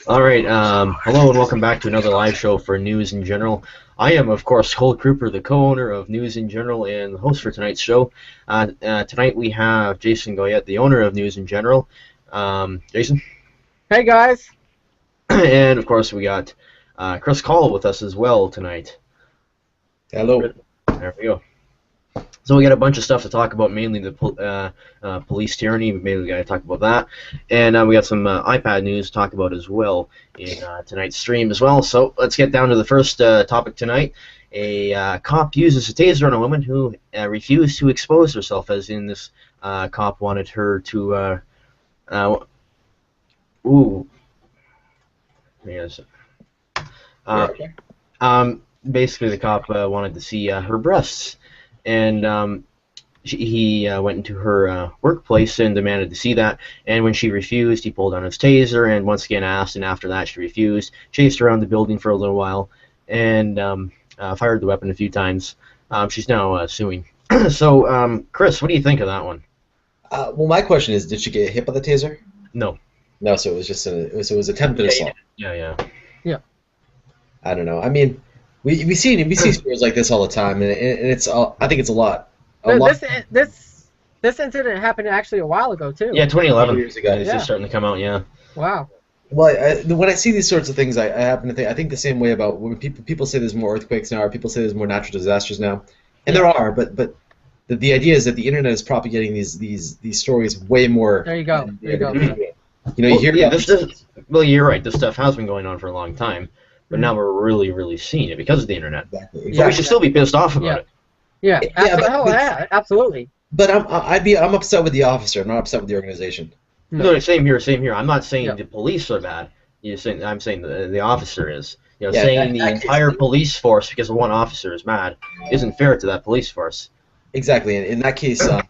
All right, hello and welcome back to another live show for News in General. I am, of course, Cole Kruper, the co-owner of News in General and the host for tonight's show. Tonight we have Jason Goyette, the owner of News in General. Jason? Hey, guys. And, of course, we got Chris Call with us as well tonight. Hello. There we go. So we got a bunch of stuff to talk about, mainly the police tyranny. Maybe we got to talk about that, and we got some iPad news to talk about as well in tonight's stream as well. So let's get down to the first topic tonight. A cop uses a taser on a woman who refused to expose herself, as in this cop wanted her to. Yes. Basically, the cop wanted to see her breasts. And he went into her workplace and demanded to see that. And when she refused, he pulled on his taser and once again asked. And after that, she refused. Chased around the building for a little while and fired the weapon a few times. She's now suing. So, Chris, what do you think of that one? Well, my question is, did she get hit by the taser? No. No, so it was just it was attempted assault. Yeah. I don't know. I mean, we see stories like this all the time, and it's I think it's a lot. This incident happened actually a while ago too. Yeah, 2011. Years ago. It's just starting to come out. Yeah. Wow. Well, when I see these sorts of things, I happen to think the same way about when people say there's more earthquakes now, or people say there's more natural disasters now, and there are, but the idea is that the internet is propagating these stories way more. There you go. You know, you hear. Well, you're right. This stuff has been going on for a long time. But now we're really seeing it because of the internet. Exactly. But we should still be pissed off about it. Yeah, absolutely. But I'm upset with the officer. I'm not upset with the organization. No, same here. I'm not saying the police are bad. I'm saying the officer is. Saying the entire police force because of one officer is mad isn't fair to that police force. Exactly. In that case, I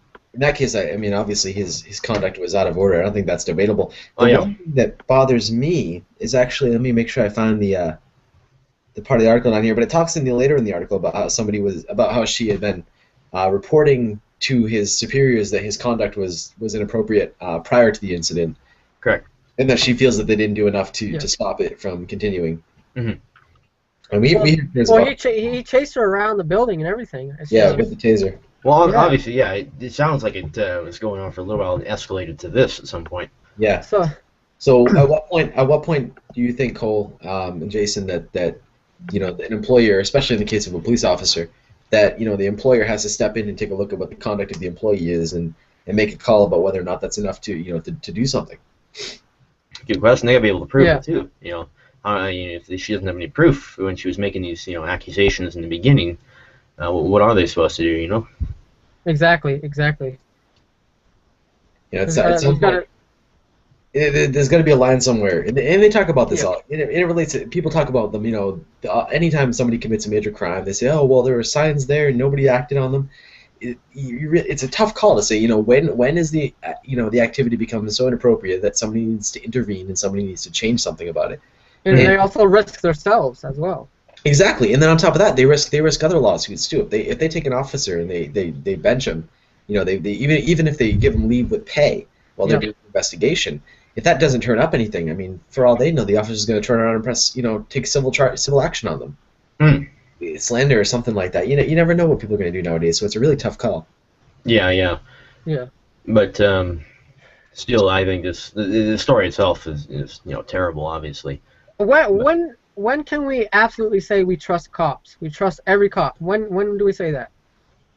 mean, obviously his conduct was out of order. I don't think that's debatable. The one thing that bothers me is actually, let me make sure I find the part of the article down here, but it talks later in the article about how she had been reporting to his superiors that his conduct was inappropriate prior to the incident. Correct. And that she feels that they didn't do enough to stop it from continuing. Mm-hmm. And he chased her around the building and everything. With the taser. Well, obviously, it sounds like it was going on for a little while and escalated to this at some point. Yeah. So at what point do you think, Cole and Jason, that an employer, especially in the case of a police officer, that the employer has to step in and take a look at what the conduct of the employee is and make a call about whether or not that's enough to to do something? Good question. They gotta be able to prove it too. If she doesn't have any proof when she was making these accusations in the beginning, what are they supposed to do? Exactly. There's got to be a line somewhere, and they talk about this all. And it relates to, people talk about them. Anytime somebody commits a major crime, they say, "Oh, well, there were signs there, and nobody acted on them." It's a tough call to say. When is the the activity becomes so inappropriate that somebody needs to intervene and somebody needs to change something about it. And they also risk themselves as well. Exactly, and then on top of that, they risk other lawsuits too. If they take an officer and they bench him, they even if they give him leave with pay while they're doing an investigation, if that doesn't turn up anything, I mean, for all they know, the officer's going to turn around and take civil action on them, slander or something like that. You never know what people are going to do nowadays, so it's a really tough call. Yeah. But still, I think the story itself is terrible, obviously. When can we absolutely say we trust cops? We trust every cop. When do we say that?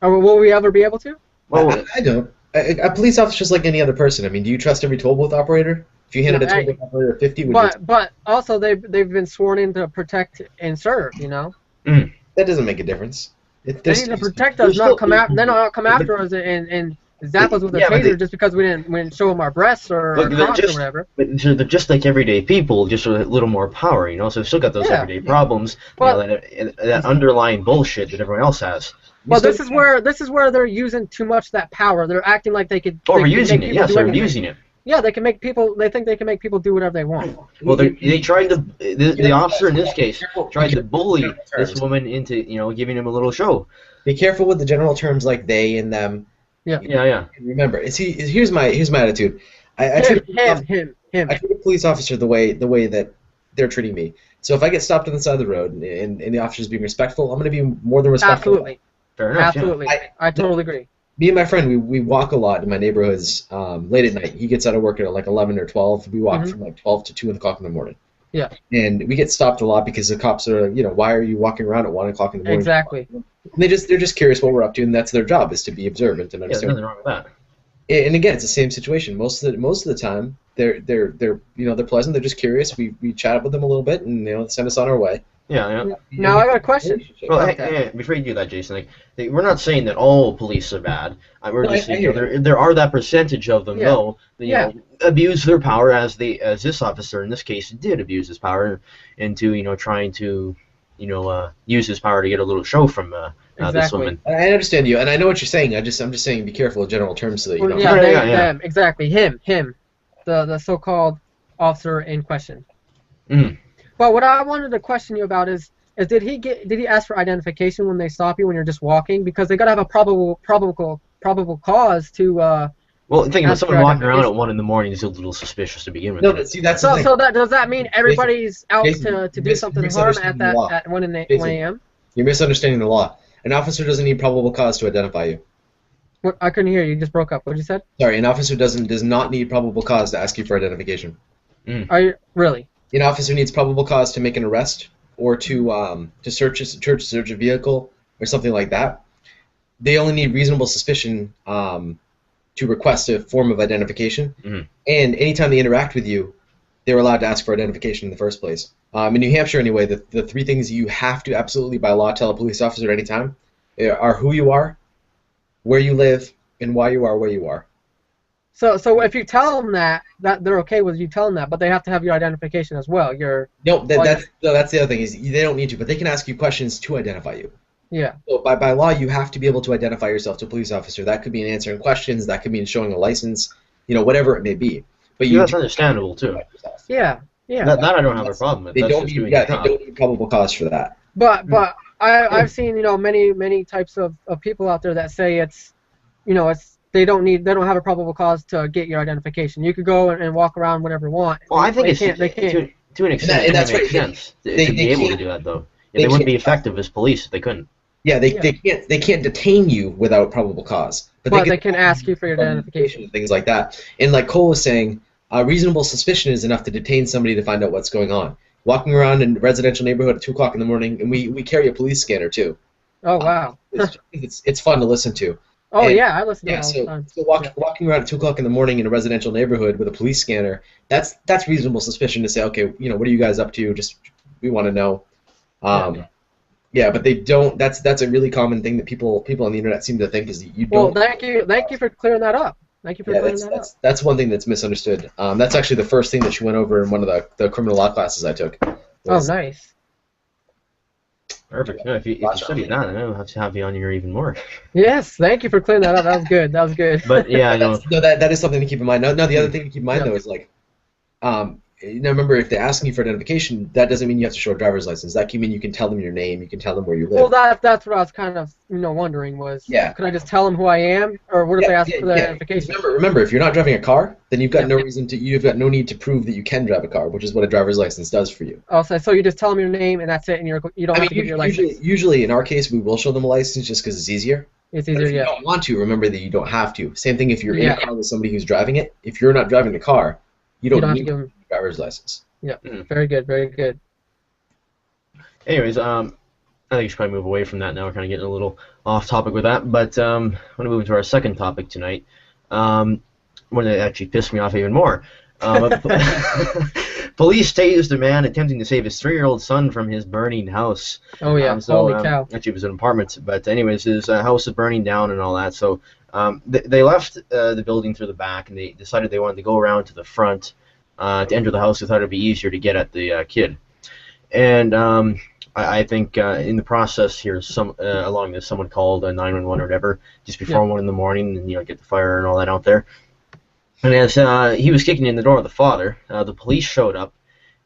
Or will we ever be able to? Well, I don't. A police officer is like any other person. I mean, do you trust every toll booth operator? If you handed a toll booth operator 50, but also they've been sworn in to protect and serve. That doesn't make a difference. They need to protect us, not come after. They're not come after us and zap us with a taser just because we didn't show them our breasts or our cocks or whatever. But they're just like everyday people, just with a little more power, So they've still got those everyday problems, that underlying bullshit that everyone else has. Well, this is where they're using too much that power. They're acting like they could. Overusing it, yes, they're using it. Yeah, they can make people. They think they can make people do whatever they want. Well, they tried to. The officer in this case tried to bully this woman into giving him a little show. Be careful with the general terms like they and them. Yeah. Yeah. Remember, here's my attitude. Him. Him. I treat a police officer the way that they're treating me. So if I get stopped on the side of the road and the officer's being respectful, I'm going to be more than respectful. Absolutely. Fair enough. Absolutely. Yeah. I totally agree. Me and my friend, we walk a lot in my neighborhoods late at night. He gets out of work at like 11 or 12. We walk from like 12 to 2 o'clock in the morning. Yeah. And we get stopped a lot because the cops are, why are you walking around at 1 o'clock in the morning? Exactly. And they're just curious what we're up to, and that's their job, is to be observant and Yeah, understand. there's nothing wrong with that. And again, it's the same situation. Most of the time, they're pleasant. They're just curious. We chat with them a little bit, and send us on our way. Yeah. Now I got a question. Well, hey, before you do that, Jason, we're not saying that all police are bad. We're just saying there are that percentage of them, though, that abuse their power, as this officer in this case did abuse his power into trying to use his power to get a little show from this woman. I understand you, and I know what you're saying. I'm just saying, be careful of general terms so that you don't. Them, exactly. Him, the so-called officer in question. Mm. But what I wanted to question you about is did he ask for identification when they stop you when you're just walking? Because they gotta have a probable cause to. Well, think about someone walking around at 1 in the morning is a little suspicious to begin with. No, but see, that's the thing. So does that mean everybody's out to do something harm at 1 a.m.? You're misunderstanding the law. An officer doesn't need probable cause to identify you. What, I couldn't hear you. You just broke up. What did you say? Sorry, an officer does not need probable cause to ask you for identification. Mm. Are you really? An officer needs probable cause to make an arrest or to search a vehicle or something like that. They only need reasonable suspicion to request a form of identification. Mm-hmm. And anytime they interact with you, they're allowed to ask for identification in the first place. In New Hampshire, anyway, the three things you have to absolutely by law tell a police officer at any time are who you are, where you live, and why you are where you are. So if you tell them that they're okay with you telling that, but they have to have your identification as well. That's the other thing, is they don't need to, but they can ask you questions to identify you. Yeah. So by law, you have to be able to identify yourself to a police officer. That could be in answering questions. That could be in showing a license. Whatever it may be. But that's understandable too. Yeah. That I don't have a problem with. They don't need probable cause for that. But I've seen many types of people out there that say they don't have a probable cause to get your identification. You could go and walk around whatever you want. Well, I think they can't. To an extent, it makes sense to be able to do that, though. They wouldn't be effective as police if they couldn't. Yeah, they can't detain you without probable cause. But they can ask you for your identification. Things like that. And like Cole was saying, reasonable suspicion is enough to detain somebody to find out what's going on. Walking around in a residential neighborhood at 2 o'clock in the morning, and we carry a police scanner too. Oh wow. It's fun to listen to. Oh, and, I listen to it all the time. So walking around at 2 o'clock in the morning in a residential neighborhood with a police scanner, that's reasonable suspicion to say, okay, what are you guys up to? We want to know. Yeah, but they don't. That's a really common thing that people on the internet seem to think, is that you don't. Well, thank you for clearing that up. Thank you for clearing that up. That's one thing that's misunderstood. That's actually the first thing that she went over in one of the criminal law classes I took. Oh, nice. Perfect. No, if you study that, I'll have to have you on here even more. Yes, thank you for clearing that up. That was good. But yeah, I know. No, that is something to keep in mind. No, the other thing to keep in mind though is like, remember, if they're asking you for identification, that doesn't mean you have to show a driver's license. That can mean you can tell them your name, you can tell them where you live. Well, that's what I was kind of wondering was, could I just tell them who I am, or what if they ask for the identification? Remember, if you're not driving a car, then you've got you've got no need to prove that you can drive a car, which is what a driver's license does for you. Oh, so you just tell them your name and that's it, and you don't have to give your license. Usually, in our case, we will show them a license just because it's easier. It's easier, if you don't want to, remember that you don't have to. Same thing if you're in a car with somebody who's driving it. If you're not driving the car, you don't need a driver's license. Yeah, very good, very good. Anyways, I think we should probably move away from that now. We're kind of getting a little off topic with that, but I want to move into our second topic tonight. One that actually pissed me off even more. Police tased a man attempting to save his 3-year-old son from his burning house. Oh yeah, holy cow. Actually, it was an apartment, but anyways, his house is burning down and all that. So they left the building through the back, and they decided they wanted to go around to the front to enter the house. They thought it would be easier to get at the kid. And I think in the process here, along this, someone called 911 or whatever just before 1 in the morning, and get the fire and all that out there. And as he was kicking in the door of the father, the police showed up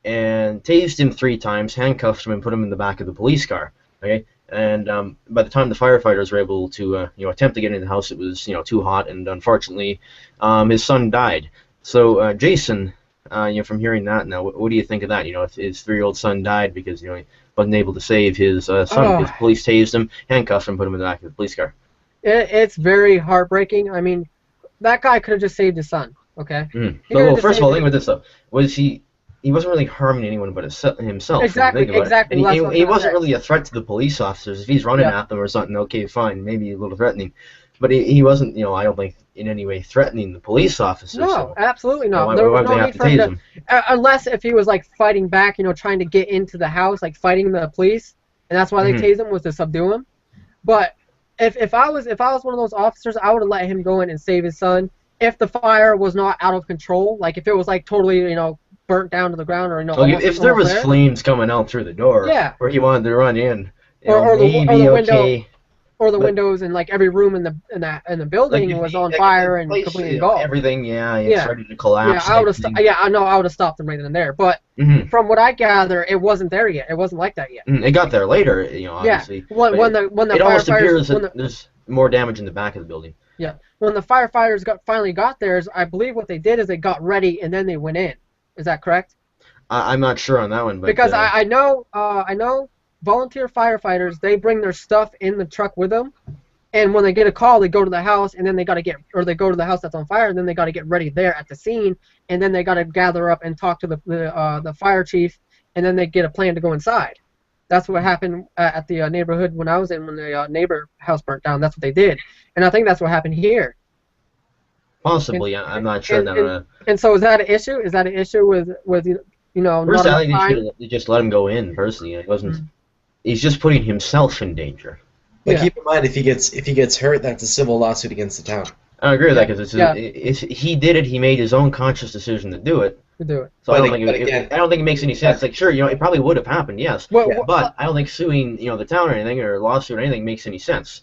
and tased him 3 times, handcuffed him, and put him in the back of the police car. Okay, and by the time the firefighters were able to attempt to get in the house, it was too hot, and unfortunately, his son died. So Jason, from hearing that now, what do you think of that? His 3-year-old son died because he wasn't able to save his son because the police tased him, handcuffed him, put him in the back of the police car. It's very heartbreaking. I mean, that guy could have just saved his son. Okay. Well, first of all, think with this though, he wasn't really harming anyone but himself. Exactly. And he wasn't really a threat to the police officers. If he's running at them or something, okay, fine, maybe a little threatening. But he wasn't, I don't think, in any way threatening the police officers. No, so, absolutely not. Why there was would no they have need to for him tase to, him? unless if he was like fighting back, trying to get into the house, like fighting the police, and that's why they tased him, was to subdue him. But if I was one of those officers, I would have let him go in and save his son. If the fire was not out of control, like if it was like totally, burnt down to the ground, or if there was flames coming out through the door, where he wanted to run in, or maybe okay. Or the windows and like every room in the building was on fire and completely engulfed. Everything, it's ready to collapse. I would have. I know I would have stopped them right then and there. But from what I gather, it wasn't there yet. It wasn't like that yet. It got there later, obviously. Yeah. When the it almost appears that there's more damage in the back of the building. Yeah. When the firefighters finally got there, I believe what they did is they got ready and then they went in. Is that correct? I'm not sure on that one, but because I know volunteer firefighters, they bring their stuff in the truck with them, and when they get a call, they go to the house, and then they go to the house that's on fire, and then they got to get ready there at the scene, and then they got to gather up and talk to the fire chief, and then they get a plan to go inside. That's what happened at the neighborhood when I was in, when the neighbor house burnt down. That's what they did, and I think that's what happened here. Possibly, I'm not sure. And so is that an issue? Is that an issue with First, I think you just let him go in. Personally, it wasn't. He's just putting himself in danger. But keep in mind, if he gets hurt, that's a civil lawsuit against the town. I agree with that because he did it. He made his own conscious decision to do it. So I don't think it makes any sense. Like, sure, it probably would have happened, yes. But I don't think suing, the town or anything, or lawsuit or anything makes any sense.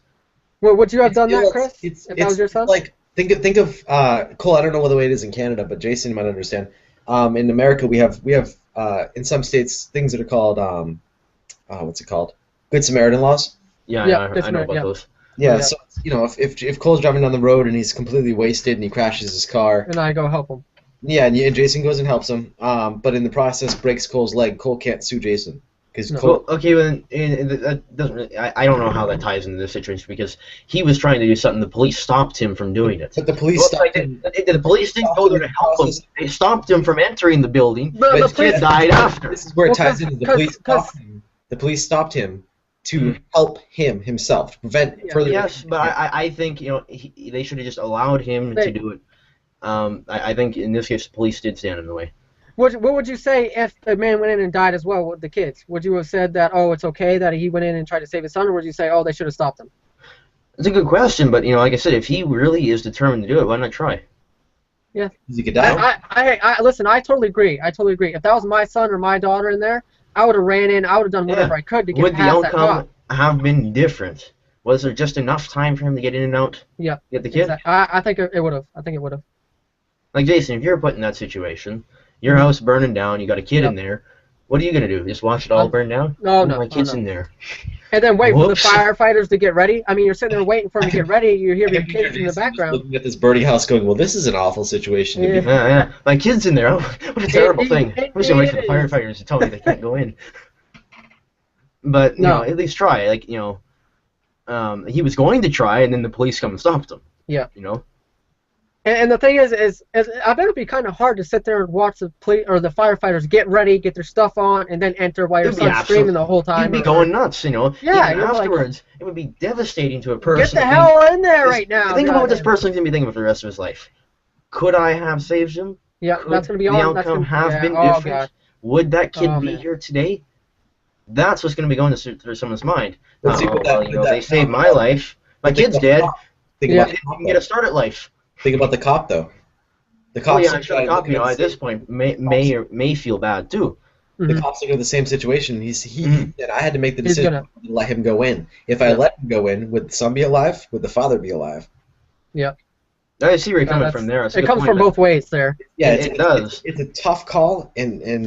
Well, would you have done that, Chris? If that was your son? Like, think of Cole. I don't know what the way it is in Canada, but Jason might understand. In America, we have in some states things that are called what's it called? Good Samaritan laws. Yeah, I know about those. Yeah, so if Cole's driving down the road and he's completely wasted and he crashes his car, and I go help him. Yeah, and Jason goes and helps him, but in the process breaks Cole's leg. Cole can't sue Jason because Cole. Well, okay, well, that doesn't really, I don't know how that ties into this situation because he was trying to do something. The police stopped him from doing it. But the police stopped him. The police didn't go there to help him. They stopped him from entering the building. But the kid died after. This is where it ties into. The police stopped him to help himself, to prevent further. Yes, but I think they should have just allowed him to do it. I think in this case the police did stand in the way. What would you say if the man went in and died as well with the kids? Would you have said that, oh, it's okay that he went in and tried to save his son, or would you say, oh, they should have stopped him? It's a good question, but like I said, if he really is determined to do it, why not try? Yeah. He could die. Listen, I totally agree. If that was my son or my daughter in there, I would have ran in. I would have done whatever I could to get past that cop. Would the outcome have been different? Was there just enough time for him to get in and out? Yeah. Get the kid? Exactly. I think it would have. Like, Jason, if you're put in that situation, your house burning down, you got a kid in there, what are you going to do? Just watch it all burn down? No. My kid's in there. And then wait for the firefighters to get ready? I mean, you're sitting there waiting for them to get ready, you hear your kids in the background. Looking at this burning house going, well, this is an awful situation to be in. Yeah. My kid's in there. Oh, what a terrible thing. I'm just going to wait for the firefighters to tell me they can't go in. But, at least try. Like, he was going to try, and then the police come and stopped him. Yeah. And the thing is I bet it'd be kind of hard to sit there and watch the the firefighters get ready, get their stuff on, and then enter while your son's screaming the whole time. You'd be going nuts, Yeah. Afterwards, it would be devastating to a person. Get the hell in there right now. Think about what this person's going to be thinking about for the rest of his life. Could I have saved him? Yeah, that's going to be the outcome have been different? God. Would that kid be here today? That's what's going to be going through someone's mind. They saved my life. My kid's dead. He can get a start at life. Think about the cop, though. The cop, the cop, at this point, may feel bad too. The cops are in the same situation. He said, I had to make the decision to let him go in. If I let him go in, would the son be alive? Would the father be alive? Yeah. I see where you're coming from there. It comes from both ways there. Yeah, it does. It's a tough call, and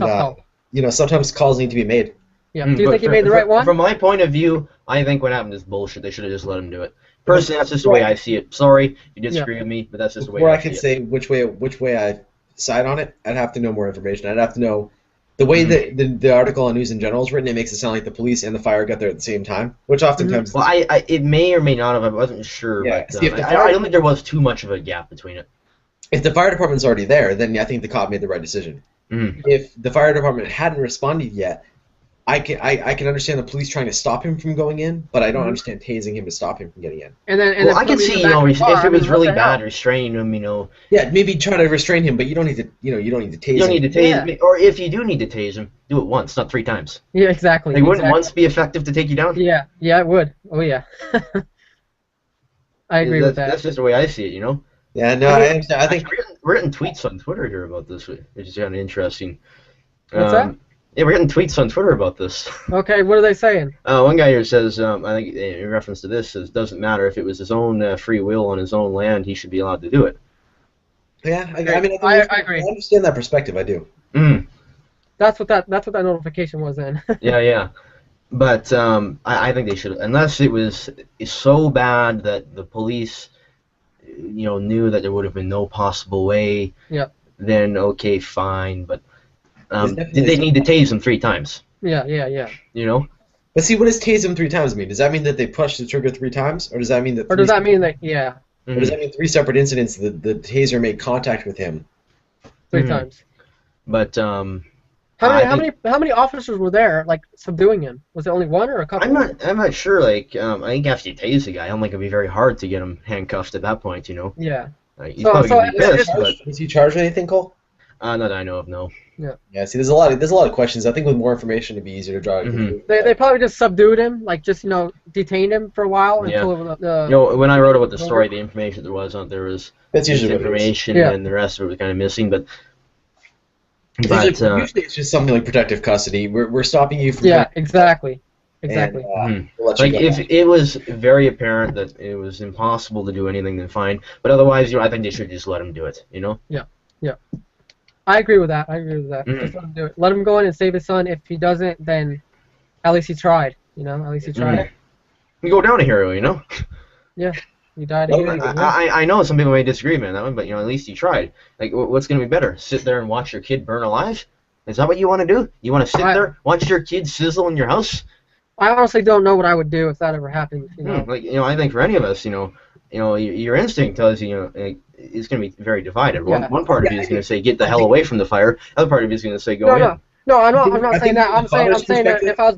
sometimes calls need to be made. Yeah. Do you think he made the right one? From my point of view, I think what happened is bullshit. They should have just let him do it. Personally, that's just the way I see it. Sorry, you disagree with me, but that's just the way I see it. Before I can say which way I decide on it, I'd have to know more information. I'd have to know the way that the article on News in General is written. It makes it sound like the police and the fire got there at the same time, which oftentimes. Well, it may or may not have. I wasn't sure, Yeah, but see, if the I don't think there was too much of a gap between it. If the fire department's already there, then I think the cop made the right decision. If the fire department hadn't responded yet, I can understand the police trying to stop him from going in, but I don't understand tasing him to stop him from getting in. And then I can see, if it was really bad, restraining him, Yeah, maybe try to restrain him, but you don't need to, you don't need to tase him. You don't need to tase him, or if you do need to tase him, do it once, not 3 times. Yeah, exactly. Like, wouldn't once be effective to take you down? Yeah, it would. Oh yeah. I agree with that. That's just the way I see it, you know. Yeah, no, I understand. I think we're getting tweets on Twitter here about this, which is kind of interesting. What's that? Yeah, we're getting tweets on Twitter about this. Okay, what are they saying? One guy here says, I think in reference to this, says, doesn't matter if it was his own free will on his own land, he should be allowed to do it. Yeah, I mean, I agree. I understand that perspective. I do. That's what that notification was then. Yeah. But I think they should, unless it was so bad that the police, knew that there would have been no possible way. Yeah. Then okay, fine, but. Did they need to tase him 3 times? Yeah. You know? But see, what does tase him 3 times mean? Does that mean that they pushed the trigger 3 times? Or does that mean that... Or does that mean that, yeah. Or does that mean 3 separate incidents the taser made contact with him? 3 times. But, how many officers were there, like, subduing him? Was it only 1 or a couple? I'm not sure, like, I think after you tase the guy, I don't think it'd be very hard to get him handcuffed at that point, you know? Yeah. He's probably going to be pissed, but... Was he charged with anything, Cole? Not that I know of, no. Yeah. See, there's a lot of questions. I think with more information, it'd be easier to draw. They probably just subdued him, like just detained him for a while until when I wrote about the story, the information there was that's usually information, and the rest of it was kind of missing. But usually it's just something like protective custody. We're stopping you from. Yeah, exactly. And, like if it was very apparent that it was impossible to do anything, then fine. But otherwise, I think they should just let him do it. You know. Yeah. I agree with that. Just let him do it. Let him go in and save his son. If he doesn't, then at least he tried. At least he tried. You go down a hero, you know? Yeah. You died a hero. I know some people may disagree with me on that one, but at least you tried. Like, what's going to be better? Sit there and watch your kid burn alive? Is that what you want to do? You want to sit there, watch your kid sizzle in your house? I honestly don't know what I would do if that ever happened. I think for any of us, your instinct tells you, it's going to be very divided. One part of you is going to say, get the hell away from the fire. The other part of you is going to say, go in. No, I'm not saying that. I'm saying that if I was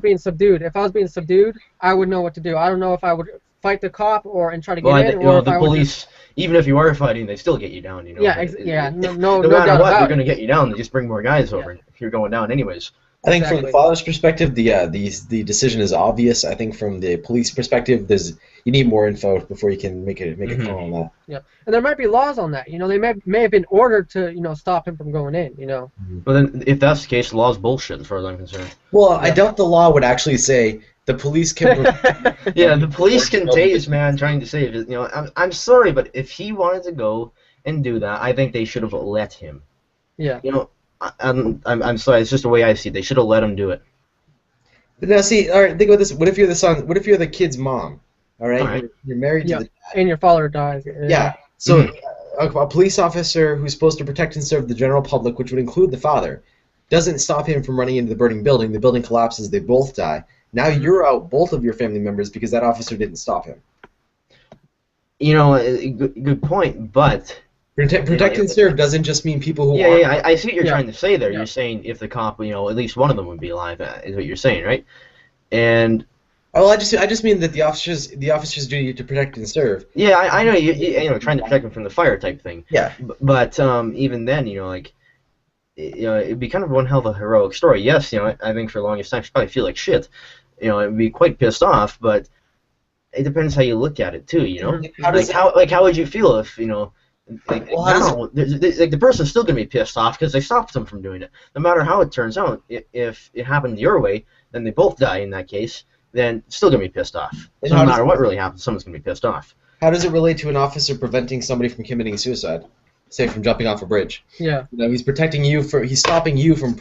being subdued, I would know what to do. I don't know if I would fight the cop and try to get in, or if the police, even if you are fighting, they still get you down. Yeah, no matter doubt what, about they're going to get you down. They just bring more guys over if you're going down anyways. I think from the father's perspective, the decision is obvious. I think from the police perspective, you need more info before you can make a call on that. Yeah, and there might be laws on that. They may have been ordered to stop him from going in. Well, then if that's the case, the law's bullshit as far as I'm concerned. Well, I doubt the law would actually say the police can. Yeah, the police can tase man trying to save it. I'm sorry, but if he wanted to go and do that, I think they should have let him. Yeah. I'm sorry. It's just the way I see it. They should have let him do it. But now, see, all right. Think about this. What if you're the son? What if you're the kid's mom? All right. You're married to the dad. And your father dies. Yeah. So a police officer who's supposed to protect and serve the general public, which would include the father, doesn't stop him from running into the burning building. The building collapses. They both die. Now you're out both of your family members because that officer didn't stop him. Good point, but. Protect and serve doesn't just mean people who are... Yeah, I see what you're trying to say there. Yeah. You're saying if the cop, at least one of them would be alive, is what you're saying, right? And... Oh, I just mean that the officer's duty to protect and serve. Yeah, I know, you trying to protect him from the fire type thing. Yeah. But even then, it'd be kind of one hell of a heroic story. Yes, I think for the longest time she'd probably feel like shit. It'd be quite pissed off, but it depends how you look at it, too, How would you feel if, the person's still going to be pissed off because they stopped them from doing it. No matter how it turns out, if it happened your way, then they both die in that case, then still going to be pissed off. So no matter what really happens, someone's going to be pissed off. How does it relate to an officer preventing somebody from committing suicide? Say from jumping off a bridge. Yeah. He's protecting you he's stopping you from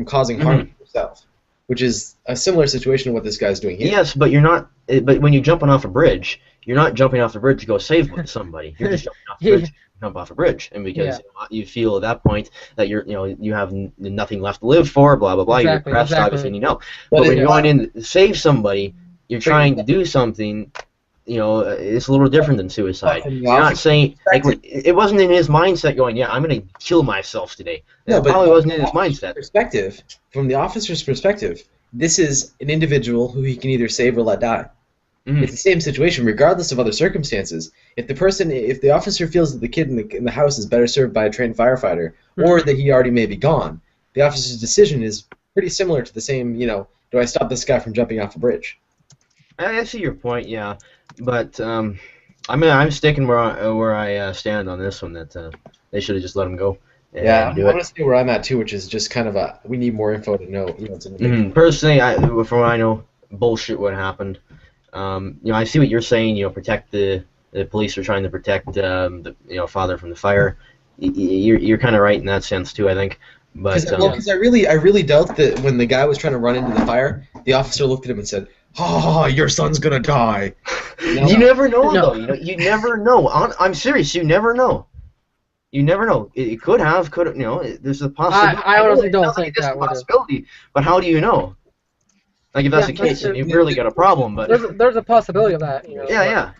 causing harm to yourself. which is a similar situation to what this guy's doing here. Yes, but you're not. But when you're jumping off a bridge, you're not jumping off the bridge to go save somebody. You're just jumping off the bridge to jump off a bridge, and because you feel at that point that you have nothing left to live for, blah blah blah. Exactly, you're depressed, exactly. obviously, and you know. But when you're going in to save somebody, you're trying to do something. It's a little different than suicide. You're not saying, like, it wasn't in his mindset going, yeah, I'm going to kill myself today. No, it but probably wasn't in his mindset. From the officer's perspective, this is an individual who he can either save or let die. Mm-hmm. It's the same situation, regardless of other circumstances. If the officer feels that the kid in the house is better served by a trained firefighter, or that he already may be gone, the officer's decision is pretty similar to the same, do I stop this guy from jumping off a bridge? I see your point, yeah, but I'm sticking where I stand on this one. That they should have just let him go. Yeah, I want to see where I'm at too, which is just kind of we need more info to know. Personally, from what I know, bullshit what happened. I see what you're saying. Protect the police are trying to protect the father from the fire. You're kind of right in that sense too, I think. But because I really doubt that when the guy was trying to run into the fire, the officer looked at him and said, "Oh, your son's gonna die." You never know, though. You never know. I'm serious. You never know. You never know. It could have. There's a possibility. I honestly don't think that would have. Possibility. But how do you know? Like, if that's the case, then you've really got a problem. But there's a possibility of that. Yeah.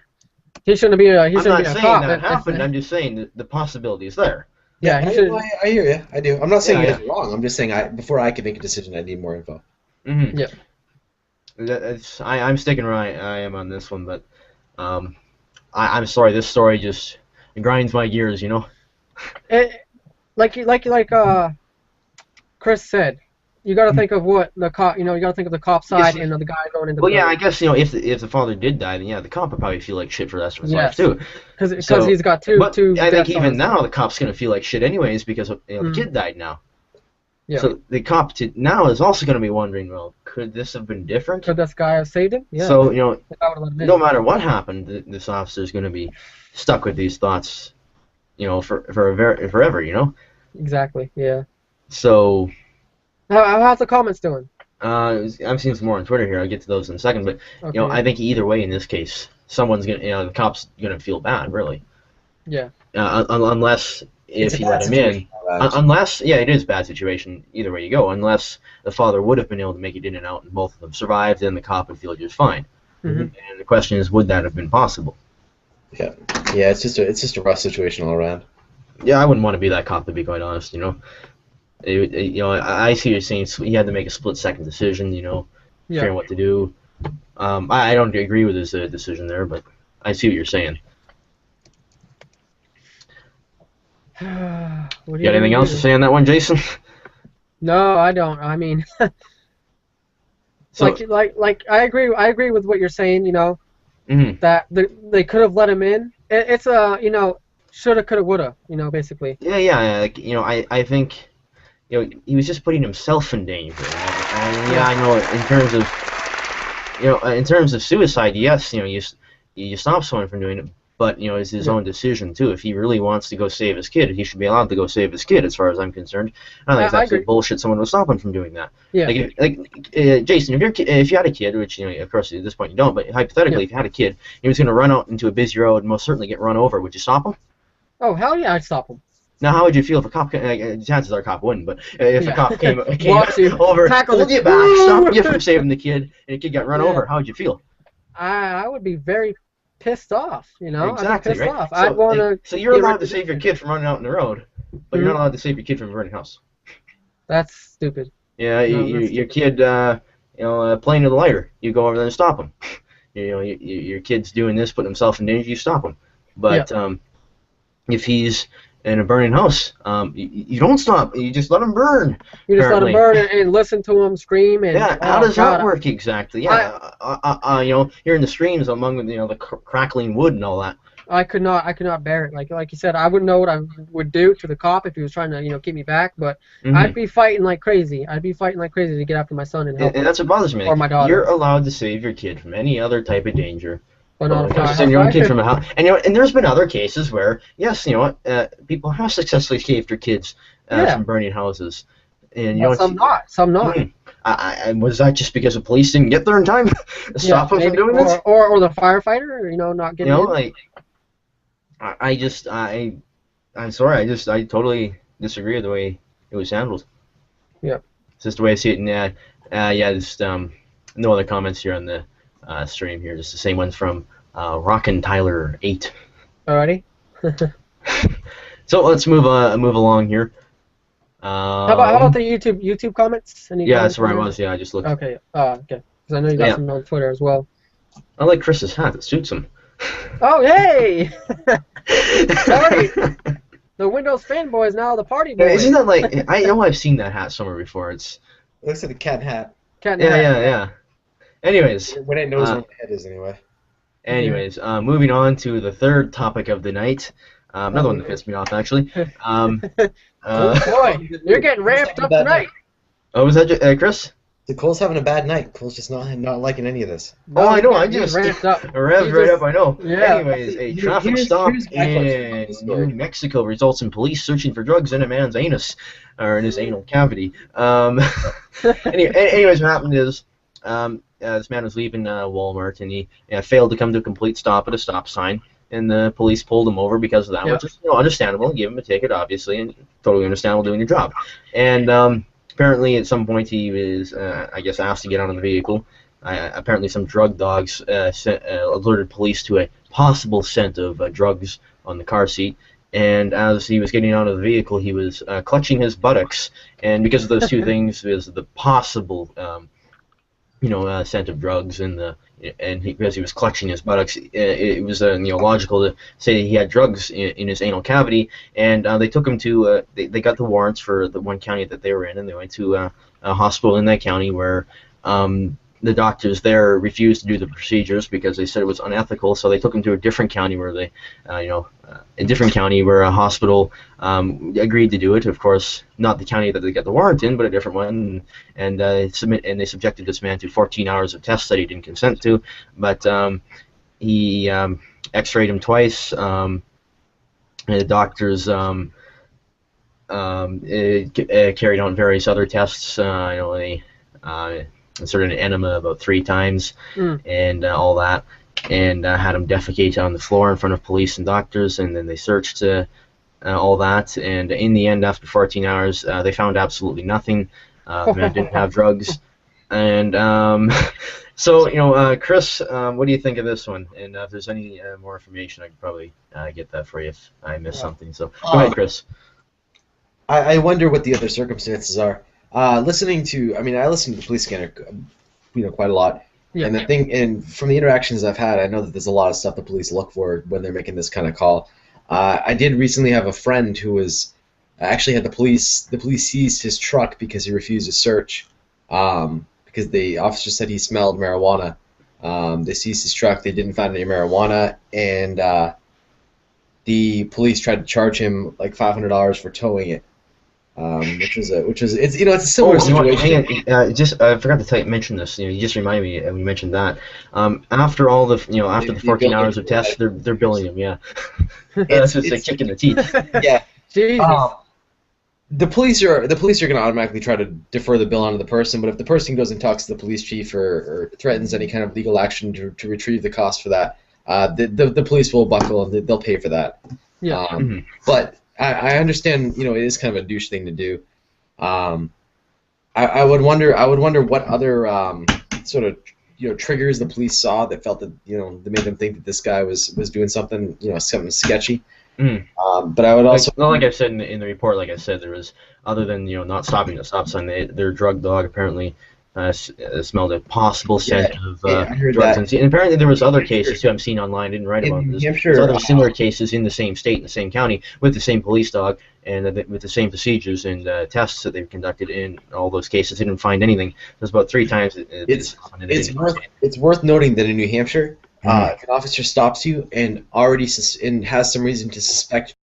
He shouldn't be a. I'm not saying that happened. I'm just saying that the possibility is there. Yeah, I hear you. I do. I'm not saying you're wrong. I'm just saying before I can make a decision, I need more info. Mm-hmm. Yeah. I'm sticking where I am on this one, but I'm sorry. This story just grinds my gears. Like Chris said, you got to think of what the cop. You got to think of the cop side and the guy going into. Well, yeah, I guess if the father did die, then yeah, the cop would probably feel like shit for the rest of his life too. Because he's got two. I think even now the cop's gonna feel like shit anyways because the kid died now. Yeah. So the cop now is also gonna be wondering, well, could this have been different? Could this guy have saved him? Yeah. So no matter what happened, this officer's gonna be stuck with these thoughts, forever. Exactly. Yeah. So. How's the comments doing? I've seen some more on Twitter here. I'll get to those in a second, but okay. I think either way in this case, someone's gonna, the cop's gonna feel bad, really. Yeah. Unless if you let him in, unless it is a bad situation. Either way you go, unless the father would have been able to make it in and out, and both of them survived, then the cop would feel just fine. Mm-hmm. And the question is, would that have been possible? Yeah. It's just a rough situation all around. Yeah, I wouldn't want to be that cop, to be quite honest. I see you're saying he had to make a split-second decision, figuring what to do. I don't agree with his decision there, but I see what you're saying. You got anything else to say on that one, Jason? No, I don't. I mean, like I agree with what you're saying. That they could have let him in. It's shoulda, coulda, woulda. Basically. Yeah. I think. He was just putting himself in danger. I know in terms of suicide, yes, you stop someone from doing it, but it's his own decision too. If he really wants to go save his kid, he should be allowed to go save his kid, as far as I'm concerned. I think it's absolute bullshit. Someone was stopping from doing that. Yeah. Jason, if you had a kid, which of course at this point you don't, but hypothetically, if you had a kid, he was going to run out into a busy road and most certainly get run over, would you stop him? Oh hell yeah, I'd stop him. Now, how would you feel if a cop? Chances are, a cop wouldn't. But if a cop came over, pulled you back, stopped you from saving the kid, and the kid got run over, how would you feel? I would be very pissed off. Exactly, I'd be pissed right? off. I'd want to. So you're allowed to save your kid from running out in the road, but you're not allowed to save your kid from a burning house. That's stupid. Yeah, your kid, playing with a lighter, you go over there and stop him. Your kid's doing this, putting himself in danger, you stop him. But if he's in a burning house, you don't stop. You just let him burn. You just let him burn and listen to him scream. And how does that work exactly? Hearing the screams among the crackling wood and all that. I could not bear it. Like you said, I wouldn't know what I would do to the cop if he was trying to keep me back. But I'd be fighting like crazy. I'd be fighting like crazy to get after my son and help. And that's what bothers me. Or my daughter. You're allowed to save your kid from any other type of danger. But not send your own kid from a house. And there's been other cases where yes, people have successfully saved their kids from burning houses. And some not. was that just because the police didn't get there in time to stop him from doing this? Or the firefighter, not getting in. Like, I'm sorry, I totally disagree with the way it was handled. Yeah. It's just the way I see it, and just no other comments here on the stream here, just the same ones from Rockin' Tyler 8. Alrighty. So let's move along here. How about the YouTube comments? Any yeah, comments that's where I there? was. Yeah, I just looked. Okay. Okay. Because I know you got some on Twitter as well. I like Chris's hat. It suits him. Oh, hey! Sorry. The Windows fanboy is now the party boy. Isn't that like... I know I've seen that hat somewhere before. It looks like a cat hat. Yeah. Anyways. When it knows where the head is, anyway. Anyways, moving on to the third topic of the night. Another one that pissed me off, actually. Boy, you're getting ramped up tonight. Oh, was that Chris? Cole's having a bad night. Cole's just not liking any of this. No, I know. I just ramped up. Revved right up. I know. Yeah. Anyways, a traffic stop in New Mexico results in police searching for drugs in a man's anus, or in his anal cavity. Anyways, what happened is this man was leaving Walmart, and he failed to come to a complete stop at a stop sign, and the police pulled him over because of that, which is understandable. Give him a ticket, obviously, and totally understandable doing your job. And apparently, at some point, he was, I guess, asked to get out of the vehicle. Apparently, some drug dogs alerted police to a possible scent of drugs on the car seat. And as he was getting out of the vehicle, he was clutching his buttocks. And because of those two things, is the possible, scent of drugs because he was clutching his buttocks, it was logical to say he had drugs in his anal cavity, and they took him to they got the warrants for the one county that they were in, and they went to a hospital in that county where the doctors there refused to do the procedures because they said it was unethical. So they took him to a different county where a hospital agreed to do it. Of course, not the county that they got the warrant in, but a different one. And they subjected this man to 14 hours of tests that he didn't consent to. But he X-rayed him twice. And the doctors carried on various other tests. They inserted an enema about 3 times and all that, and had him defecate on the floor in front of police and doctors, and then they searched all that, and in the end, after 14 hours, they found absolutely nothing. The man didn't have drugs. And so, Chris, what do you think of this one? And if there's any more information, I could probably get that for you if I missed something. So go ahead, Chris. I wonder what the other circumstances are. I listen to the police scanner, quite a lot. Yeah. And from the interactions I've had, I know that there's a lot of stuff the police look for when they're making this kind of call. I did recently have a friend who was actually had the police seized his truck because he refused to search, because the officer said he smelled marijuana. They seized his truck. They didn't find any marijuana, and the police tried to charge him like $500 for towing it. Which is it's a similar situation. I forgot to mention this. You just reminded me, and we mentioned that. After all the after the 14 hours of tests, they're billing him. Yeah, that's just a kick in the teeth. Yeah. Jesus. The police are going to automatically try to defer the bill onto the person, but if the person goes and talks to the police chief or threatens any kind of legal action to retrieve the cost for that, the police will buckle and they'll pay for that. Yeah. But I understand, it is kind of a douche thing to do. I would wonder what other sort of triggers the police saw that felt that that made them think that this guy was doing something something sketchy. But I would also like I said in the report, like I said, there was, other than not stopping the stop sign, their drug dog apparently smelled a possible scent of drugs. And apparently there was other cases too. I'm seeing online. I didn't write about this. There's other similar cases in the same state, in the same county, with the same police dog and with the same procedures and tests that they've conducted in all those cases. They didn't find anything. There's about 3 times. It's worth noting that in New Hampshire, if an officer stops you and has some reason to suspect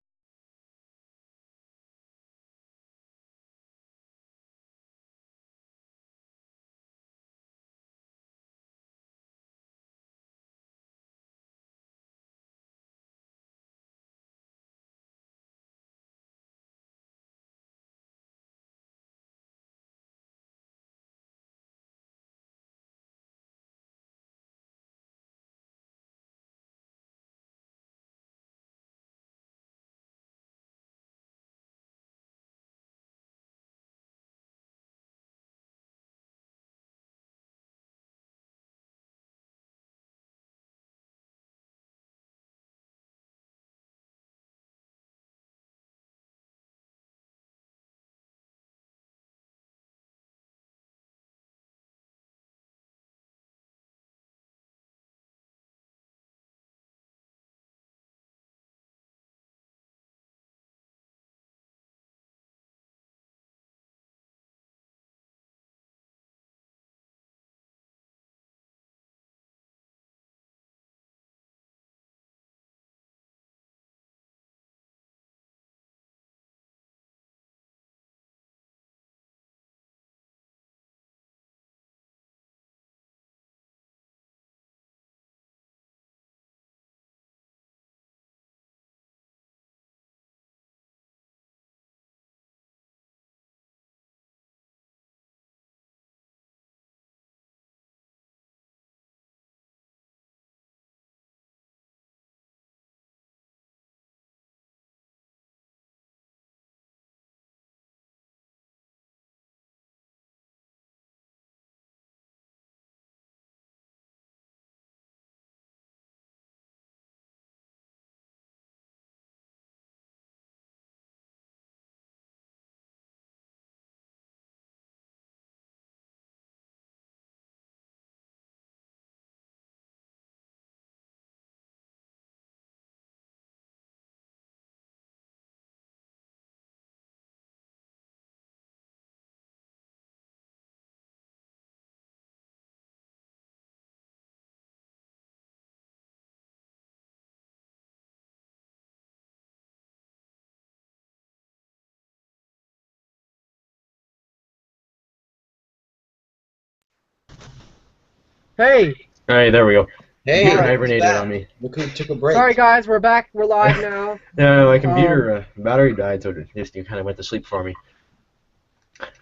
Hey. All right, there we go. Hey, Computer look hibernated at that. on me. Look who took a break. Sorry guys, we're back. We're live now. No, my computer battery died, so it just kind of went to sleep for me.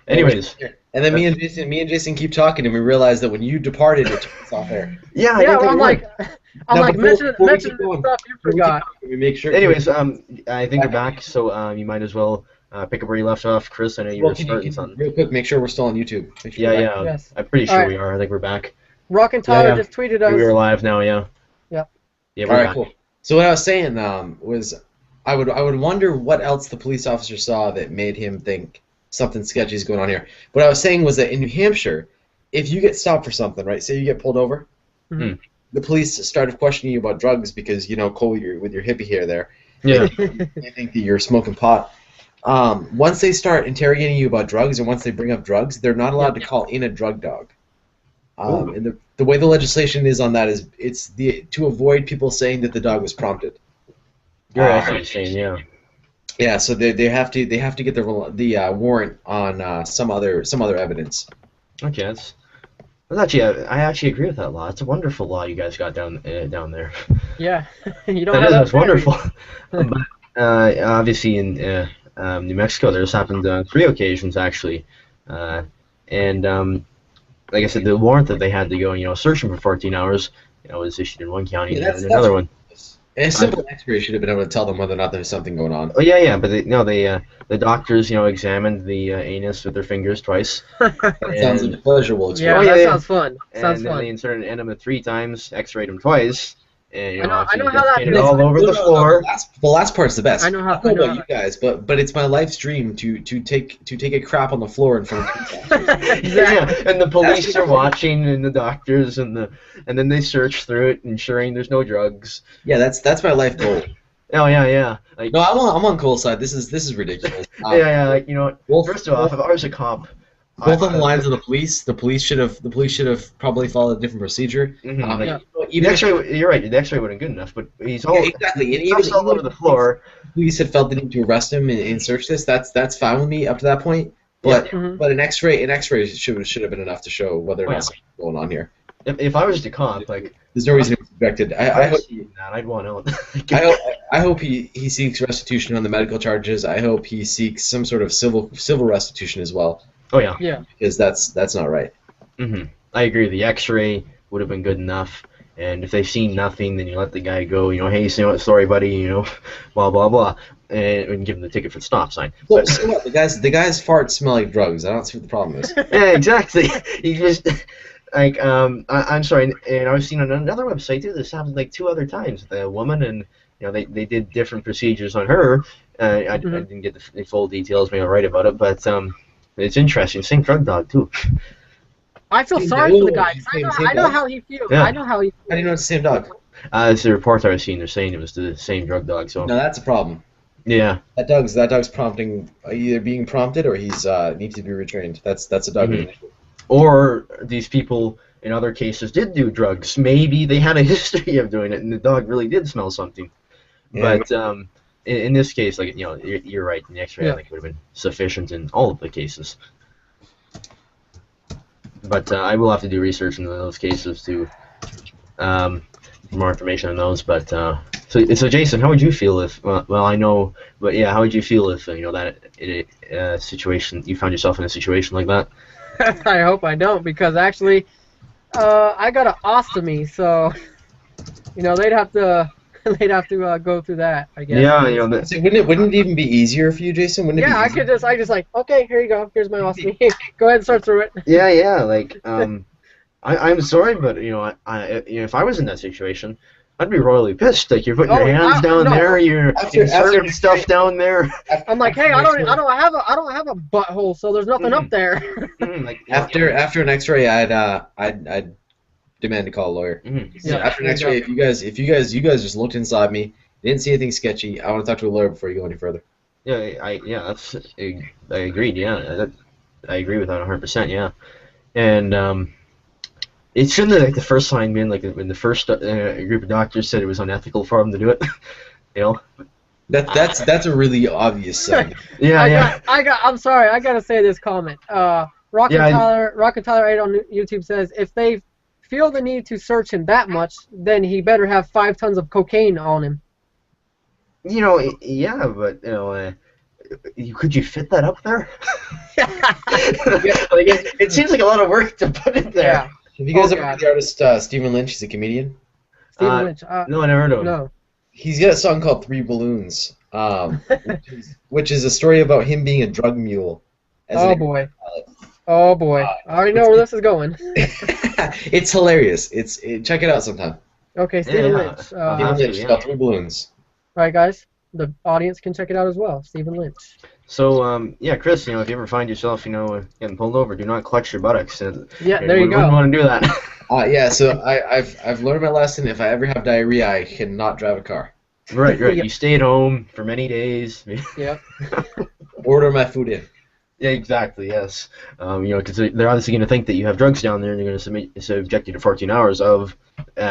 Anyways. And then me and Jason keep talking, and we realize that when you departed, it took us off air. Yeah, Yeah, I'm like mentioning before we stuff keep going, you forgot. We make sure. Anyways, I think we're back, so you might as well pick up where you left off, Chris. I know you were starting something. Real quick, make sure we're still on YouTube. Make sure Yeah. Yes. I'm pretty sure Alright. we are. I think we're back. Rock and Tyler Yeah. just tweeted us. We are live now, yeah. Yep. Yeah, All we're right, back. cool. So what I was saying was, I would wonder what else the police officer saw that made him think something sketchy is going on here. What I was saying was that in New Hampshire, if you get stopped for something, right? Say you get pulled over, Mhm. the police started questioning you about drugs because Cole, with your hippie hair there. Yeah. They think that you're smoking pot. Once they start interrogating you about drugs, and once they bring up drugs, they're not allowed to call in a drug dog. And the way the legislation is on that is it's to avoid people saying that the dog was prompted. You're actually saying, yeah. Yeah, so they have to get the warrant on some other evidence. Okay, that's actually I actually agree with that law. It's a wonderful law you guys got down there. Yeah. You don't That have is, that that's theory. wonderful. But obviously in New Mexico, this happened on 3 occasions actually, and like I said, the warrant that they had to go searching for 14 hours, was issued in one county and in another one. And a simple X-ray should have been able to tell them whether or not there's something going on. Oh yeah, but the doctors examined the anus with their fingers twice. That sounds like a pleasurable Yeah, experience. that sounds fun. Sounds And then fun. they inserted an enema 3 times, X-rayed them twice, and I know obviously how that defecated feels. all over the floor. The last part's the best. I know how- I don't know I know about you guys, but it's my life's dream to take a crap on the floor in front of people. Yeah, and the police are watching, and the doctors, and then they search through it, ensuring there's no drugs. Yeah, that's my life goal. Oh yeah. Like, No, I'm on Cole's side. This is ridiculous. yeah. Like Both- first of all, if I was a cop, Both on the lines of the police should have probably followed a different procedure. Mhm. Yeah. The Even if X-ray, you're right. The X-ray wasn't good enough, but he's all exactly, and stuff's all over the floor. police had felt the need to arrest him and search this. That's fine with me up to that point. But Mhm. but an X-ray should have been enough to show whether or not something's going on here. If I was the cop, like There's no reason to be suspected. I hope I'd want out. I hope he seeks restitution on the medical charges. I hope he seeks some sort of civil restitution as well, Oh yeah. Yeah. because that's not right. Mm-hmm. I agree. The X-ray would have been good enough, and if they've seen nothing, then you let the guy go. Hey, sorry, buddy. Blah blah blah, and give him the ticket for the stop sign. Well, But so what? The guy's farts smell like drugs. I don't see what the problem is. yeah, exactly. He just like I'm sorry, and I was seeing on another website too. This happened like 2 other times. The woman and they did different procedures on her. I didn't get the full details. Maybe I'll write about it, but it's interesting. Same drug dog too. I feel sorry for the guy. 'Cause I know how he feels. Yeah. I know how he feels. How do you know it's the same dog? It's the reports I was seeing. They're saying it was the same drug dog. So No, that's a problem. yeah. That dog's prompting either being prompted or he's needs to be retrained. That's a dog. Mhm. Or these people in other cases did do drugs. Maybe they had a history of doing it, and the dog really did smell something. Yeah. But in this case, like you're right. The X-ray I think would have been sufficient in all of the cases. But I will have to do research into those cases to more information on those. But so Jason, how would you feel if? Well, I know, but yeah, how would you feel if that situation you found yourself in a situation like that? I hope I don't, because actually, I got an ostomy, so they'd have to go through that, I guess. Yeah, So wouldn't it even be easier for you, Jason? Wouldn't it Yeah, be I easier? could just like, okay, here you go. Here's my ostomy. Go ahead and start through it. Yeah. Like, I'm sorry, but if I was in that situation, I'd be royally pissed. Like, you're putting your hands down there, you're inserting stuff down there. I'm like, hey, I don't have a butthole, so there's nothing up there. Like, After an X-ray, I'd demand to call a lawyer. Yeah. After an X-ray, if you guys just looked inside me, didn't see anything sketchy, I want to talk to a lawyer before you go any further. I agreed. Yeah, I agree with that 100%. Yeah, and it shouldn't have like the first sign been like when the first group of doctors said it was unethical for them to do it. That's a really obvious sign. I'm sorry, I gotta say this comment. Rock and Tyler 8 on YouTube says if they feel the need to search him that much, then he better have 5 tons of cocaine on him. You know, yeah, but you know, could you fit that up there? Like, it seems like a lot of work to put it there. Yeah. Have you guys ever heard the artist Stephen Lynch? He's a comedian. Stephen Lynch. No, I never heard of him. No. He's got a song called Three Balloons, which is a story about him being a drug mule. Oh boy. Oh boy. I already know where this is going. It's hilarious. Check it out sometime. Okay, Stephen Lynch. Stephen Lynch got Three Balloons. All right, guys. The audience can check it out as well. Stephen Lynch. So, yeah, Chris, you know, if you ever find yourself, you know, getting pulled over, do not clutch your buttocks. Yeah, there you go. Wouldn't want to do that. Yeah, so I've learned my lesson. If I ever have diarrhea, I cannot drive a car. Right. Yeah. You stay at home for many days. Yeah. Order my food in. Yeah, exactly. Yes. You know, because they're obviously going to think that you have drugs down there, and they're going to subject you to 14 hours of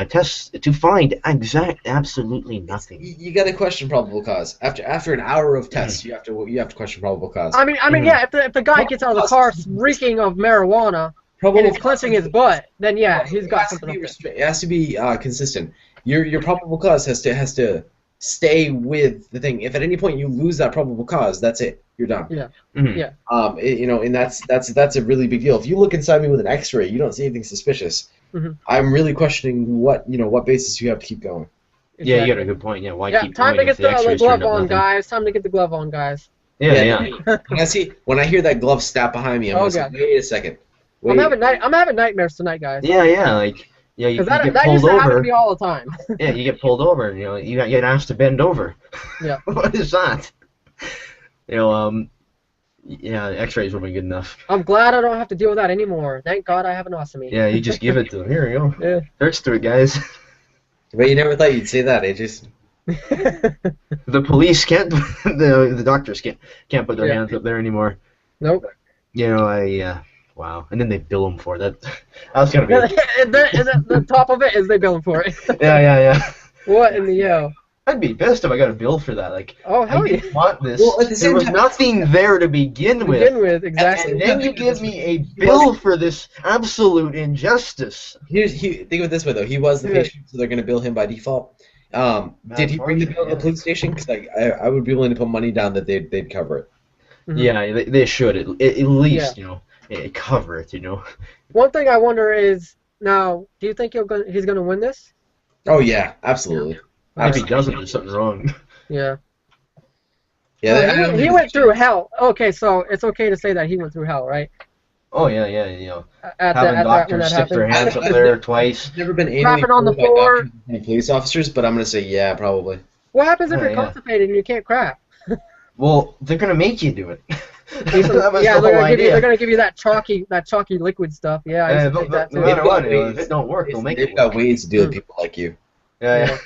tests to find absolutely nothing. You got to question probable cause. After an hour of tests, you have to question probable cause. I mean, yeah. If the guy gets out of the car reeking of marijuana and is clenching his butt, then yeah, he's got something up there. It has to be consistent. Your probable cause has to stay with the thing. If at any point you lose that probable cause, that's it. You're done. Yeah. Mm-hmm. Yeah. You know, and that's a really big deal. If you look inside me with an X-ray, you don't see anything suspicious. Mm-hmm. I'm really questioning what basis you have to keep going. Exactly. Yeah, you got a good point. Yeah, why keep time to going get if the the X-rays glove turned up on, nothing? guys. Time to get the glove on, guys. Yeah. When I hear that glove snap behind me, I'm gonna say, wait a second. Wait. I'm having nightmares tonight, guys. Yeah, like you get that pulled used to happen to over. me all the time. Yeah, you get pulled over, and you know you get asked to bend over. Yeah. What is that? You know, yeah, X-rays would be good enough. I'm glad I don't have to deal with that anymore. Thank God I have an ostomy. Yeah, you just give it to them. Here you go. Yeah. Search through it, guys. But you never thought you'd say that, just. The police can't. The doctors can't put their hands up there anymore. Nope. You know, wow. And then they bill them for that. That's gonna be. and the top of it is they bill him for it. Yeah. What in the yo? I'd be pissed if I got a bill for that. Like, oh hell I yeah. didn't want this. Well, at the same there was time, nothing there to begin with. Exactly. And then you give me a bill for this absolute injustice. Think of it this way though. He was the patient, so they're gonna bill him by default. Did he bring the bill to the police station? Because I would be willing to put money down that they'd cover it. Mm-hmm. Yeah, they should at least cover it. You know. One thing I wonder is now, do you think he's gonna win this? Oh yeah, absolutely. If he doesn't, there's something wrong. Yeah. Yeah. He went through hell. Okay, so it's okay to say that he went through hell, right? Oh yeah, you know. Having doctors stick their hands up there twice. I've never been anally Crapping on the told by floor. doctors and police officers, but I'm gonna say yeah, probably. What happens if you're Yeah. constipated and you can't crap? Well, they're gonna make you do it. Yeah, they're gonna give you that chalky liquid stuff. Yeah, I used to take that too. No matter what, if it don't work, they'll make it They've got work. ways to deal with people like you. Yeah.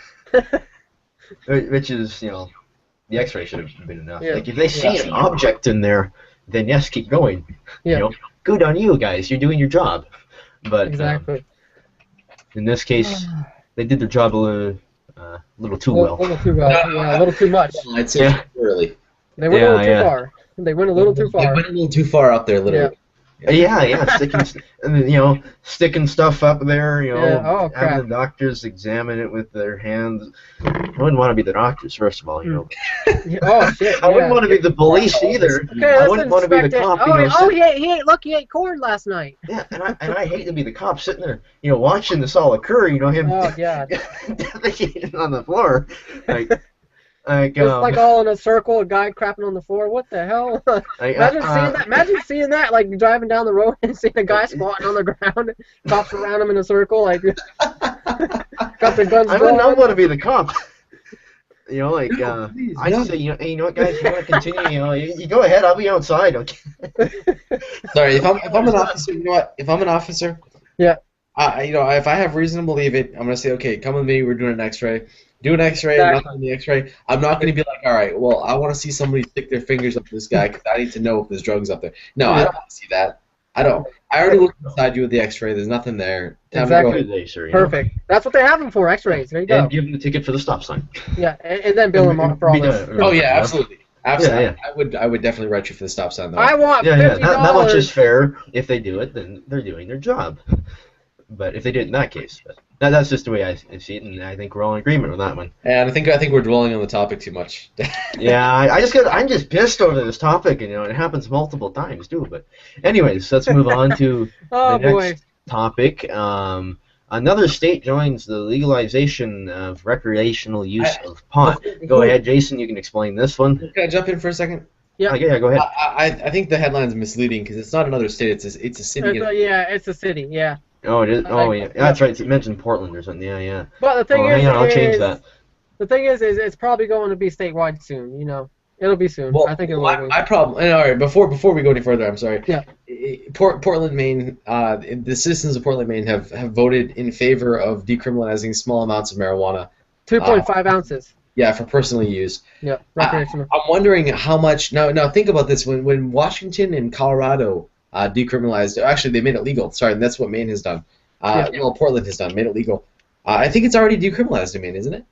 Which is, you know, the X-ray should have been enough. Yeah. Like if they see an object in there, then yes, keep going. Yeah. You know, good on you guys. You're doing your job. But Exactly. In this case, they did their job a little too well. A little too well. Yeah, a little too much. I'd say early. They went a little too far. They went a little too They far. went a little too far up there, literally. Yeah, sticking stuff up there, you know, Yeah. Oh, having crap. the doctors examine it with their hands. I wouldn't want to be the doctors, first of all, you know. Oh shit. I wouldn't want to be the police either. Okay, I let's wouldn't want to be the inspect it. cop, you know. He ate corn last night. Yeah, and I hate to be the cop sitting there, you know, watching this all occur, you know, him Oh god. defecating on the floor. Just like all in a circle, a guy crapping on the floor. What the hell? Imagine seeing that. Imagine seeing that, like driving down the road and seeing a guy squatting on the ground, cops around him in a circle, like got their guns I drawn. wouldn't want to be the cop. You know, like please, I'd no. say, you know what, guys, you want to continue? You know, you go ahead. I'll be outside. Okay. Sorry, if I'm an officer, you know what? If I'm an officer, Yeah. If I have reason to believe it, I'm gonna say, okay, come with me. We're doing an X-ray. Do an X-ray. Exactly. Nothing on the X-ray. I'm not gonna be like, all right, well, I want to see somebody stick their fingers up this guy because I need to know if there's drugs up there. No, I don't want to see that. I don't. I already looked inside you with the X-ray. There's nothing there. Time to go. Exactly. Perfect. That's what they have them for. X-rays. There you go. And give him the ticket for the stop sign. Yeah, and then bill them for all this. Oh yeah, absolutely. Absolutely. Yeah. I would definitely write you for the stop sign though. I want $50. That much is fair. If they do it, then they're doing their job. But if they did in that case, but that's just the way I see it, and I think we're all in agreement on that one. And I think we're dwelling on the topic too much. Yeah, I'm just pissed over this topic, and it happens multiple times too. But anyways, let's move on to Oh the boy. next topic. Another state joins the legalization of recreational use of pot. Go ahead, Jason. You can explain this one. Can I jump in for a second? Yeah. Yeah, go ahead. I think the headline's misleading because it's not another state. It's a city. It's a city. Yeah. Oh, it is. Oh, yeah. That's right. It mentioned Portland or something. Yeah. But the thing is, hang on, I'll change that. The thing is it's probably going to be statewide soon. It'll be soon. Well, I think it will be. My problem. And all right, before we go any further, I'm sorry. Yeah. Portland, Maine. The citizens of Portland, Maine have voted in favor of decriminalizing small amounts of marijuana. 2.5 ounces. Yeah, for personal use. Yeah, recreational. I'm wondering how much. Now think about this. When Washington and Colorado decriminalized, actually they made it legal. Sorry, and that's what Maine has done. Well, Portland has done, made it legal. I think it's already decriminalized in Maine, isn't it?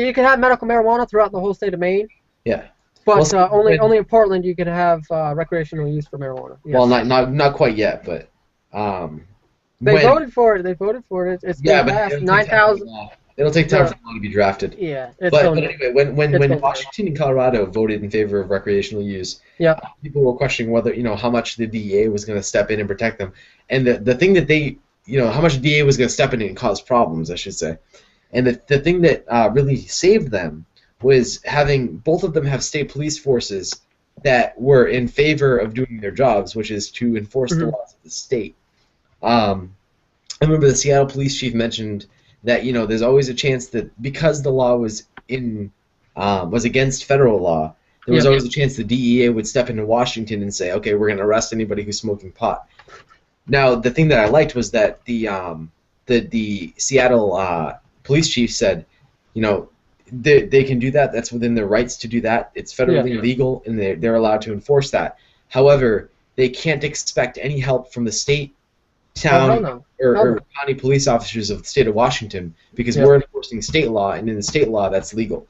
You can have medical marijuana throughout the whole state of Maine. Yeah. But only in Portland you can have recreational use for marijuana. Yes. Well, not quite yet, but they voted for it. They voted for it. It's going to pass 9,000. It'll take time for the law to be drafted. Yeah. But anyway, when Washington and Colorado voted in favor of recreational use, people were questioning whether how much the DEA was going to step in and protect them, and the thing that they how much the DEA was going to step in and cause problems, I should say, and the thing that really saved them was having both of them have state police forces that were in favor of doing their jobs, which is to enforce the laws of the state. I remember the Seattle police chief mentioned that there's always a chance that because the law was against federal law, there was always a chance the DEA would step into Washington and say, okay, we're going to arrest anybody who's smoking pot. Now, the thing that I liked was that the Seattle police chief said, they can do that. That's within their rights to do that. It's federally legal, and they're allowed to enforce that. However, they can't expect any help from the state, town, or county police officers of the state of Washington because we're enforcing state law, and in the state law, that's legal,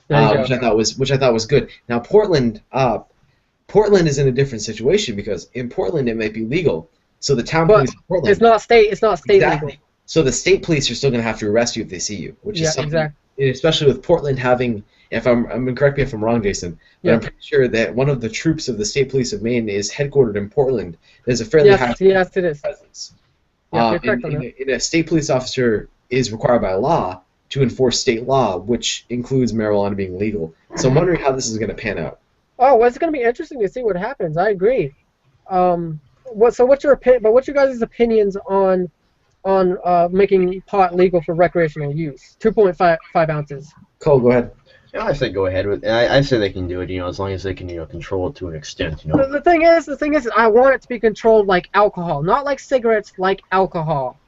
which I thought was good. Now, Portland is in a different situation because in Portland it might be legal, so the town police in Portland. It's not state exactly. legal. So the state police are still going to have to arrest you if they see you, which is something. Exactly. Especially with Portland having, correct me if I'm wrong, Jason, but I'm pretty sure that one of the troops of the state police of Maine is headquartered in Portland. There's a fairly high presence. And a state police officer is required by law to enforce state law, which includes marijuana being legal. So I'm wondering how this is going to pan out. Oh, well, it's going to be interesting to see what happens. I agree. What's your opinion? But what's your guys' opinions on making pot legal for recreational use? 2.5 ounces. Cole, go ahead. Yeah, I say go ahead with. I say they can do it. As long as they can, control it to an extent. The thing is, I want it to be controlled like alcohol, not like cigarettes, like alcohol.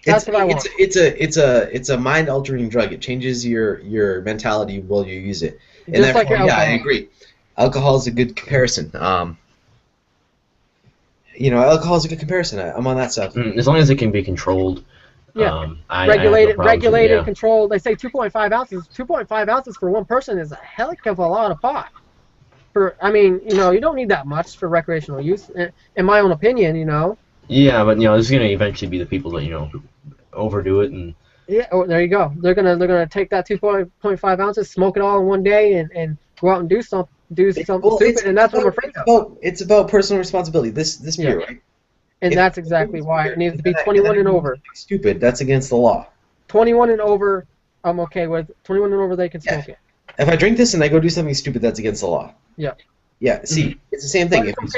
That's what I want. It's a mind-altering drug. It changes your mentality while you use it. And just like alcohol. I agree. Alcohol is a good comparison. Alcohol is a good comparison. I'm on that side. As long as it can be controlled. Yeah. Regulated, controlled. They say 2.5 ounces. 2.5 ounces for one person is a heck of a lot of pot. You don't need that much for recreational use, in my own opinion. Yeah, but there's gonna eventually be the people that overdo it and. Yeah. Oh, there you go. They're gonna take that 2.5 ounces, smoke it all in one day, and go out and do something stupid, and that's what we're afraid of. It's about personal responsibility. This beer, right? And that's exactly why it needs to be 21 and over. Stupid. That's against the law. 21 and over, I'm okay with. 21 and over, they can smoke it. If I drink this and I go do something stupid, that's against the law. Yeah. Yeah. See, it's the same thing. If you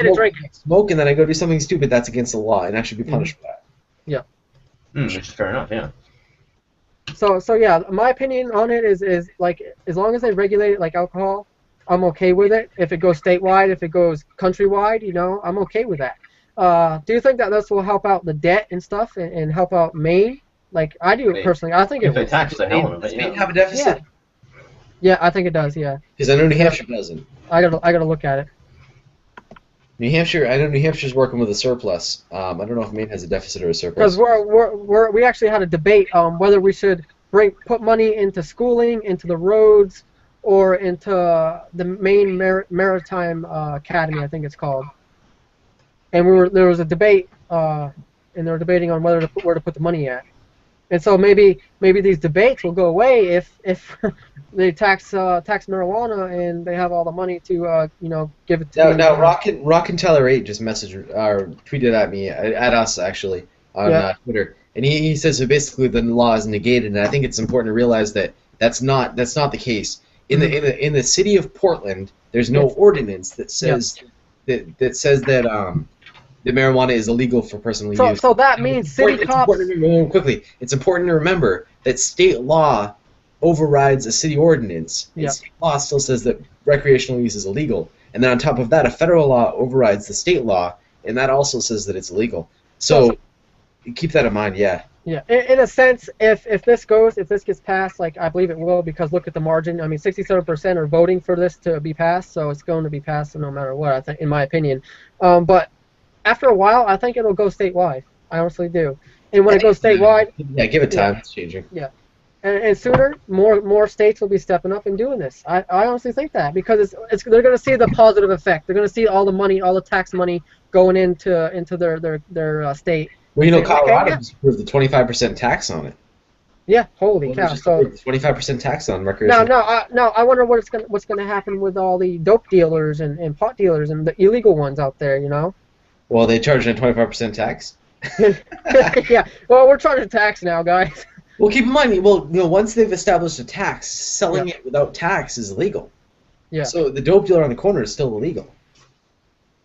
smoke and then I go do something stupid, that's against the law, and I should be punished for that. Yeah. Which is fair enough. Yeah. So yeah, my opinion on it is like as long as they regulate it like alcohol, I'm okay with it. If it goes statewide, if it goes countrywide, I'm okay with that. Do you think that this will help out the debt and stuff and help out Maine? Like I do personally. I think it will. Tax the hell out of it. Does Maine have a deficit? Yeah, I think it does. Yeah. Because I know New Hampshire doesn't. I gotta look at it. I know New Hampshire's working with a surplus. I don't know if Maine has a deficit or a surplus. Because we actually had a debate on whether we should put money into schooling, into the roads, or into the Maine Maritime Academy, I think it's called. And there was a debate and they're debating on where to put the money at. And so maybe these debates will go away if they tax marijuana and they have all the money to give it to Now Rockin' Teller 8 just messaged or tweeted at me at us actually on Twitter, and he says so basically the law is negated, and I think it's important to realize that that's not the case. In the city of Portland, there's no ordinance that says that says that the marijuana is illegal for personal use. So that means city cops. It's important to remember that state law overrides a city ordinance. And state law still says that recreational use is illegal. And then on top of that, a federal law overrides the state law, and that also says that it's illegal. So keep that in mind, yeah. Yeah, in a sense, if this gets passed, like I believe it will, because look at the margin. I mean, 67% are voting for this to be passed, so it's going to be passed no matter what, I think, in my opinion. But after a while, I think it'll go statewide. I honestly do. And when it goes statewide... Yeah, give it time. It's changing. Yeah. And sooner, more states will be stepping up and doing this. I honestly think that, because they're going to see the positive effect. They're going to see all the money, all the tax money going into their state. Well, Colorado just approved the 25% tax on it. Yeah, holy cow! So 25% tax on recreational. Now, I wonder what's gonna happen with all the dope dealers and pot dealers and the illegal ones out there. Well, they charge a 25% tax. Yeah. Well, we're charging tax now, guys. Well, keep in mind, once they've established a tax, selling it without tax is illegal. Yeah. So the dope dealer on the corner is still illegal.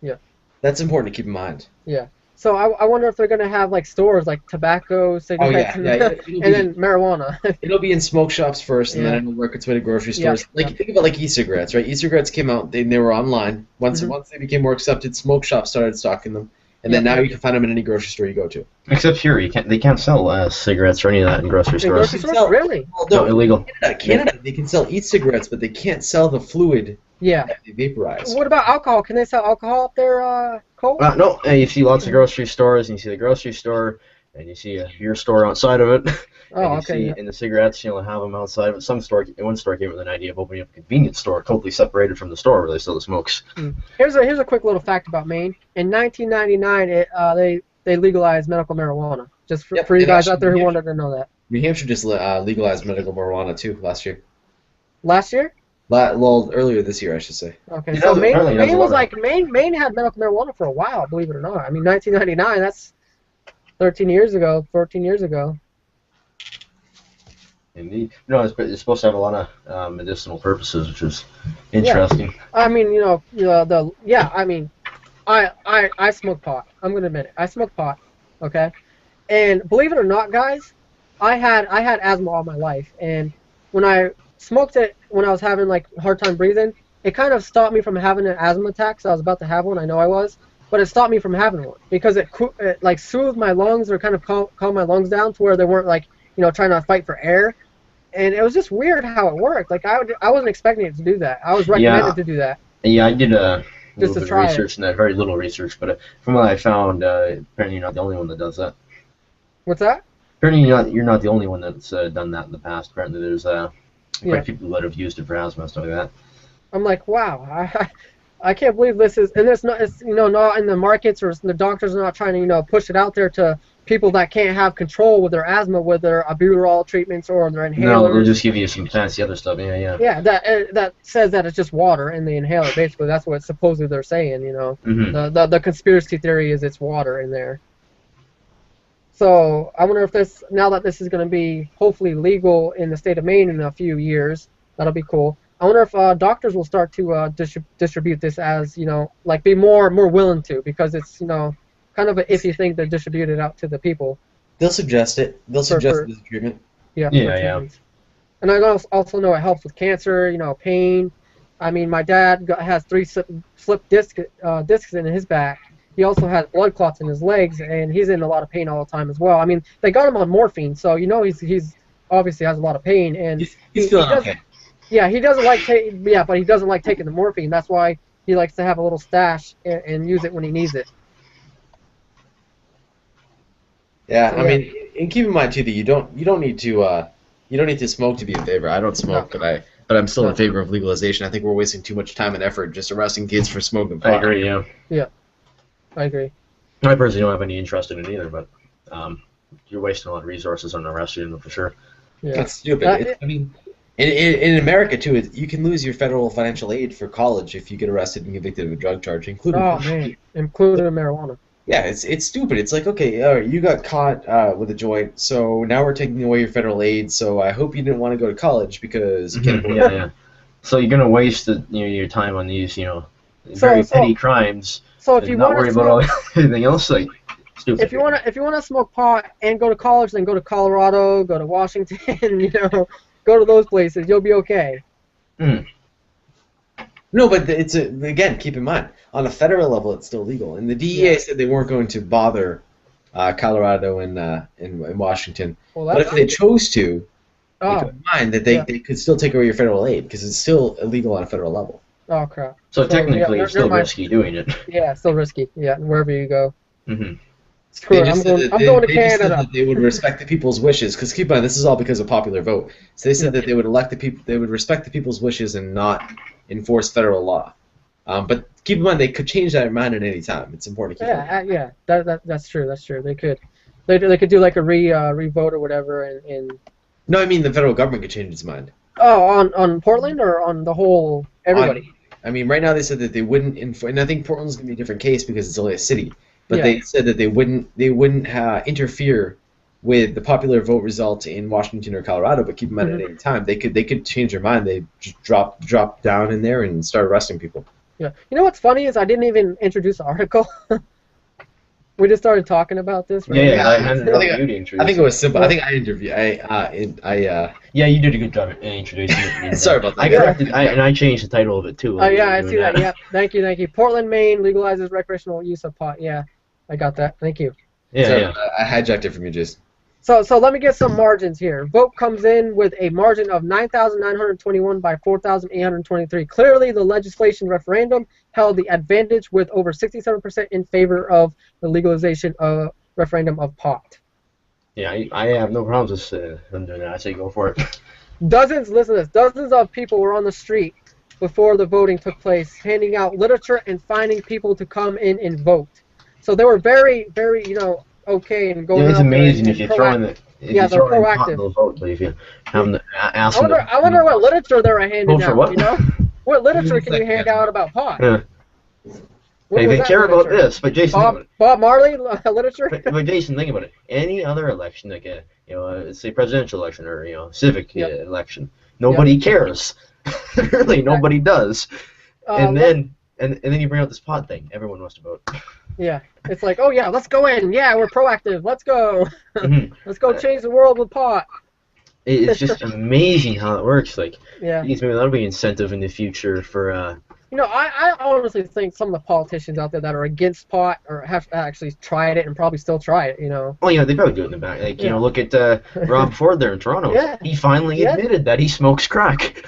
Yeah. That's important to keep in mind. Yeah. So I wonder if they're gonna have like stores like tobacco, cigarettes, and then marijuana. It'll be in smoke shops first, and then it'll work its way to grocery stores. Think about like e-cigarettes, right? E-cigarettes came out; they were online. Once they became more accepted, smoke shops started stocking them, and then now you can find them in any grocery store you go to. Except here, they can't sell cigarettes or any of that in grocery stores. Really? Well, no, illegal. Canada, they can sell e-cigarettes, but they can't sell the fluid. Yeah. That they vaporize. What about alcohol? Can they sell alcohol up there, Cole? No. You see lots of grocery stores, and you see the grocery store, and you see a beer store outside of it. Oh, okay. And the cigarettes, have them outside. But one store came with an idea of opening up a convenience store, totally separated from the store where they sell the smokes. Here's a quick little fact about Maine. In 1999, they legalized medical marijuana. Just for you guys out there who wanted to know that. New Hampshire just legalized medical marijuana too last year. Last year? Well, earlier this year, I should say. Okay, so Maine had medical marijuana for a while, believe it or not. I mean, 1999, that's 13 years ago, 14 years ago. Indeed. It's supposed to have a lot of medicinal purposes, which is interesting. Yeah. I mean, I smoke pot. I'm gonna admit it. I smoke pot. Okay, and believe it or not, guys, I had asthma all my life, and when I smoked it when I was having like a hard time breathing, it kind of stopped me from having an asthma attack. So I was about to have one. I know I was, but it stopped me from having one because it like soothed my lungs or kind of calmed my lungs down to where they weren't like trying to fight for air. And it was just weird how it worked. Like I wasn't expecting it to do that. I was recommended to do that. Yeah, I did a little bit of try research in that, very little research, but from what I found, apparently you're not the only one that does that. What's that? Apparently you're not the only one that's done that in the past. Apparently there's quite a few people that have used it for asthma and stuff like that. I'm like, wow, I can't believe this is, and it's not in the markets, or the doctors are not trying to push it out there to people that can't have control with their asthma with their albuterol treatments or their inhalers. No, they'll just give you some fancy other stuff. Yeah. Yeah, that says that it's just water in the inhaler. Basically, that's what supposedly they're saying. The conspiracy theory is it's water in there. So I wonder if now that this is going to be hopefully legal in the state of Maine in a few years, that'll be cool. I wonder if doctors will start to distribute this as be more willing to, because it's kind of an iffy thing to distribute it out to the people. They'll suggest it. They'll suggest it as a treatment. Yeah. And I also know it helps with cancer, pain. I mean, my dad has 3 slip discs in his back. He also has blood clots in his legs, and he's in a lot of pain all the time as well. I mean, they got him on morphine, so he's obviously has a lot of pain, and he's feeling okay. Yeah, he doesn't like but he doesn't like taking the morphine. That's why he likes to have a little stash and use it when he needs it. Yeah, I mean, and keep in mind too that you don't need to smoke to be in favor. I don't smoke, but I'm still in favor of legalization. I think we're wasting too much time and effort just arresting kids for smoking pot. I agree. Yeah. Yeah, I agree. I personally don't have any interest in it either, but you're wasting a lot of resources on arresting them for sure. Yeah. That's stupid. I mean, in America too, you can lose your federal financial aid for college if you get arrested and convicted of a drug charge, including. Oh man, including marijuana. Yeah, it's stupid. It's like, okay, all right, you got caught with a joint, so now we're taking away your federal aid. So I hope you didn't want to go to college because you can't. Yeah. So you're gonna waste your time on these very petty crimes. So if you not want worry to about anything else, like stupid. If you wanna smoke pot and go to college, then go to Colorado, go to Washington, go to those places. You'll be okay. Mm. No, but again, keep in mind, on a federal level, it's still legal. And the DEA said they weren't going to bother Colorado and Washington. Well, but if they chose to, oh. keep in mind that they could still take away your federal aid because it's still illegal on a federal level. Oh, crap. So technically, it's still risky doing it. Yeah, still risky. Yeah, wherever you go. Mm-hmm. Screw it. I'm going to Canada. That they would respect the people's wishes, because keep in mind, this is all because of popular vote. So they said that they would elect the people, they would respect the people's wishes and not enforce federal law. But keep in mind, they could change that mind at any time. It's important to keep in mind. That's true. That's true. They could could do like a re-vote or whatever, and. No, I mean the federal government could change its mind. Oh, on Portland or on the whole everybody? I mean, right now they said that they wouldn't, and I think Portland's going to be a different case because it's only a city. But they said that they wouldn't interfere with the popular vote result in Washington or Colorado. But keep in mind, at any time they could change their mind. They just drop down in there and start arresting people. Yeah. You know what's funny is I didn't even introduce the article. We just started talking about this. Right? I think it was simple. I think I interviewed. Yeah, you did a good job at introducing it. Sorry about that. I corrected, and I changed the title of it too. Oh yeah, I see that. Yeah, thank you. Portland, Maine legalizes recreational use of pot. Yeah, I got that. Thank you. Yeah. I hijacked it from you, Jason. So let me get some margins here. Vote comes in with a margin of 9,921 by 4,823. Clearly, the legislation referendum held the advantage with over 67% in favor of the legalization of referendum of pot. Yeah, I have no problems with them doing that. I say go for it. Dozens of people were on the street before the voting took place, handing out literature and finding people to come in and vote. So they were very, very, okay and going. Yeah, it's out amazing there if you throw in the. They're proactive. Vote, but if you have them ask I wonder what literature they were handing out. What? What literature can you hand out about pot? Yeah. Hey, they care about this, but Jason. Bob Marley literature. But Jason, think about it. Any other election, like say presidential election or civic election, nobody cares. Really, nobody does. And then you bring out this pot thing. Everyone wants to vote. Yeah, it's like, oh yeah, let's go in. Yeah, we're proactive. Let's go. Let's go change the world with pot. It's just amazing how it works. Like, yeah, maybe that'll be incentive in the future for. I honestly think some of the politicians out there that are against pot or have actually tried it and probably still try it. Oh yeah, they probably do it in the back. Like, look at Rob Ford there in Toronto. Yeah. He finally admitted that he smokes crack.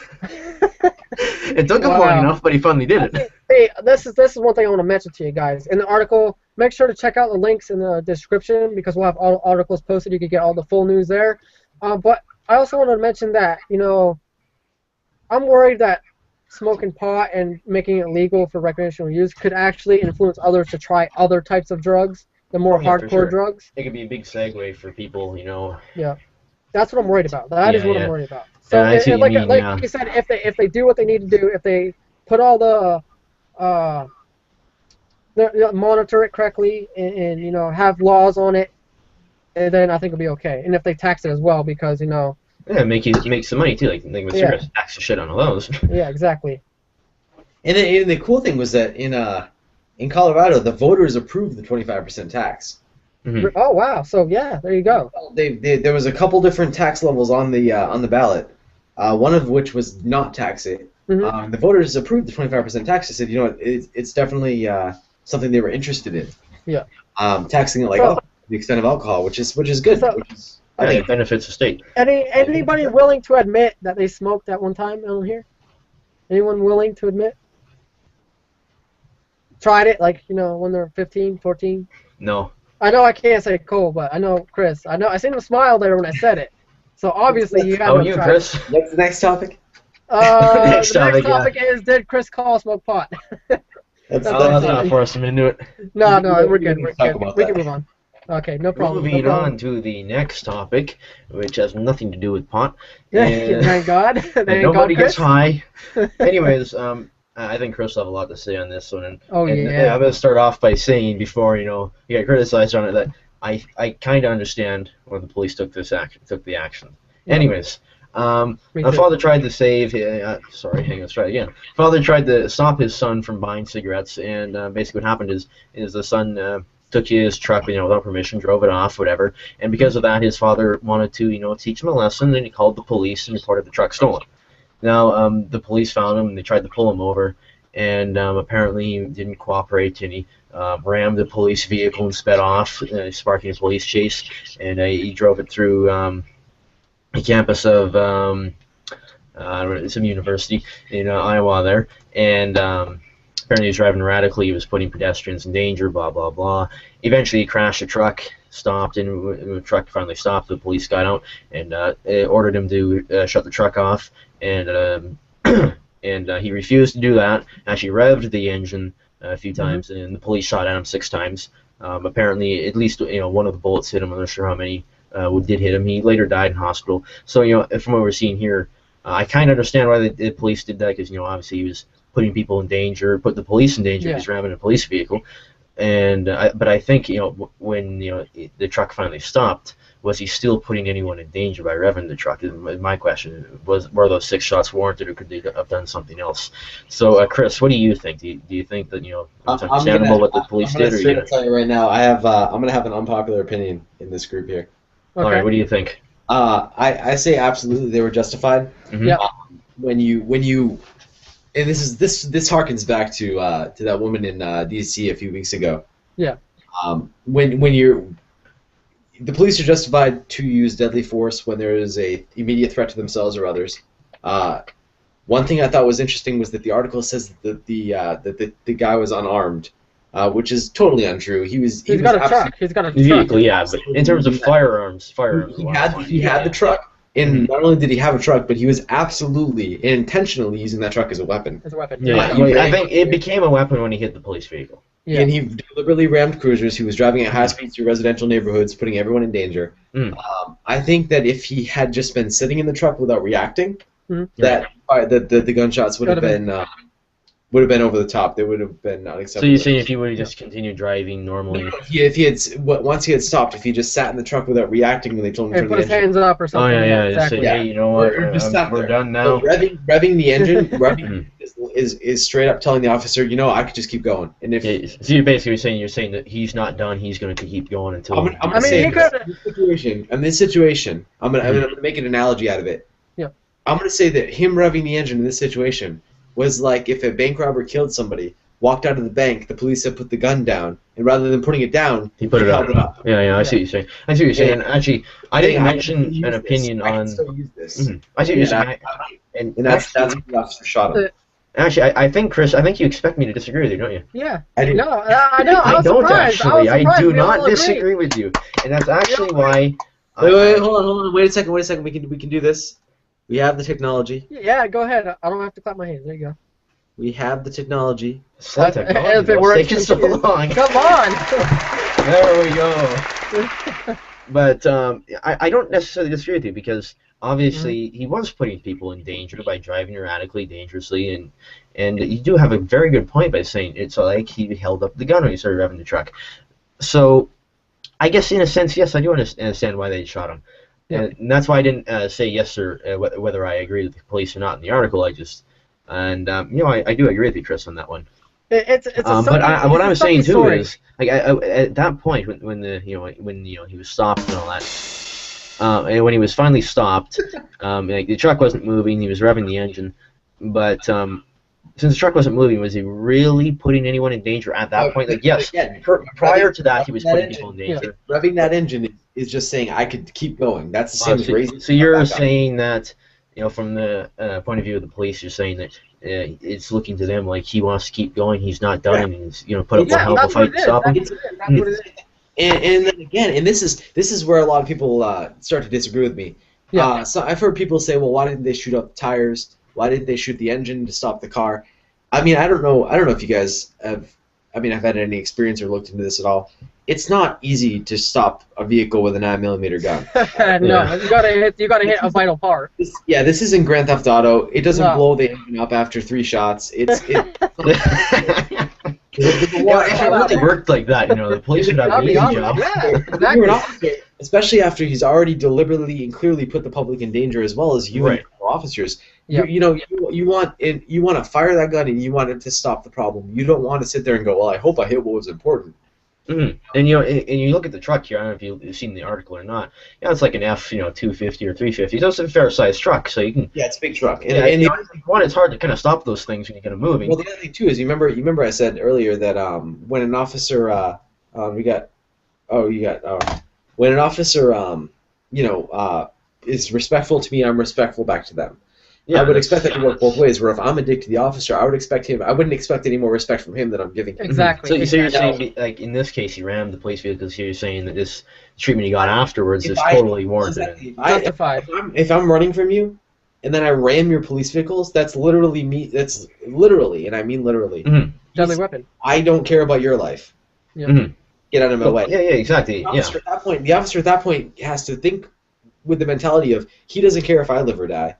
It took him long enough, but he finally did it. Hey, this is one thing I want to mention to you guys. In the article, make sure to check out the links in the description because we'll have all articles posted. You can get all the full news there. But I also want to mention that, I'm worried that smoking pot and making it legal for recreational use could actually influence others to try other types of drugs, the more hardcore drugs. It could be a big segue for people, Yeah, that's what I'm worried about. That is what I'm worried about. So, like you said, if they do what they need to do, if they put all the monitor it correctly and have laws on it, and then I think it'll be okay. And if they tax it as well, because yeah, make some money too. Like with cigarettes, tax the shit on all those. Yeah, exactly. And the cool thing was that in Colorado, the voters approved the 25% tax. Mm-hmm. Oh wow! So yeah, there you go. There was a couple different tax levels on the ballot. One of which was not tax it. Mm-hmm. The voters approved the 25% tax. They said, it's definitely something they were interested in. Yeah. Taxing it the extent of alcohol, which is good. I think it benefits the state. Anybody willing to admit that they smoked at one time on here? Anyone willing to admit? Tried it, when they're 15, 14? No. I know I can't say Cole, but I know Chris. I seen him smile there when I said it. So obviously you have. Oh, you, Chris? What's the next topic? The next topic is, did Chris Call smoke pot? That's Let's not funny. force him into it. No, we're We good. can We're talk good. about We that. can move on. Okay, no problem. Moving no problem. on to the next topic, which has nothing to do with pot. Yeah, thank God. And Thank nobody God, gets Chris. high. Anyways, I think Chris will have a lot to say on this one. And, Oh, and yeah. I'm going to start off by saying, before you get criticized on it, that I kind of understand why the police took the action. Yeah. Anyways, Me my too. father tried to save. Sorry, hang on, let's try again. Father tried to stop his son from buying cigarettes, and basically what happened is the son took his truck, without permission, drove it off, whatever. And because of that, his father wanted to, teach him a lesson, and he called the police and reported the truck stolen. Now, the police found him, and they tried to pull him over, and apparently he didn't cooperate, and he rammed the police vehicle and sped off, sparking a police chase, and he drove it through the campus of some university in Iowa there, and apparently he was driving erratically, he was putting pedestrians in danger, blah, blah, blah. Eventually he crashed a truck, stopped, and when the truck finally stopped, the police got out and ordered him to shut the truck off, and he refused to do that, actually revved the engine a few times, and the police shot at him 6 times. Apparently, at least one of the bullets hit him. I'm not sure how many did hit him. He later died in hospital. So from what we're seeing here, I kind of understand why the police did that, because obviously he was putting people in danger, put the police in danger. Yeah. He's ramming a police vehicle, but I think when the truck finally stopped, was he still putting anyone in danger by revving the truck? Is my question. Were those 6 shots warranted, or could they have done something else? So, Chris, what do you think? Do you think that it's understandable what the police did? I'm gonna tell you right now. I'm gonna have an unpopular opinion in this group here. Okay. All right, what do you think? I say absolutely they were justified. Mm-hmm. Yeah. When you and this harkens back to that woman in D.C. a few weeks ago. Yeah. The police are justified to use deadly force when there is a immediate threat to themselves or others. One thing I thought was interesting was that the article says that the guy was unarmed, which is totally untrue. He's got a truck. He's got a truck. Vehicle, yeah, but in terms of firearms. He had the truck, and not only did he have a truck, but he was absolutely and intentionally using that truck as a weapon. As a weapon. Yeah, I think it became a weapon when he hit the police vehicle. Yeah. And he deliberately rammed cruisers. He was driving at high speeds through residential neighborhoods, putting everyone in danger. I think that if he had just been sitting in the truck without reacting, that the gunshots would have been over the top. They would have been unacceptable. So you're saying if he would have just continued driving normally? Once he had stopped, if he just sat in the truck without reacting when they told him to turn put the his engine. hands up or something. Oh yeah, exactly. Just say, hey, you know what? We're done now. So revving the engine, is straight up telling the officer, I could just keep going. And if So you're basically saying that he's not done. He's going to keep going until. I'm gonna say in this situation, I'm gonna make an analogy out of it. Yeah. I'm gonna say that him revving the engine in this situation was like if a bank robber killed somebody, walked out of the bank, the police had put the gun down, and rather than putting it down, he put it held up. Yeah, I see what you're saying. I see what you're saying. Actually, I didn't mention an opinion I on. can still use this. I see what you're saying. And that's what the officer shot him. Actually, I think, Chris, you expect me to disagree with you, don't you? Yeah. I do. No, I know. I don't surprised. actually. I do We not all agree. disagree with you, and that's actually why. Wait, hold on. Wait a second. We can do this. We have the technology. Yeah, go ahead. I don't have to clap my hands. There you go. We have the technology. Slow technology. If it What's works, taking so long? Come on. There we go. But I don't necessarily disagree with you, because obviously he was putting people in danger by driving erratically, dangerously, and you do have a very good point by saying it's like he held up the gun when he started revving the truck. So I guess in a sense, yes, I do understand why they shot him. Yeah. And that's why I didn't say yes or whether I agree with the police or not in the article. I do agree with you, Chris, on that one. It's what I was saying too is, like, at that point when he was stopped and all that, and when he was finally stopped, like the truck wasn't moving, he was revving the engine, but since the truck wasn't moving, was he really putting anyone in danger at that point? Like, yes, prior to that, he was putting people in danger. Yeah. Revving that engine is just saying I could keep going. That's the same as raising. So you're saying that, from the point of view of the police, you're saying that it's looking to them like he wants to keep going, he's not done, and he's put up a hell of a fight to stop him. That's what it is. And then again, and this is where a lot of people start to disagree with me. Yeah. So I've heard people say, well, why didn't they shoot up the tires? Why didn't they shoot the engine to stop the car? I mean, I don't know if you guys have. I mean, I've had any experience or looked into this at all. It's not easy to stop a vehicle with a 9mm gun. No, you gotta hit a vital part. This isn't Grand Theft Auto. It doesn't No. blow the engine up after 3 shots. It If it really worked like that, the police would have an easy job. Yeah, You're exactly. an officer, especially after he's already deliberately and clearly put the public in danger, as well as you and Right. your officers. Yeah. You want to fire that gun and you want it to stop the problem. You don't want to sit there and go, well, I hope I hit what was important. Mm-hmm. And you look at the truck here. I don't know if you've seen the article or not. Yeah, it's like an F, 250 or 350. So it's a fair sized truck, so you can. Yeah, it's a big truck. And one, it's hard to kind of stop those things when you get them moving. Well, the other thing too is you remember I said earlier that when an officer when an officer is respectful to me, I'm respectful back to them. Yeah, I would expect that to work both ways. Where if I'm a dick to the officer, I wouldn't expect any more respect from him than I'm giving him. Exactly. So you're saying, like in this case, he rammed the police vehicles. Here, you're saying that this treatment he got afterwards is totally warranted. Exactly. Justified. If I'm running from you, and then I ram your police vehicles, that's literally me. That's literally, and I mean literally. Mm-hmm. Deadly weapon. I don't care about your life. Yeah. Mm-hmm. Get out of my way. Yeah, exactly. The officer at that point has to think with the mentality of he doesn't care if I live or die.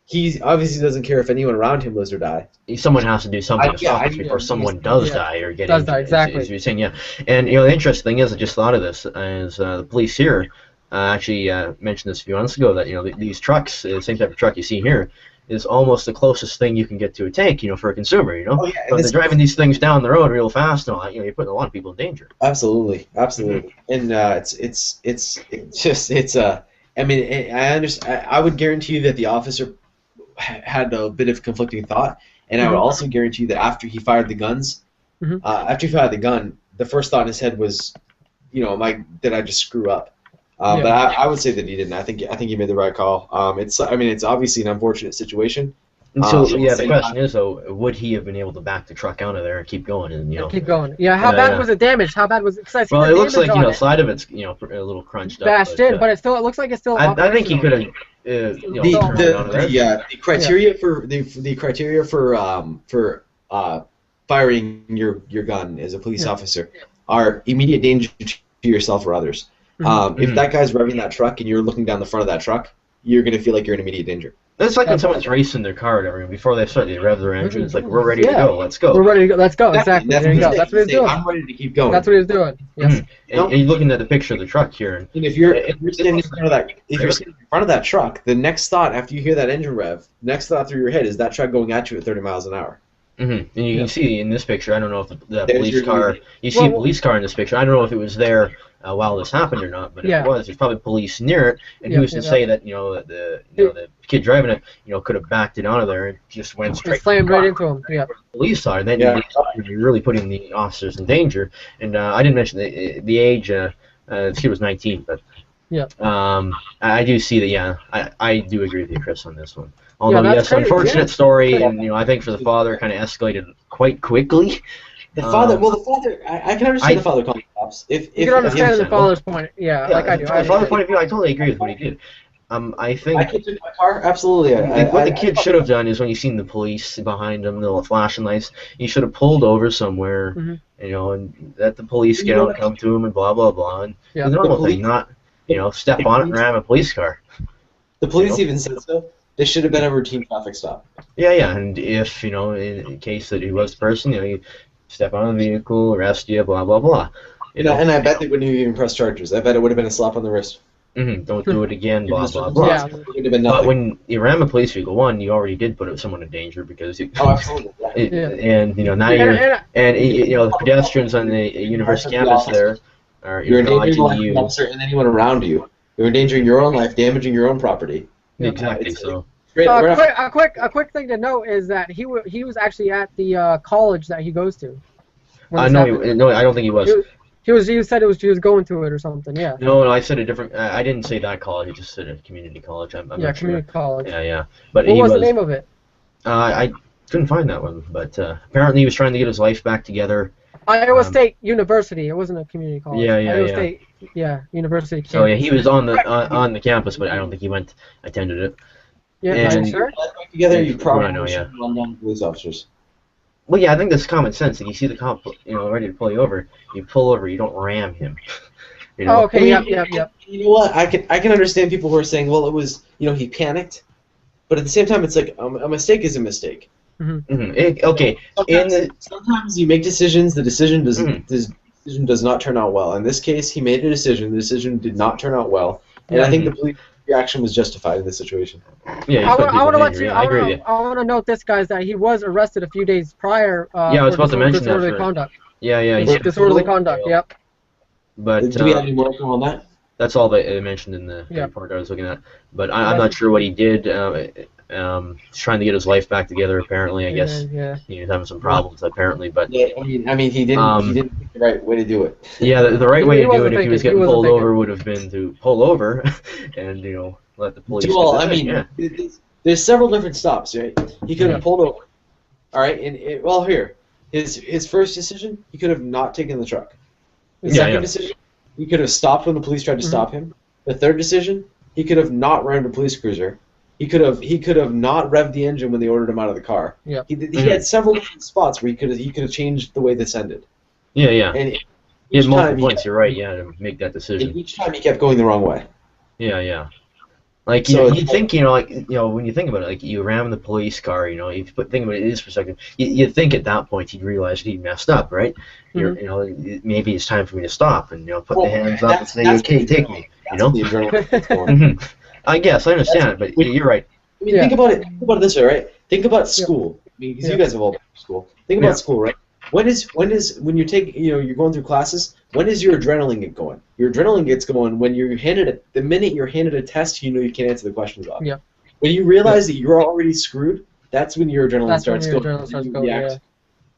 He obviously doesn't care if anyone around him lives or die. Someone has to do something to stop this before someone does die or get injured. Exactly. As you're saying, yeah. And the interesting thing is, I just thought of this, is the police here actually mentioned this a few months ago, that these trucks, the same type of truck you see here, is almost the closest thing you can get to a tank, for a consumer, Oh, yeah, So they're driving these things down the road real fast and all that, you're putting a lot of people in danger. Absolutely. And I mean, I understand. I would guarantee you that the officer had a bit of conflicting thought, and I would also guarantee you that after he fired the guns, after he fired the gun, the first thought in his head was, did I just screw up? But I would say that he didn't. I think he made the right call. It's obviously an unfortunate situation. And so the question is, though, would he have been able to back the truck out of there and keep going? And keep going. Yeah, how bad was the damage? How bad was it? Well, it looks like side of it's a little crunched up. Bashed in, but it looks like it's still. I think he could have. The criteria for firing your gun as a police officer are immediate danger to yourself or others. If that guy's revving that truck and you're looking down the front of that truck, you're going to feel like you're in immediate danger. It's like when someone's racing their car, before they start, they rev their engine. It's like, we're ready to go. Let's go. We're ready to go. Let's go. Exactly. There you go. That's what he's doing. I'm ready to keep going. That's what he's doing. Yes. And you're looking at the picture of the truck here. And if you're standing in front of that, truck, the next thought after you hear that engine rev, next thought through your head is that truck going at you at 30 miles an hour. And you can see in this picture, I don't know if the police car, you see a police car in this picture. I don't know if it was there while this happened or not, but if it was, there's probably police near it. And who's to say that the kid driving it could have backed it out of there and just went straight. Slammed right into him. Yeah. The police are, then you're really putting the officers in danger. And I didn't mention the age. The kid was 19, but I do see that. Yeah, I do agree with you, Chris, on this one. Although yes, unfortunate story, and I think for the father, kind of escalated quite quickly. The father, I can understand the father calling the cops. You can understand the father's point, like I do. From the father's point of view, I totally agree with what he did. I think my kid took my car. Absolutely. What the kid should have done is when you seen the police behind him, the little flashing lights, he should have pulled over somewhere, and let the police get out and come to him and blah blah blah. And the normal thing, not step on it and ram a police car. The police even said so. This should have been a routine traffic stop. Yeah, and if in case that he was the person, you step on the vehicle, arrest you, blah blah blah. And I bet they wouldn't even press charges. I bet it would have been a slap on the wrist. Don't do it again, blah blah blah. Yeah. It would have been nothing. But when you ram a police vehicle, one, you already did put someone in danger because absolutely. And now the pedestrians on the university campus there are you're endangering the officer and anyone around you. You're endangering your own life, damaging your own property. Exactly. So. A quick thing to note is that he was actually at the college that he goes to. No, I don't think he was. He said he was going to it or something. Yeah. No, I said a different. I didn't say that college. I just said a community college. I'm not community college. Yeah. But what was the name of it? I couldn't find that one, but apparently he was trying to get his life back together. Iowa State University. It wasn't a community college. Iowa State. Yeah, university. So he was on the campus, but I don't think he attended it. Yeah, sure. Together, you probably should have known police officers. Well, yeah, I think that's common sense. If you see the cop, ready to pull you over, you pull over. You don't ram him. Oh, okay. I mean, Yep. You know what? I can understand people who are saying, well, it was, he panicked, but at the same time, it's like a mistake is a mistake. Okay. Sometimes you make decisions. The decision does Mhm. this decision does not turn out well. In this case, he made a decision. The decision did not turn out well, and I think the police reaction was justified in this situation. Yeah, I want to let you. I agree with you. I want to note this, guys, that he was arrested a few days prior. Yeah, I was for about to mention that. disorderly conduct. Yeah. Disorderly conduct. Yep. But Do we have any more on that? that's all they mentioned in the report I was looking at. But I'm not sure what he did. He's trying to get his life back together. Apparently, I guess he's having some problems. Apparently, but Yeah, I mean, he didn't pick the right way to do it. Yeah, the right way to do it if he was getting pulled thinking. over would have been to pull over and let the police. Well, I mean, there's several different stops, right? He could have pulled over. All right, and here, his first decision, he could have not taken the truck. The second decision, he could have stopped when the police tried to stop him. The third decision, he could have not rammed a police cruiser. He could have not revved the engine when they ordered him out of the car. Yeah. He had several different spots where he could have changed the way this ended. Yeah. And he had multiple points. You're right. Yeah, to make that decision. And each time he kept going the wrong way. Yeah. Like you think, when you think about it, like you ram the police car, if you think about it in his perspective, you think at that point he'd realize he messed up, right? Maybe it's time for me to stop and put the hands up and say, okay, take me. I guess I understand, but you're right. I mean, think about it. Think about it this way, right? Think about school. I mean, because you guys have all been to school. Think about school, right? When you're going through classes, when is your adrenaline get going? Your adrenaline gets going when the minute you're handed a test, you can't answer the questions off. Yeah. When you realize that you're already screwed, that's when your adrenaline starts going.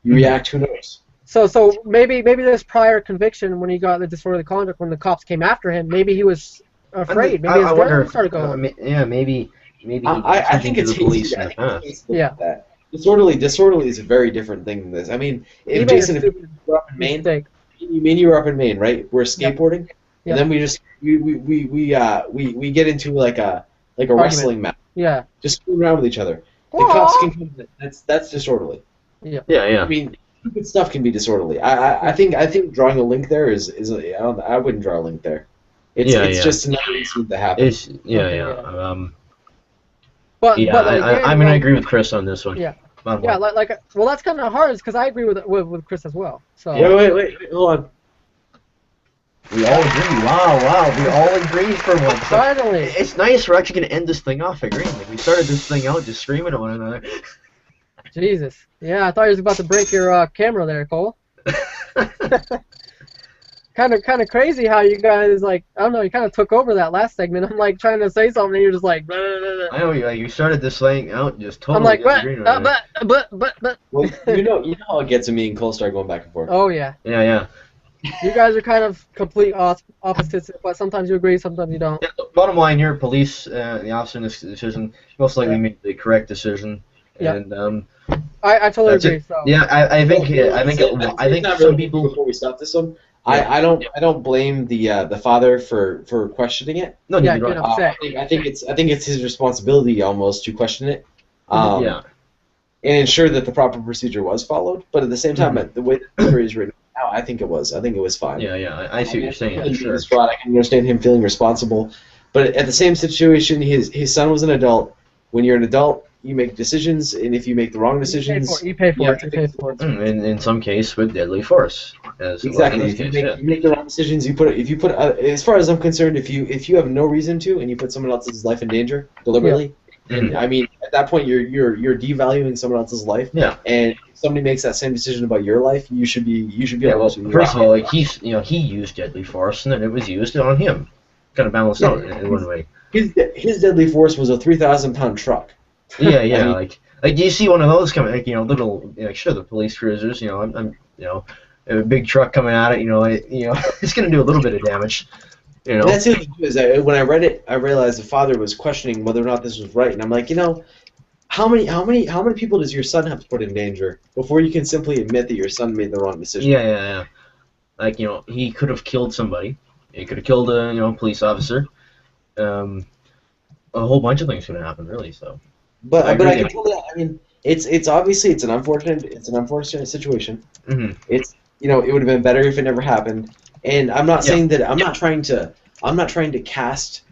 You react. Who knows? So maybe this prior conviction when he got the disorderly conduct when the cops came after him, maybe he was afraid. Maybe his adrenaline started going. Maybe. I think it's the police in the past. Disorderly is a very different thing than this. I mean, if you were up in Maine, you were up in Maine, right? We're skateboarding, and then we get into like a wrestling match. Yeah. Just screwing around with each other. The cops can come. That's disorderly. Yeah. I mean, stupid stuff can be disorderly. I think drawing a link there is I wouldn't draw a link there. It's just another incident that happens. I'm gonna agree with Chris on this one. Yeah. Well, that's kind of hard because I agree with Chris as well. So. Wait, hold on. We all agree. Wow. We all agree for once. Finally. It's nice. We're actually gonna end this thing off agreeing. Like we started this thing out just screaming at one another. Jesus. Yeah, I thought you was about to break your camera there, Cole. Kind of crazy how you guys you kind of took over that last segment. I'm like trying to say something and you're just like. Blah, blah, blah. I know you started this thing out just totally. I'm like but. Well, you know how it gets when me and Cole start going back and forth. Oh yeah. Yeah. You guys are kind of complete opposites, but sometimes you agree, sometimes you don't. Yeah, bottom line here, police, the officer in this decision most likely made the correct decision. Yeah. And I totally agree. So. Yeah, I think some people. Before we stop this one. I don't blame the father for questioning it. No, yeah, you're right. I think it's his responsibility almost to question it. And ensure that the proper procedure was followed. But at the same time, the way the story is written now, I think it was fine. Yeah. I see what you're saying. I can understand him feeling responsible, but at the same situation, his son was an adult. When you're an adult, you make decisions, and if you make the wrong decisions, you pay for it. In some case, with deadly force. Exactly. If you make the wrong decisions, as far as I'm concerned, if you have no reason to, and you put someone else's life in danger deliberately, and I mean, at that point, you're devaluing someone else's life. Yeah. And if somebody makes that same decision about your life, you should be able to. First of all, he used deadly force, and then it was used on him, kind of balanced out in one way. His deadly force was a 3,000-pound truck. Yeah, I mean, like you see one of those coming, little, the police cruisers, I'm a big truck coming at it, it's gonna do a little bit of damage, That's the other thing is that when I read it, I realized the father was questioning whether or not this was right, and I'm like, how many people does your son have to put in danger before you can simply admit that your son made the wrong decision? Yeah. Like he could have killed somebody. He could have killed a police officer. A whole bunch of things could have happened, really. So. But I can tell that. I mean, it's obviously it's an unfortunate situation. Hmm. It's it would have been better if it never happened. And I'm not saying that I'm not trying to cast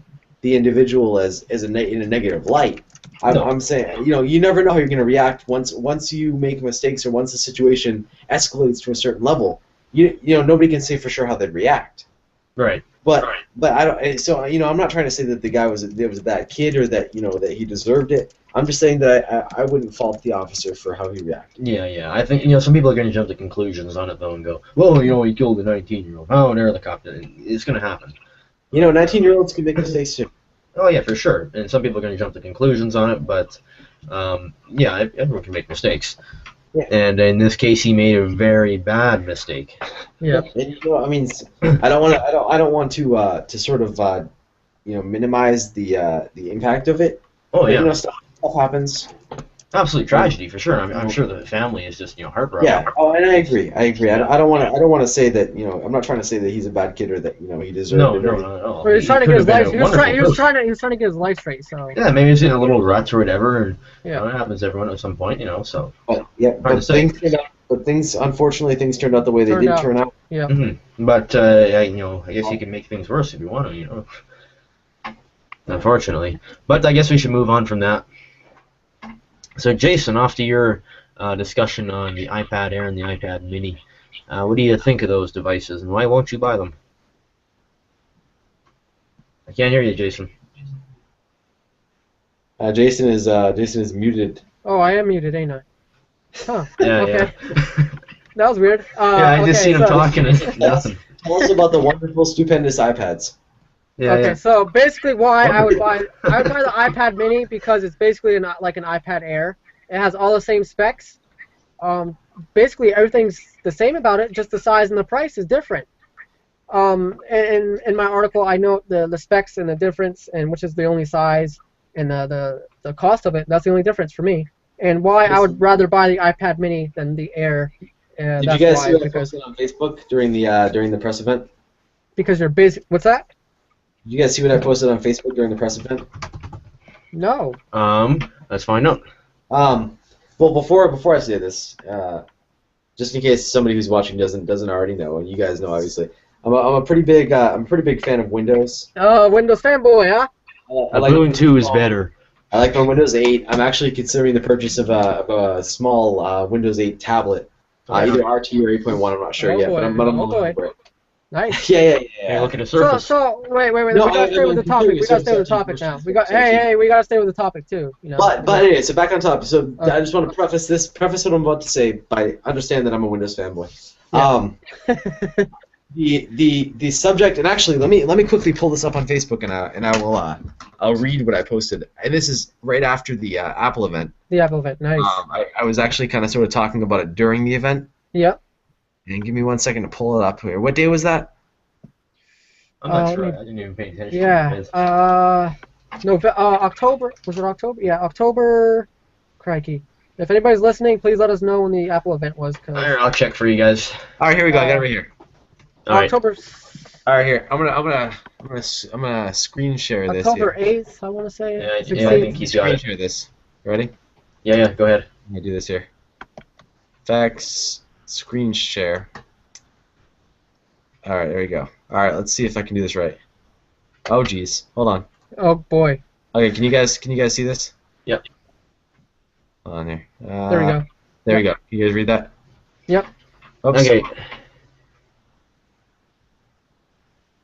the individual as in a negative light. I'm saying you never know how you're going to react once you make mistakes or once the situation escalates to a certain level. Nobody can say for sure how they'd react. Right. But I don't. So I'm not trying to say that the guy was a bad kid or that that he deserved it. I'm just saying that I wouldn't fault the officer for how he reacted. Yeah. I think some people are going to jump to conclusions on it though and go, well, he killed a 19-year-old. Oh, they're the cop. It's going to happen. 19-year-olds can make mistakes too. Oh yeah, for sure. And some people are going to jump to conclusions on it, but everyone can make mistakes. Yeah. And in this case, he made a very bad mistake. Yeah. And I mean, I don't want to sort of minimize the impact of it. Oh yeah. Stuff happens. Absolute tragedy for sure. I'm sure the family is just heartbroken. Yeah. Oh, and I agree. I don't want to say that I'm not trying to say that he's a bad kid or that he deserved it. No, not at all. Well, he was trying to get his life. He was trying to to get his life straight. So. Yeah, maybe he's in a little rut or whatever. And, yeah. It happens to everyone at some point, So. Unfortunately, things turned out the way they did turn out. Yeah. Mm-hmm. But I guess you can make things worse if you want to, Unfortunately, but I guess we should move on from that. So, Jason, off to your discussion on the iPad Air and the iPad Mini. What do you think of those devices, and why won't you buy them? I can't hear you, Jason. Jason is muted. Oh, I am muted, ain't I? Huh. Yeah, okay. yeah. That was weird. I just seen him talking and nothing. Tell us about the wonderful, stupendous iPads. Yeah, okay, yeah. so basically why I would buy the iPad Mini because it's basically like an iPad Air. It has all the same specs. Basically everything's the same about it, just the size and the price is different. In my article I note the specs and the difference, and which is the only size and the cost of it. That's the only difference for me. And why I would rather buy the iPad Mini than the Air. Did you guys see what I posted on Facebook during the press event? Because you're busy. What's that? Did you guys see what I posted on Facebook during the press event? No. Let's find out. Well, before I say this, just in case somebody who's watching doesn't already know, and you guys know obviously, I'm a pretty big fan of Windows. Oh, Windows fanboy, huh? Ubuntu is better. I like my Windows 8. I'm actually considering the purchase of a small Windows 8 tablet, either RT or 8.1. I'm not sure yet, but I'm looking for it. Nice. Yeah. Look at the surface. So wait. No, we gotta stay with the topic. We gotta stay with the topic now. We gotta stay with the topic too. But anyway, so back on top. So I just want to preface what I'm about to say by understand that I'm a Windows fanboy. Yeah. The subject, and actually let me quickly pull this up on Facebook, and I will I'll read what I posted. And this is right after the Apple event. The Apple event, nice. I was actually kind of sort of talking about it during the event. Yep. And give me 1 second to pull it up here. What day was that? I'm not sure. I didn't even pay attention. Yeah. October. Was it October? Yeah, October. Crikey. If anybody's listening, please let us know when the Apple event was. I'll check for you guys. All right, here we go. I got it right here. October. All right, here. I'm gonna screen share this. October 8th, I want to say. Yeah, I think he's got it. Share this. Ready? Yeah. Go ahead. I'm gonna do this here. Fax screen share. All right, there we go. All right, let's see if I can do this right. Oh, geez. Hold on. Oh boy. Okay, can you guys see this? Yep. Hold on here. There we go. There we go. Can you guys read that? Yep. Oops. Okay.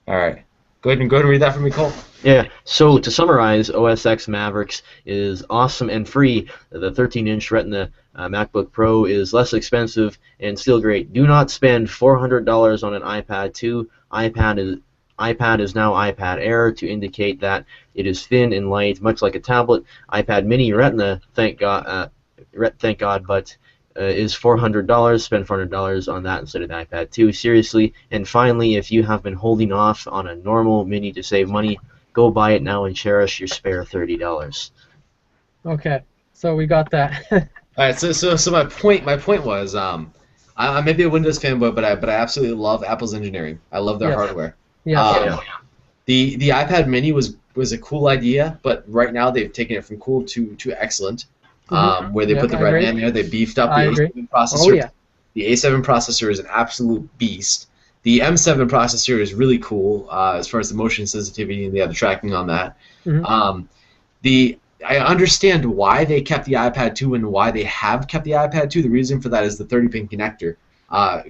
All right. Go ahead and read that for me, Cole. Yeah, so to summarize, OS X Mavericks is awesome and free. The 13-inch Retina MacBook Pro is less expensive and still great. Do not spend $400 on an iPad 2. iPad is now iPad Air to indicate that it is thin and light, much like a tablet. iPad Mini Retina, thank God, but is $400. Spend $400 on that instead of the iPad 2. Seriously. And finally, if you have been holding off on a normal Mini to save money, go buy it now and cherish your spare $30. Okay, so we got that. All right, so my point was, I may be a Windows fanboy, but I absolutely love Apple's engineering. I love their hardware. Yeah. The iPad Mini was a cool idea, but right now they've taken it from cool to excellent. where they put the Retina in there. They beefed up the A7 processor. Oh yeah. The A7 processor is an absolute beast. The M7 processor is really cool as far as the motion sensitivity and the other tracking on that. I understand why they kept the iPad 2 and why they have kept the iPad 2. The reason for that is the 30-pin connector.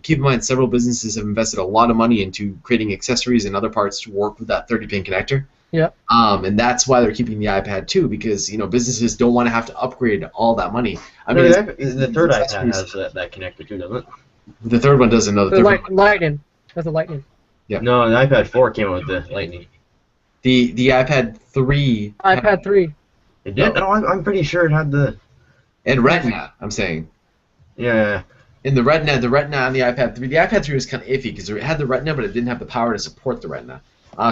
Keep in mind, several businesses have invested a lot of money into creating accessories and other parts to work with that 30-pin connector. Yeah. And that's why they're keeping the iPad 2, because businesses don't want to have to upgrade all that money. I mean, the third iPad has that connector too, doesn't it? The third one doesn't know. The Lightning. That's a Lightning. Yeah. No, the iPad 4 came out with the Lightning. The iPad 3. iPad 3. It did? No, I'm pretty sure it had the... And Retina, I'm saying. Yeah. In the Retina on the iPad 3, the iPad 3 was kind of iffy because it had the Retina, but it didn't have the power to support the Retina.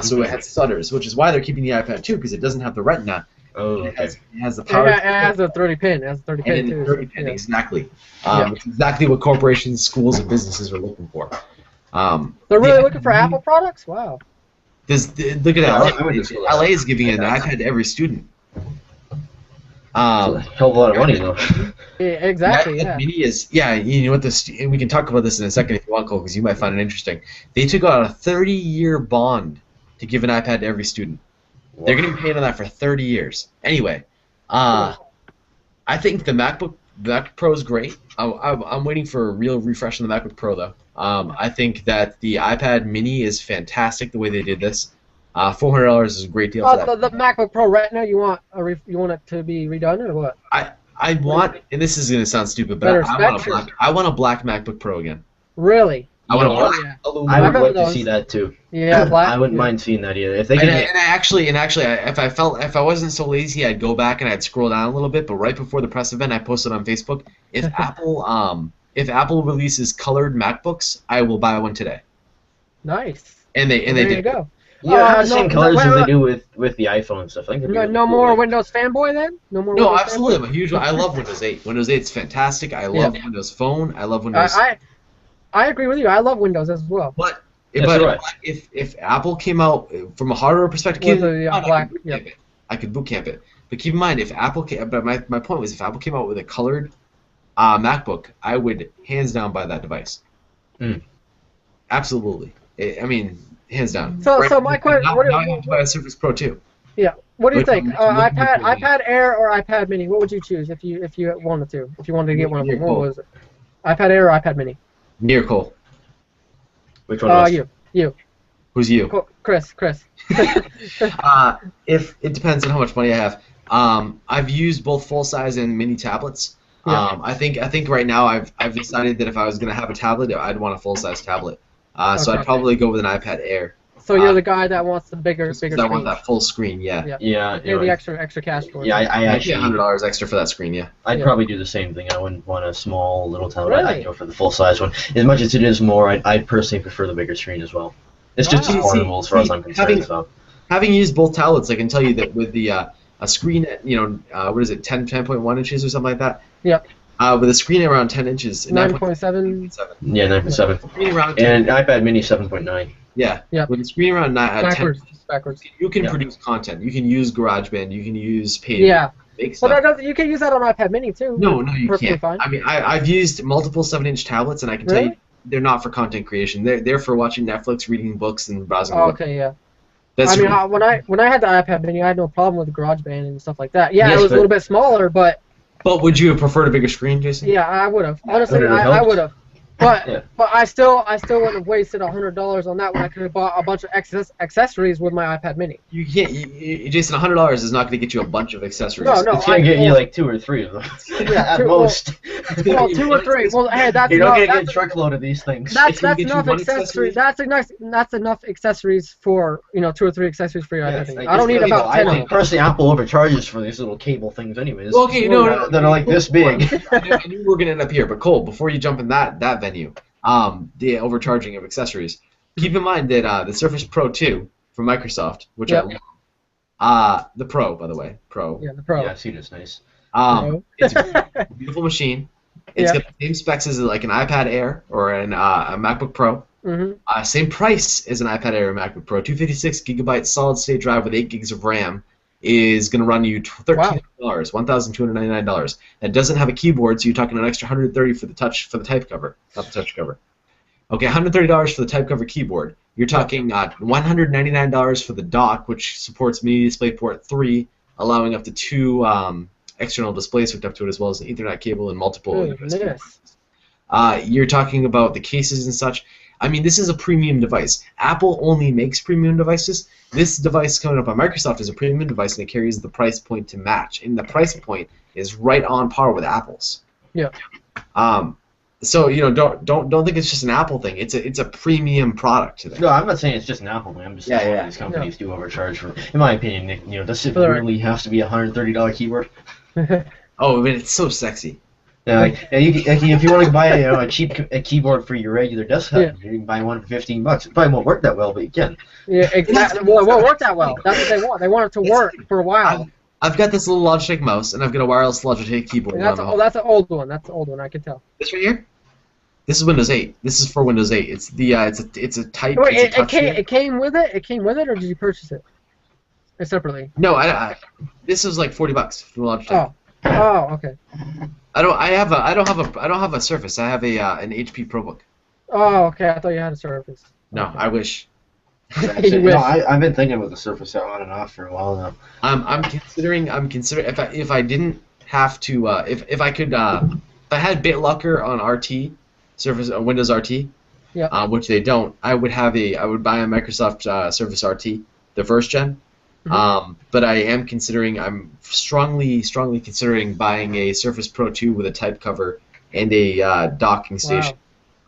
So it had stutters, which is why they're keeping the iPad 2, because it doesn't have the Retina. Oh, okay. It has the power. It has a 30-pin. It has a 30-pin too. 30-pin, exactly. It's exactly what corporations, schools, and businesses are looking for. They're really looking for Apple products? Wow. Look at that. LA is giving an iPad to every student. A hell of a lot of money, though. Yeah, exactly. Yeah. Mini is, you know what and we can talk about this in a second if you want, Cole, because you might find it interesting. They took out a 30-year bond to give an iPad to every student. Whoa. They're going to be paying on that for 30 years. Anyway, I think the MacBook Pro is great. I'm waiting for a real refresh on the MacBook Pro, though. I think that the iPad Mini is fantastic the way they did this. $400 is a great deal for that. The MacBook Pro Retina, you want it to be redone or what? I want, and this is going to sound stupid, but I want a black MacBook Pro again. Really? I want a black. I would like to see that too. Yeah, black. I wouldn't mind seeing that either. If they if I wasn't so lazy, I'd go back and I'd scroll down a little bit. But right before the press event, I posted on Facebook, if Apple releases colored MacBooks, I will buy one today. Nice. And they there did. You go. Yeah, have the same colors as they do with the iPhone and stuff. I think no more Windows fanboy then? No, absolutely. I'm a huge. I love Windows 8. Windows 8 is fantastic. I love Windows Phone. I love Windows. I agree with you. I love Windows as well. But if Apple came out from a hardware perspective, I could boot camp it. But keep in mind, if Apple but my point was, if Apple came out with a colored MacBook, I would hands down buy that device. Absolutely. I mean, hands down. So my question, now I have to buy a Surface Pro too. Yeah. What do you think? iPad Air or iPad Mini? What would you choose if you wanted to? If you wanted to get one of them, what was it? iPad Air or iPad Mini? Near Cole. Which one was you. Who's you? Chris. If it depends on how much money I have. I've used both full size and mini tablets. Yeah. I think right now I've decided that if I was gonna have a tablet, I'd want a full size tablet. So I'd probably go with an iPad Air. So you're the guy that wants the bigger screen. I want that full screen, yeah. Yeah. Pay the extra cash for it. Yeah, I actually $100 extra for that screen, yeah. I'd probably do the same thing. I wouldn't want a small little tablet. Really? I'd go for the full size one. As much as it is more, I'd personally prefer the bigger screen as well. It's just as affordable as far as I'm concerned. Having used both tablets, I can tell you that with the a screen at what is it, 10.1 inches or something like that. Yep. With a screen around 10 inches. 9.7. Yeah, 9.7. Around 10. And iPad Mini 7.9. Yeah. Yep. With a screen around 10 backwards. You can produce content. You can use GarageBand. You can use Paint. Yeah. Make stuff. But you can use that on iPad Mini too. No, you can't. Fine. I mean, I've used multiple 7-inch tablets, and I can tell you they're not for content creation. They're for watching Netflix, reading books, and browsing. Okay, yeah. When I had the iPad Mini, I had no problem with GarageBand and stuff like that. Yeah, it was a little bit smaller, but. But would you have preferred a bigger screen, Jason? Yeah, I would have. Honestly, I would have. But I still wouldn't have wasted $100 on that when I could have bought a bunch of accessories with my iPad Mini. You can't, Jason. $100 is not going to get you a bunch of accessories. No, it's going to get you like 2 or 3 of them. Yeah, at most. Well, 2 or 3. Well, hey, that's you're not going to get a truckload of these things. That's enough accessories. That's enough accessories for 2 or 3 accessories for your iPad Mini. I don't need about 10 of them. Personally, Apple overcharges for these little cable things, anyways. Well, okay, no, that are like this big. I knew we were going to end up here, but Cole, before you jump in that venue, the overcharging of accessories. Keep in mind that the Surface Pro 2 from Microsoft, which the Pro, by the way, Pro. Yeah, the Pro. Yeah, I've seen it's nice. It's a beautiful machine. It's got the same specs as like an iPad Air or a MacBook Pro. Mm-hmm. Same price as an iPad Air or MacBook Pro. 256 gigabyte solid state drive with 8 gigs of RAM. is going to run you $1,300, Wow. $1,299. That doesn't have a keyboard, so you're talking an extra $130 for the type cover, not the touch cover. Okay, $130 for the type cover keyboard. You're talking $199 for the dock, which supports Mini DisplayPort 3, allowing up to 2 external displays hooked up to it, as well as an Ethernet cable and multiple USB. You're talking about the cases and such. I mean, this is a premium device. Apple only makes premium devices. This device coming up on Microsoft is a premium device, and it carries the price point to match. And the price point is right on par with Apple's. Yeah. So don't think it's just an Apple thing. It's a premium product today. No, I'm not saying it's just an Apple thing. I'm just saying these companies do overcharge for. In my opinion, Nick, does it really have to be a $130 keyboard? Oh, man, it's so sexy. Yeah, if you want to buy a cheap keyboard for your regular desktop, you can buy one for $15. It probably won't work that well, but you can. Yeah, exactly. Well, it won't work that well. That's what they want. They want it to work for a while. I've got this little Logitech mouse, and I've got a wireless Logitech keyboard. That's an old one. That's an old one. I can tell. This right here. This is Windows 8. This is for Windows 8. It's a type. Wait, it came with it. It came with it, or did you purchase it separately? No, this was like $40 from Logitech. Oh, okay. I don't have a Surface. I have an HP ProBook. Oh, okay. I thought you had a Surface. No, I wish. No, I've been thinking about the Surface on and off for a while now. I'm considering if I didn't have to if I could if I had BitLocker on RT Surface Windows RT, which they don't, I would buy a Microsoft Surface RT, the first gen. But I'm strongly considering buying a Surface Pro 2 with a type cover and a docking station.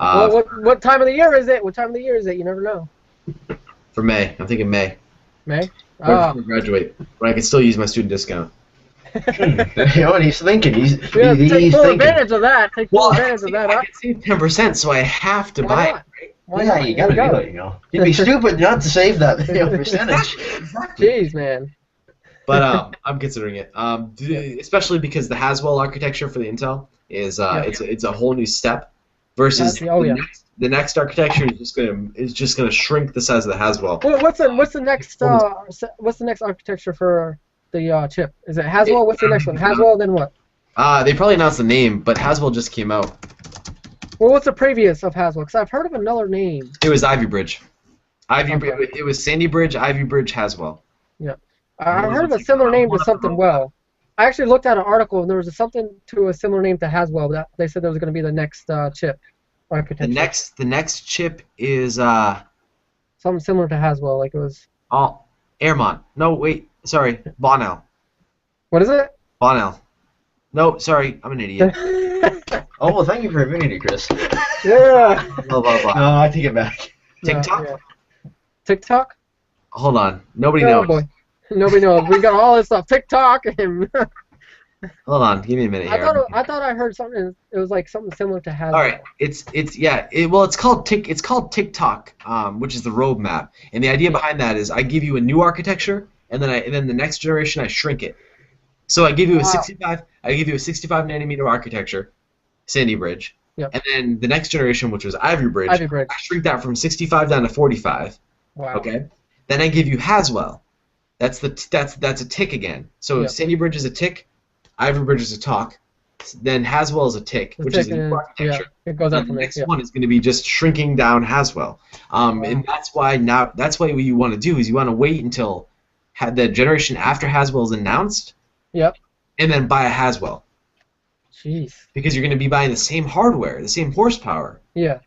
Well, what time of the year is it? What time of the year is it? You never know. For May. I'm thinking May. May? Right before I graduate. But I can still use my student discount. What he's thinking. He's take full advantage of that. Take full advantage of that. I can save 10%, so I have to buy it. Right? Why not? You gotta do it, You'd be stupid not to save that percentage. Jeez, man. But I'm considering it, especially because the Haswell architecture for the Intel is it's a whole new step versus the next architecture is just gonna shrink the size of the Haswell. What's the next architecture for the chip? Is it Haswell? What's the next one? Haswell, then what? They probably announced the name, but Haswell just came out. Well, what's the previous of Haswell? Because I've heard of another name. It was Ivy Bridge. It was Sandy Bridge, Ivy Bridge, Haswell. Yeah. I heard of a similar name to something well. I actually looked at an article, and there was something to a similar name to Haswell. That they said there was going to be the next chip architecture. The next chip is something similar to Haswell, like it was. Oh, Airmont. No, wait. Sorry, Bonnell. What is it? Bonnell. No, sorry, I'm an idiot. Oh, well, thank you for admitting it, Chris. Yeah. Blah, blah, blah. No, I take it back. TikTok? Yeah. TikTok? Hold on. Nobody knows. Boy. Nobody knows. We got all this stuff. TikTok and... Hold on. Give me a minute here. I thought I heard something. It was like something similar to Haswell. All right. It's called TikTok, which is the roadmap. And the idea behind that is I give you a new architecture, and then the next generation I shrink it. So I give you a 65 nanometer architecture, Sandy Bridge. Yep. And then the next generation, which was Ivy Bridge, I shrink that from 65 down to 45. Wow. Okay. Then I give you Haswell. That's a tick again. So Sandy Bridge is a tick, Ivy Bridge is a talk, then Haswell is a tick, which is a new architecture. Yeah, it goes up and from the next one is going to be just shrinking down Haswell. And that's why what you want to do is you want to wait until the generation after Haswell is announced. Yep. And then buy a Haswell. Jeez. Because you're going to be buying the same hardware, the same horsepower. Yeah.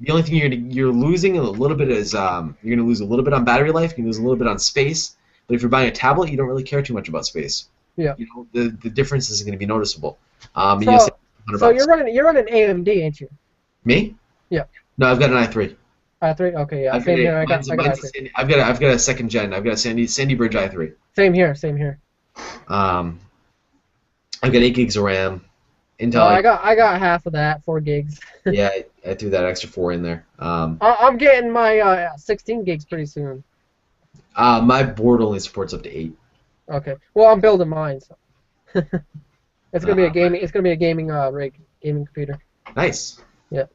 The only thing you're losing a little bit is you're going to lose a little bit on battery life. You can lose a little bit on space. But if you're buying a tablet, you don't really care too much about space. Yeah. The difference is going to be noticeable. So you're running AMD, ain't you? Me? Yeah. No, I've got an i3. i3. Okay. Yeah. Same here. I got i3. I've got a second gen. I've got a Sandy Bridge i3. Same here. I've got 8 gigs of RAM. Intel. I got half of that, 4 gigs. Yeah, I threw that extra 4 in there. I'm getting my 16 gigs pretty soon. My board only supports up to 8. Okay. Well, I'm building mine, so it's gonna be a gaming. It's gonna be a gaming gaming computer. Nice. Yeah.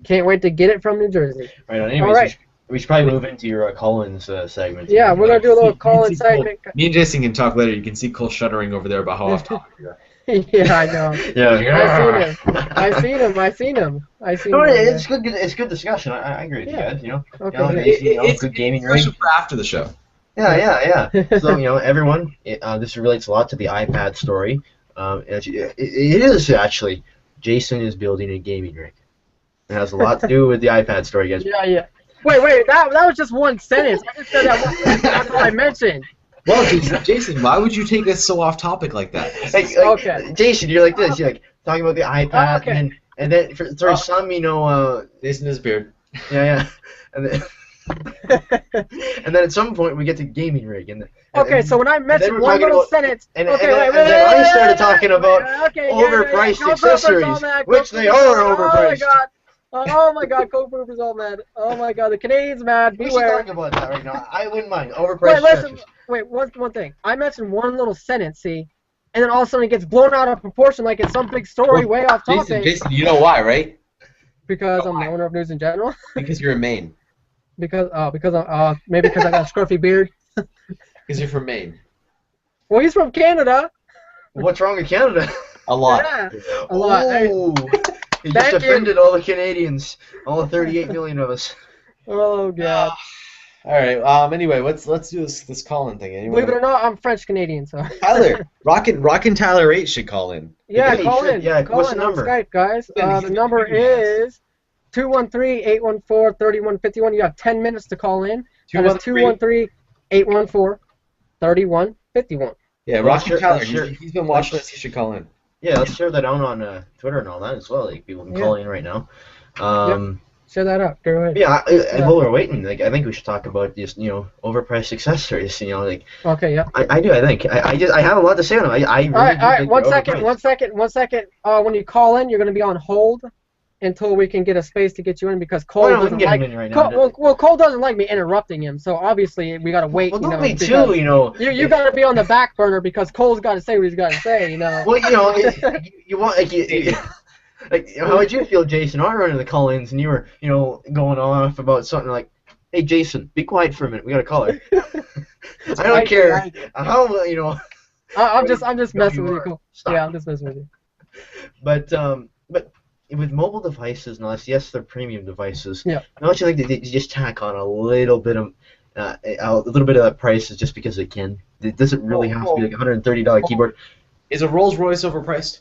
Can't wait to get it from New Jersey. Right on. Anyways, We should probably move into your Collins segment. Yeah, we're gonna do a little call-in segment. Me and Jason can talk later. You can see Cole shuddering over there about how off topic we are. Yeah, I know. Yeah. I seen him. No, it's good. It's good discussion. I agree with you guys. Okay. Good gaming rig. For after the show. Yeah. So everyone, this relates a lot to the iPad story. It is actually. Jason is building a gaming rig. It has a lot to do with the iPad story, guys. Yeah. Wait, that was just one sentence. I just said that that's all I mentioned. Well, Jason, why would you take us so off topic like that? Okay. Jason, you're like this. You're like talking about the iPad, okay. and then for some, Jason is beard. Yeah, and then and then at some point we get to gaming rig, So when I mentioned one little sentence, then I started talking about overpriced accessories, which they are overpriced. Oh my God, Coke Booper's all mad. Oh my God, the Canadians mad. We Beware. should talk about that right now. I wouldn't mind overpriced accessories. Wait, one thing. I mentioned one little sentence, see, and then all of a sudden it gets blown out of proportion like it's some big story way off topic. Jason, you know why, right? Because I'm the owner of News in General. Because you're in Maine. Maybe because I got a scruffy beard. Because you're from Maine. Well, he's from Canada. What's wrong with Canada? A lot. Yeah, a lot. Oh, you just offended all the Canadians, all the 38 million of us. Oh God. All right. Anyway, let's do this call-in thing. Anyway. Believe it or not, I'm French Canadian, so. Tyler, Rockin' Tyler 8 should call in. Yeah, call in. Yeah, call what's in the number? On Skype, guys. The number is 213-814-3151. You have 10 minutes to call in. That is 213-814-3151. Yeah, Rockin' Tyler. He's been watching us. He should call in. Yeah, let's share that out on Twitter and all that as well. Like people can call in right now. Share that up. Go ahead. Yeah, while we're waiting, I think we should talk about just overpriced accessories. Okay. Yeah. I do. I think I have a lot to say on them. All right. One second. When you call in, you're going to be on hold until we can get a space to get you in because Cole doesn't like. Cole doesn't like me interrupting him, so obviously we got to wait. Well, don't me too. You got to be on the back burner because Cole's got to say what he's got to say. Well, you want how would you feel, Jason? I run into the call-ins and you were, going off about something like, "Hey, Jason, be quiet for a minute. We got a caller." I don't care how I'm just messing with you, Cole. Yeah, I'm just messing with you. But with mobile devices and all this, yes, they're premium devices. Yeah. Don't you think they just tack on a little bit of that price just because they can? It doesn't really have to be like a $130 keyboard. Is a Rolls Royce overpriced?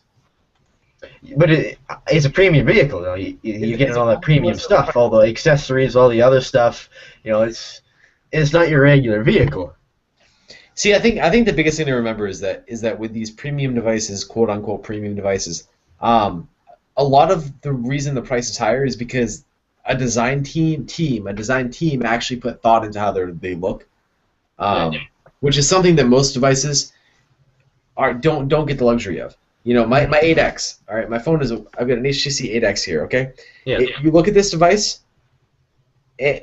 But it's a premium vehicle, though. You're getting all that premium stuff, all the accessories, all the other stuff. It's not your regular vehicle. See, I think the biggest thing to remember is that with these premium devices, quote unquote premium devices, a lot of the reason the price is higher is because a design team actually put thought into how they look, which is something that most devices don't get the luxury of. My 8X. All right, my phone I've got an HTC 8X here. Okay. Yeah. You look at this device. You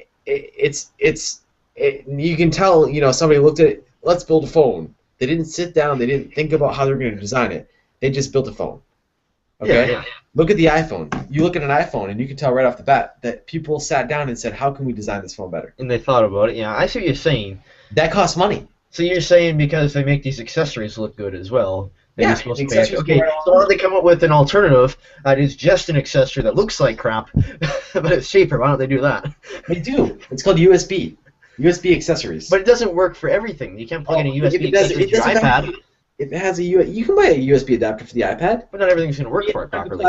can tell. Somebody looked at it. Let's build a phone. They didn't sit down. They didn't think about how they're going to design it. They just built a phone. Okay. Yeah. Look at the iPhone. You look at an iPhone, and you can tell right off the bat that people sat down and said, "How can we design this phone better?" And they thought about it. Yeah, I see what you're saying. That costs money. So you're saying because they make these accessories look good as well. Yeah, supposed to pay. Okay, so why don't they come up with an alternative that is just an accessory that looks like crap, but it's cheaper? Why don't they do that? They do. It's called USB accessories. But it doesn't work for everything. You can't plug in a USB accessory to your iPad. It has you can buy a USB adapter for the iPad, but not everything's going to work for it properly.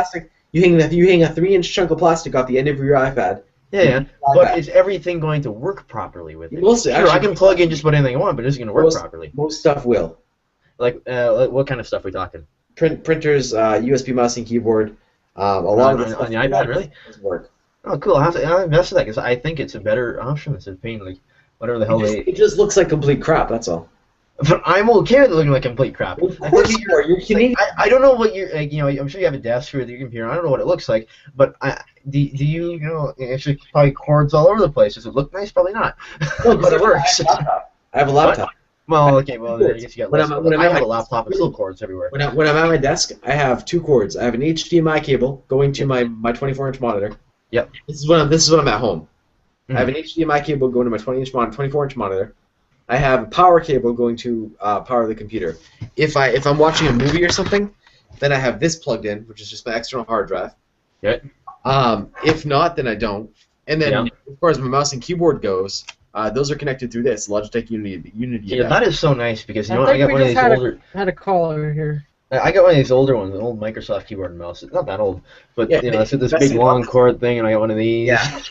You hang a 3-inch chunk of plastic off the end of your iPad. Yeah. But is everything going to work properly with it? Sure, I can plug in just about anything I want, but it's going to work properly. Most stuff will. Like what kind of stuff are we talking? Printers, USB mouse and keyboard. A lot of the stuff on the iPad really doesn't work. Oh, cool! I'll invest in that because I think it's a better option instead of paying like whatever the hell It just looks like complete crap. That's all. But I'm okay with it looking like complete crap. Of course you are. You're Canadian. I don't know what you're I'm sure you have a desk with your computer. I don't know what it looks like, but do you actually probably cords all over the place? Does it look nice? Probably not. No, but it works. I have a laptop. Well, okay. Well, I guess you got less. I have a laptop. It's still cords everywhere. When I'm at my desk, I have two cords. I have an HDMI cable going to my 24-inch monitor. Yep. This is when I'm at home. I have an HDMI cable going to my 24-inch monitor. I have a power cable going to power the computer. If I'm watching a movie or something, then I have this plugged in, which is just my external hard drive. Okay. If not, then I don't. And then, as far as my mouse and keyboard goes, those are connected through this Logitech Unity. Yeah, that is so nice because you know I I got one of these older. Had a caller here. I got one of these older ones, an old Microsoft keyboard and mouse. It's not that old, but Yeah, you know, it's this big long cord thing, and I got one of these. Yeah.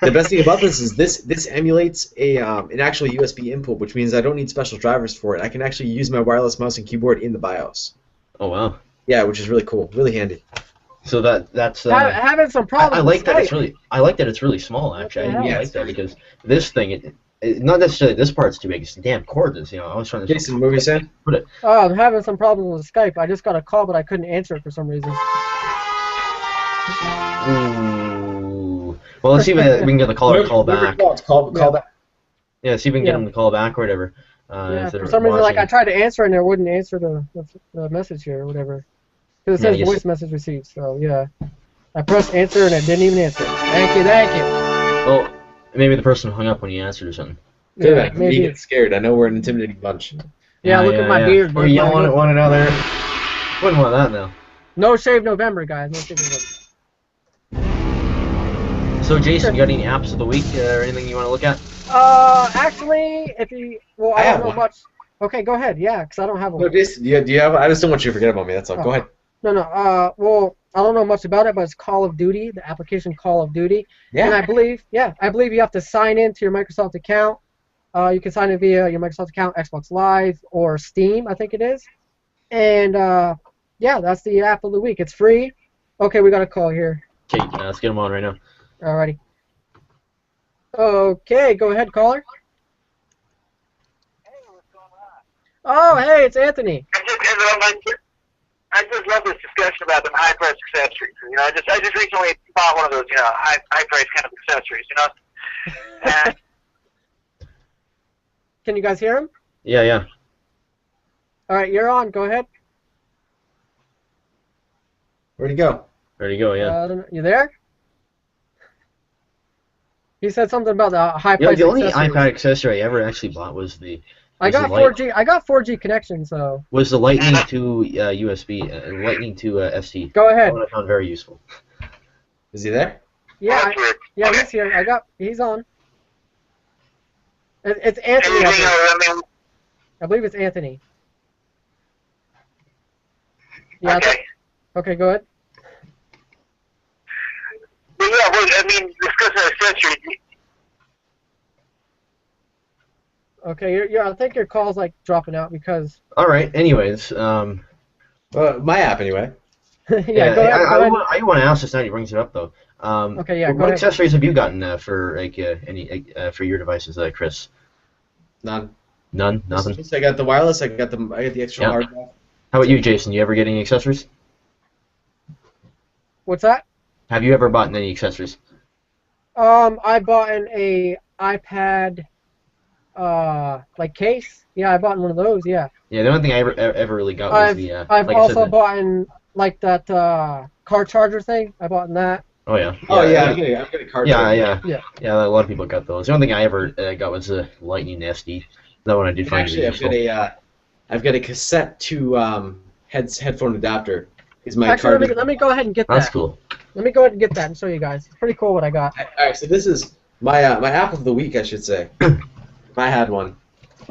The best thing about this is this emulates an actual USB input, which means I don't need special drivers for it. I can actually use my wireless mouse and keyboard in the BIOS. Oh wow. Yeah, which is really cool, really handy. So that's having some problems. I like with that Skype. I like that it's really small actually. I really Yeah. like that because this thing not necessarily this part's too big. It's the damn cord is, you know. I was trying to. Jason, what were you saying? Put it. Oh, I'm having some problems with Skype. I just got a call, but I couldn't answer it for some reason. Ooh. Well, let's see if we can get the caller to call back. Call back. Yeah, see if we can get him to call back or whatever. Yeah, for some reason, like I tried to answer and it wouldn't answer the message here or whatever. Because it says voice message received. So yeah, I pressed answer and it didn't even answer. Thank you. Well, maybe the person hung up when you answered or something. Yeah, maybe you get scared. I know we're an intimidating bunch. Yeah, look at my beard. Or you don't want another. Wouldn't want that now. No shave November, guys. No shave November. So Jason, you got any apps of the week or anything you want to look at? Actually, I don't know much. Okay, go ahead. Yeah, because I don't have one. No, Jason, do you have? I just don't want you to forget about me. That's all. Go ahead. No. Well, I don't know much about it, but it's Call of Duty, the application Call of Duty. Yeah. And I believe you have to sign in to your Microsoft account. You can sign in via your Microsoft account, Xbox Live, or Steam, I think it is. And yeah, that's the app of the week. It's free. Okay, we got a call here. Okay, let's get him on right now. Alrighty. Okay, go ahead, caller. Hey, what's going on? Oh, hey, it's Anthony. I just love this discussion about the high price accessories. You know, I just recently bought one of those, you know, high price kind of accessories. You know. And Can you guys hear him? Yeah. All right, you're on. Go ahead. Where'd he go? There you go. Yeah. I don't know. You there? He said something about the high price. The only accessories. iPad accessory I ever actually bought was the. I got 4G. I got 4G connection, so. Was the Lightning to USB, Lightning to ST. Go ahead. That one I found very useful. Is he there? Yeah, he's here. He's on. It's Anthony. I believe it's Anthony. Yeah. okay. Okay, go ahead. But yeah, well, I mean, discussing accessories. Okay, I think your call's like dropping out because. All right. Anyways, my app anyway. Yeah, go ahead. I want to ask this now. He brings it up though. Okay, yeah. What accessories have you gotten for for your devices, Chris? None. None. Nothing. I got the wireless. I got the extra hard drive. How about you, Jason? You ever get any accessories? What's that? Have you ever bought any accessories? I bought a iPad, like case. Yeah, I bought one of those. Yeah. Yeah, the only thing I ever really got was the. I've also bought like that car charger thing. I bought that. Oh yeah. I'm getting a card. Yeah. A lot of people got those. The only thing I ever got was the Lightning SD. That one I did find actually useful. I've got a cassette to headphone adapter. Is my actually, let me go ahead and get that. That's cool. Let me go ahead and get that and show you guys. It's pretty cool what I got. All right, so this is my app of the week, I should say. If I had one,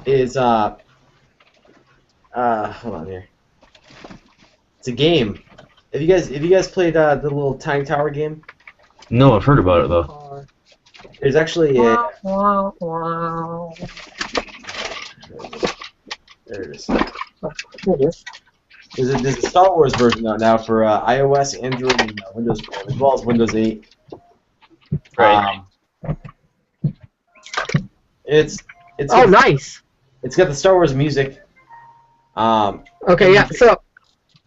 is hold on here. It's a game. Have you guys played the little Tiny Tower game? No, I've heard about it though. There's actually a. There it is. There's a Star Wars version out now for iOS, Android, and Windows Phone, as well as Windows 8. Right. It's nice. It's got the Star Wars music. Okay, yeah. So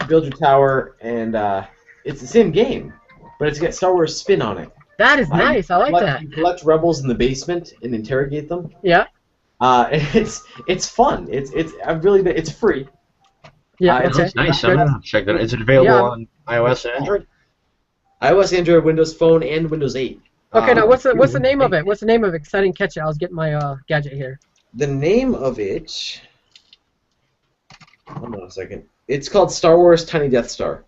build your tower, and it's the same game, but it's got Star Wars spin on it. that is nice. I like that. You collect rebels in the basement and interrogate them. Yeah. It's fun. It's free. Yeah. That's Okay. nice. I'm gonna check that out. Is it available on iOS and Android? iOS, Android, Windows Phone, and Windows 8. Okay, now what's the name of it? What's the name of it? 'Cause I didn't catch it. I was getting my gadget here. The name of it. Hold on a second. It's called Star Wars Tiny Death Star.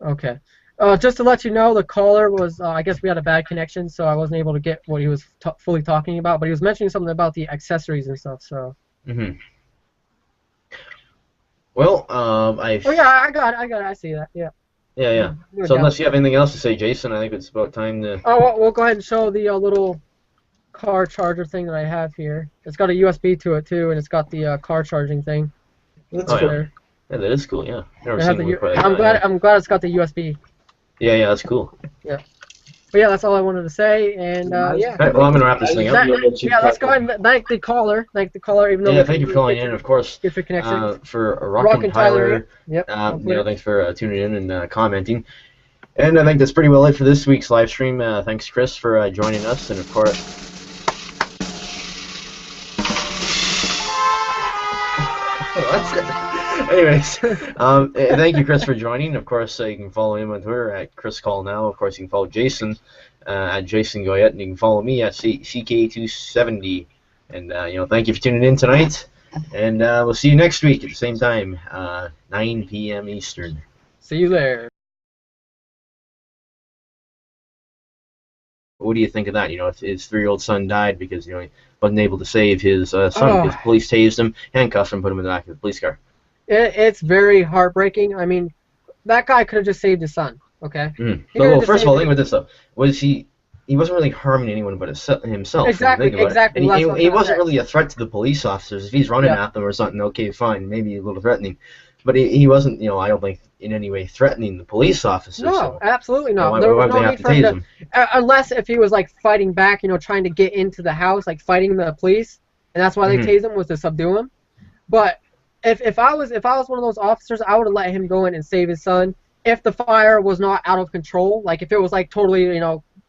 Okay. Just to let you know, the caller was, I guess we had a bad connection, so I wasn't able to get what he was fully talking about, but he was mentioning something about the accessories and stuff, so. Mm-hmm. Well, Oh, yeah, I got it, I see that, yeah. Yeah. So unless you have anything else to say, Jason, I think it's about time to... Oh, well, we'll go ahead and show the little car charger thing that I have here. It's got a USB to it, too, and it's got the car charging thing. That's Oh, cool. yeah. Yeah, that is cool, yeah. Never It has seen the one I'm glad it's got the USB. Yeah, that's cool. Yeah. But yeah, that's all I wanted to say, and yeah. All right, well, I'm going to wrap this thing up. Yeah, let's go ahead and thank the caller. Thank the caller, even though Yeah, thank you for calling in, of course. Get your connection. For Rock and Tyler. Yep. Thanks for tuning in and commenting. And I think that's pretty well it for this week's live stream. Thanks, Chris, for joining us, and of course... Anyways, thank you, Chris, for joining. Of course, you can follow him on Twitter at ChrisCallNow. Of course, you can follow Jason at Jason Goyette, and you can follow me at CK270. And thank you for tuning in tonight. And we'll see you next week at the same time, 9 p.m. Eastern. See you there. What do you think of that? His 3-year-old son died because he wasn't able to save his son because police tased him, handcuffed him, put him in the back of the police car. It's very heartbreaking. I mean, that guy could have just saved his son. Okay. Well, first of all, think with this though, he wasn't really harming anyone but himself. Exactly. And he wasn't really a threat to the police officers. If he's running at them or something, okay, fine, maybe a little threatening. But he wasn't, I don't think, in any way threatening the police officers. No, so, absolutely not. Why there was would no they have need to for him tase to, him? unless if he was like fighting back, trying to get into the house, like fighting the police, and that's why they tased him, was to subdue him. But if I was one of those officers, I would have let him go in and save his son. If the fire was not out of control, like if it was like totally,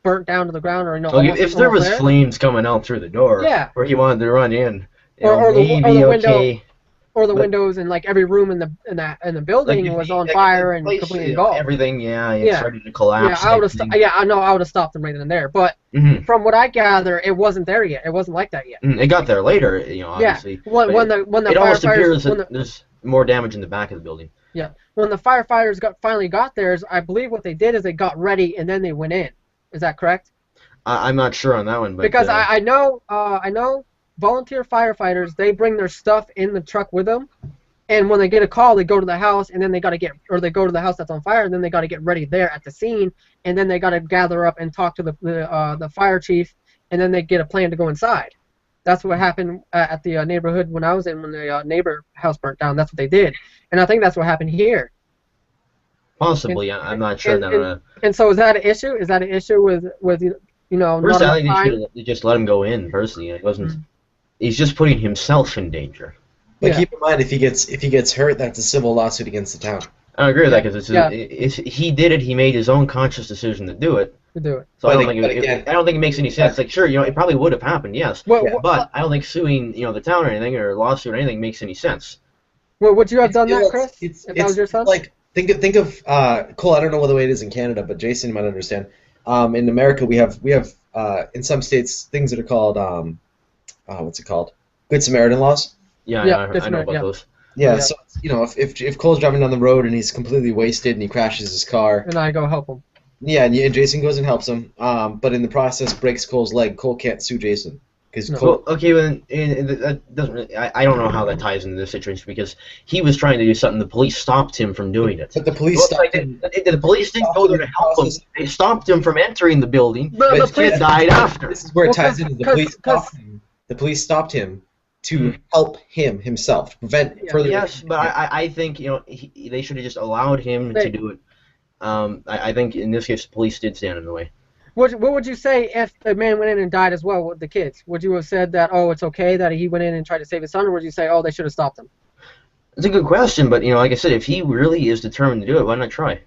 burnt down to the ground, or if there was flames coming out through the door, where he wanted to run in, or the okay. Or the windows and like every room in the building was on fire and completely engulfed. Everything, it's ready to collapse. Yeah, I would have stopped him right then and there. But from what I gather, it wasn't there yet. It wasn't like that yet. It got there later, obviously. Yeah. When the it almost appears that there's more damage in the back of the building. Yeah. When the firefighters finally got there, I believe what they did is they got ready and then they went in. Is that correct? I'm not sure on that one, but because I know volunteer firefighters, they bring their stuff in the truck with them, and when they get a call, they go to the house, and then they go to the house that's on fire, and then they got to get ready there at the scene, and then they got to gather up and talk to the fire chief, and then they get a plan to go inside. That's what happened at the neighborhood when I was in, when the neighbor house burnt down. That's what they did, and I think that's what happened here. Possibly, I'm not sure. And so is that an issue? Is that an issue with First, I think you just let him go in. Personally, it wasn't. He's just putting himself in danger. But keep in mind, if he gets hurt, that's a civil lawsuit against the town. I agree with that because he did it. He made his own conscious decision to do it. So I don't think it makes any sense. Like, sure, it probably would have happened, yes. But I don't think suing, the town or anything, or lawsuit or anything makes any sense. Well, would you have done that, Chris? If that was your son? Like, think of Cole. I don't know what the way it is in Canada, but Jason might understand. In America, we have in some states things that are called what's it called? Good Samaritan laws. Yeah, I know about those. Yeah, so if Cole's driving down the road and he's completely wasted and he crashes his car, and I go help him. Yeah, and Jason goes and helps him, but in the process breaks Cole's leg. Cole can't sue Jason because Cole. Well, okay, well, that doesn't really, I don't know how that ties into this situation because he was trying to do something. The police stopped him from doing it. But the police stopped him. The police didn't go there to help him. They stopped him from entering the building. But the kid died after. This is where it ties into. The police stopped him to help himself, to prevent further. Yes, but I think they should have just allowed him to do it. I think in this case the police did stand in the way. What would you say if the man went in and died as well with the kids? Would you have said that, oh, it's okay that he went in and tried to save his son, or would you say, oh, they should have stopped him? It's a good question, but like I said, if he really is determined to do it, why not try?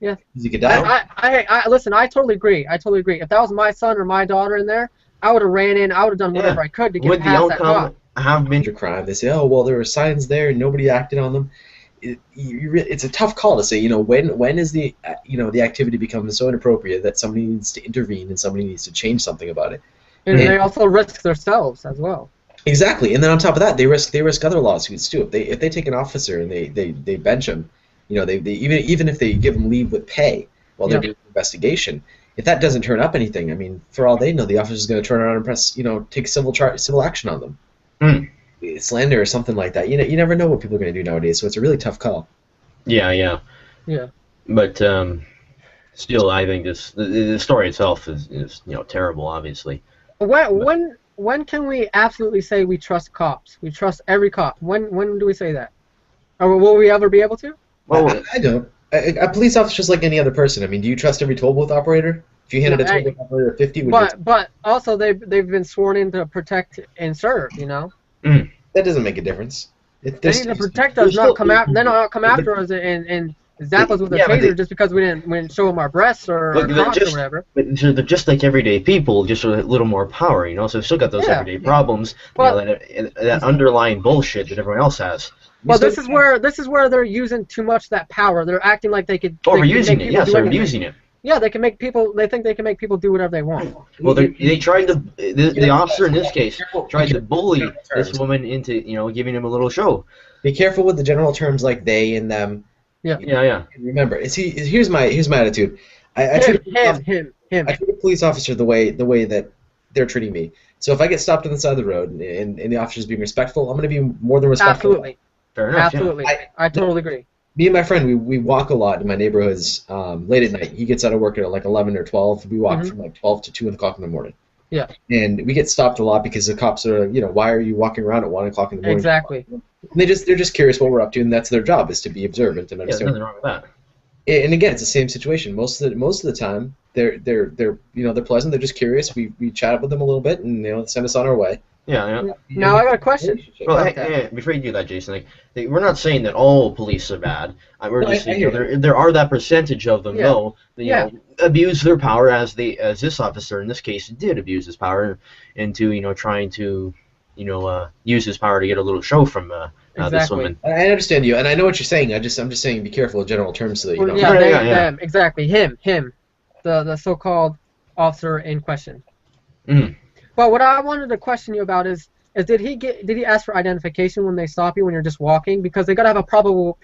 Yeah. He could die. Listen, I totally agree. If that was my son or my daughter in there, I would have ran in. I would have done whatever I could to get past that cop. Have been crime. They say, oh, well, there were signs there and nobody acted on them. it's a tough call to say. When is the the activity becomes so inappropriate that somebody needs to intervene and somebody needs to change something about it. And they also risk themselves as well. Exactly, and then on top of that, they risk other lawsuits too. If they take an officer and they bench him, they even if they give him leave with pay while they're doing an investigation, if that doesn't turn up anything, I mean, for all they know, the officer's going to turn around and take civil action on them. Slander or something like that. You never know what people are going to do nowadays, so it's a really tough call. Yeah. But still, I think the story itself is terrible, obviously. When can we absolutely say we trust cops? We trust every cop. When do we say that? Or will we ever be able to? Well, I don't. A police officer is like any other person. I mean, do you trust every toll booth operator? If you handed a toll booth operator 50, but also they've been sworn in to protect and serve. That doesn't make a difference. They need to protect us, not come after. They're not come after us and zap us with a taser just because we didn't show them our breasts or our cocks or whatever. But they're just like everyday people, just with a little more power, So they've still got those everyday problems, that underlying bullshit that everyone else has. Well, this is where they're using too much that power. They're acting like they could. Overusing it, yes, they're using it. Yeah, they can make people. They think they can make people do whatever they want. Well, they tried to. The officer in this case tried to bully this woman into giving him a little show. Be careful with the general terms like they and them. Yeah. Remember, here's my attitude. I treat a police officer the way that they're treating me. So if I get stopped on the side of the road and the officer's being respectful, I'm going to be more than respectful. Absolutely. Fair enough. Absolutely. Yeah. I totally agree. Me and my friend, we walk a lot in my neighborhoods late at night. He gets out of work at like 11 or 12. We walk from like 12 to 2 o'clock in the morning. Yeah. And we get stopped a lot because the cops are, why are you walking around at 1 o'clock in the morning? Exactly. And they're just curious what we're up to, and that's their job, is to be observant and understand. There's nothing wrong with that. And again, it's the same situation. Most of the time, they're pleasant. They're just curious. We chat with them a little bit, and send us on our way. Yeah. Now I got a question. Well, hey, before you do that, Jason, we're not saying that all police are bad. We're just saying there are that percentage of them though that abuse their power as this officer in this case did abuse his power into trying to use his power to get a little show from this woman. I understand you, and I know what you're saying. I'm just saying be careful in general terms so that you know. Them, exactly. Him, the so-called officer in question. But what I wanted to question you about is did he ask for identification when they stop you when you're just walking? Because they gotta have a probable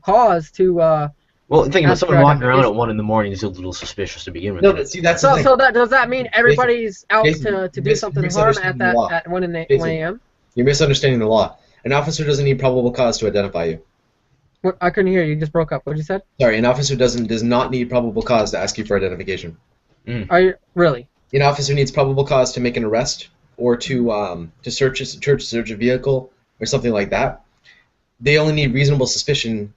cause to. Well, think about someone walking around at 1 in the morning is a little suspicious to begin with. No, but see that's the thing. So does that mean everybody's out to do something harm at 1 a.m.? You're misunderstanding the law. An officer doesn't need probable cause to identify you. What, I couldn't hear you. You just broke up. What did you say? Sorry, an officer does not need probable cause to ask you for identification. Are you really? An officer needs probable cause to make an arrest or to search a vehicle or something like that. They only need reasonable suspicion.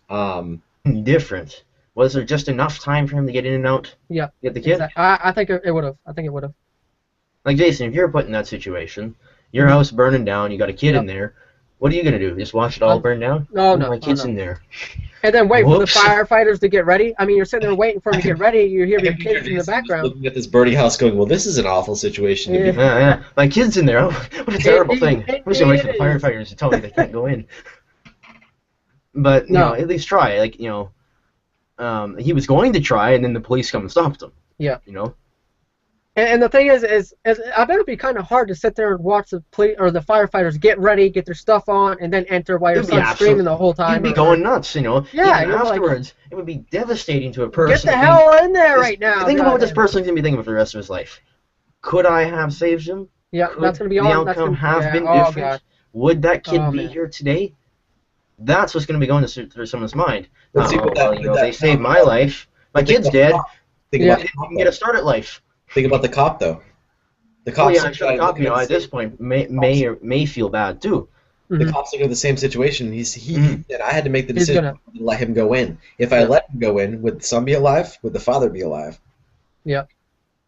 Different. Was there just enough time for him to get in and out? Yeah. Get the kid? Exactly. I think it would have. Like Jason, if you're put in that situation, your house burning down, you got a kid in there. What are you gonna do? Just watch it all burn down? No. My kid's in there. And then wait for the firefighters to get ready. I mean, you're sitting there waiting for them to get ready. You hear your kids in the background. Looking at this burning house, going, "Well, this is an awful situation." To be. Yeah. My kid's in there. Oh, what a terrible thing. I'm just gonna wait for the firefighters to tell me they can't go in. But at least try. He was going to try, and then the police come and stopped him. Yeah. And the thing is I bet it'd be kind of hard to sit there and watch the the firefighters get ready, get their stuff on, and then enter while your son's screaming the whole time. You'd be going nuts, Yeah. Afterwards, it would be devastating to a person. Get the hell in there right now. Think about what this person's gonna be thinking for the rest of his life. Could I have saved him? Yeah, that's gonna be the outcome have been different. God. Would that kid be here today? That's what's gonna be going through someone's mind. They saved my life. My kid's dead. You can get a start at life. Think about the cop, though. The cops. The cop, at this point, may feel bad too. The cops are in the same situation. He said, I had to make the decision to let him go in. If I let him go in, would the son be alive? Would the father be alive? Yeah.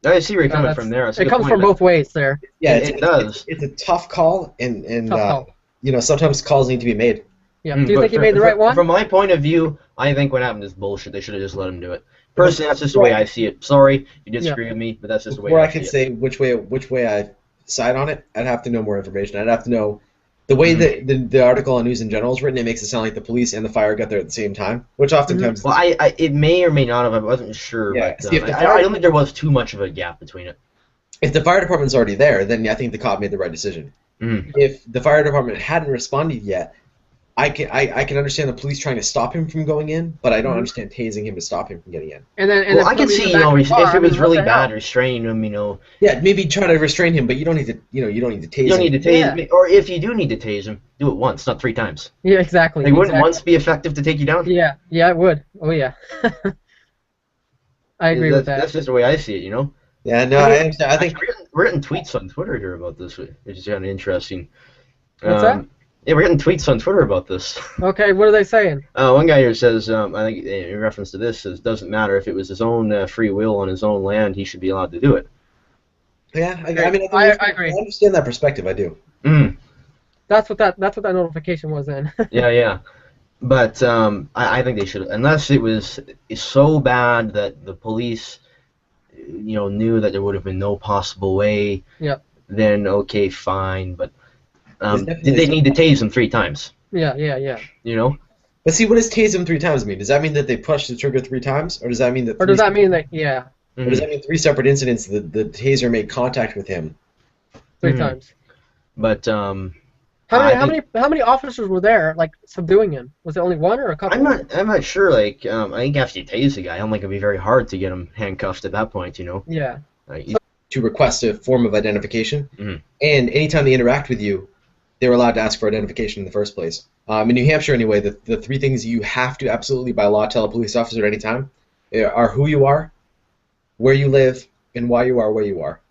I see where you're coming from there. It comes from both ways there. Yeah, it does. It's a tough call, and tough call. Sometimes calls need to be made. Yeah. Do you think he made the right one? From my point of view, I think what happened is bullshit. They should have just let him do it. Personally, that's just the way I see it. Sorry, you disagree with me, but that's just the way I see it. Before I can say which way I side on it, I'd have to know more information. I'd have to know The way that the article on News in General is written, it makes it sound like the police and the fire got there at the same time, which oftentimes. Well, it may or may not have. I wasn't sure, Yeah, but see, if the I don't think there was too much of a gap between it. If the fire department's already there, then I think the cop made the right decision. If the fire department hadn't responded yet, I can understand the police trying to stop him from going in, but I don't understand tasing him to stop him from getting in. And then Well, I can see, if it was really bad, restraining him, Yeah, maybe try to restrain him, but you don't need to, you don't need to tase him. You don't need to tase him, or if you do need to tase him, do it once, not 3 times. Yeah, exactly. Like, wouldn't once be effective to take you down? Yeah, it would. Oh yeah. I agree with that. That's just the way I see it, Yeah, no, I understand. I think we're getting tweets on Twitter here about this, which is kind of interesting. What's that? Yeah, we're getting tweets on Twitter about this. Okay, what are they saying? One guy here says, I think in reference to this, says, doesn't matter if it was his own free will on his own land, he should be allowed to do it. Yeah, I agree. I understand that perspective. I do. That's what that notification was then. Yeah. But I think they should, unless it's so bad that the police, knew that there would have been no possible way. Yep. Then okay, fine. But did they need to tase him 3 times? Yeah. But see, what does tase him 3 times mean? Does that mean that they pushed the trigger 3 times, or does that mean that? Or does that mean that? Yeah. Or does that mean 3 separate incidents the taser made contact with him? 3 times. But how many officers were there, like, subduing him? Was it only 1 or a couple? I'm not sure. Like, I think after you tase a guy, I don't think it'd be very hard to get him handcuffed at that point. Yeah. To request a form of identification, and anytime they interact with you, they were allowed to ask for identification in the first place. In New Hampshire, anyway, the 3 things you have to absolutely by law tell a police officer at any time are who you are, where you live, and why you are where you are.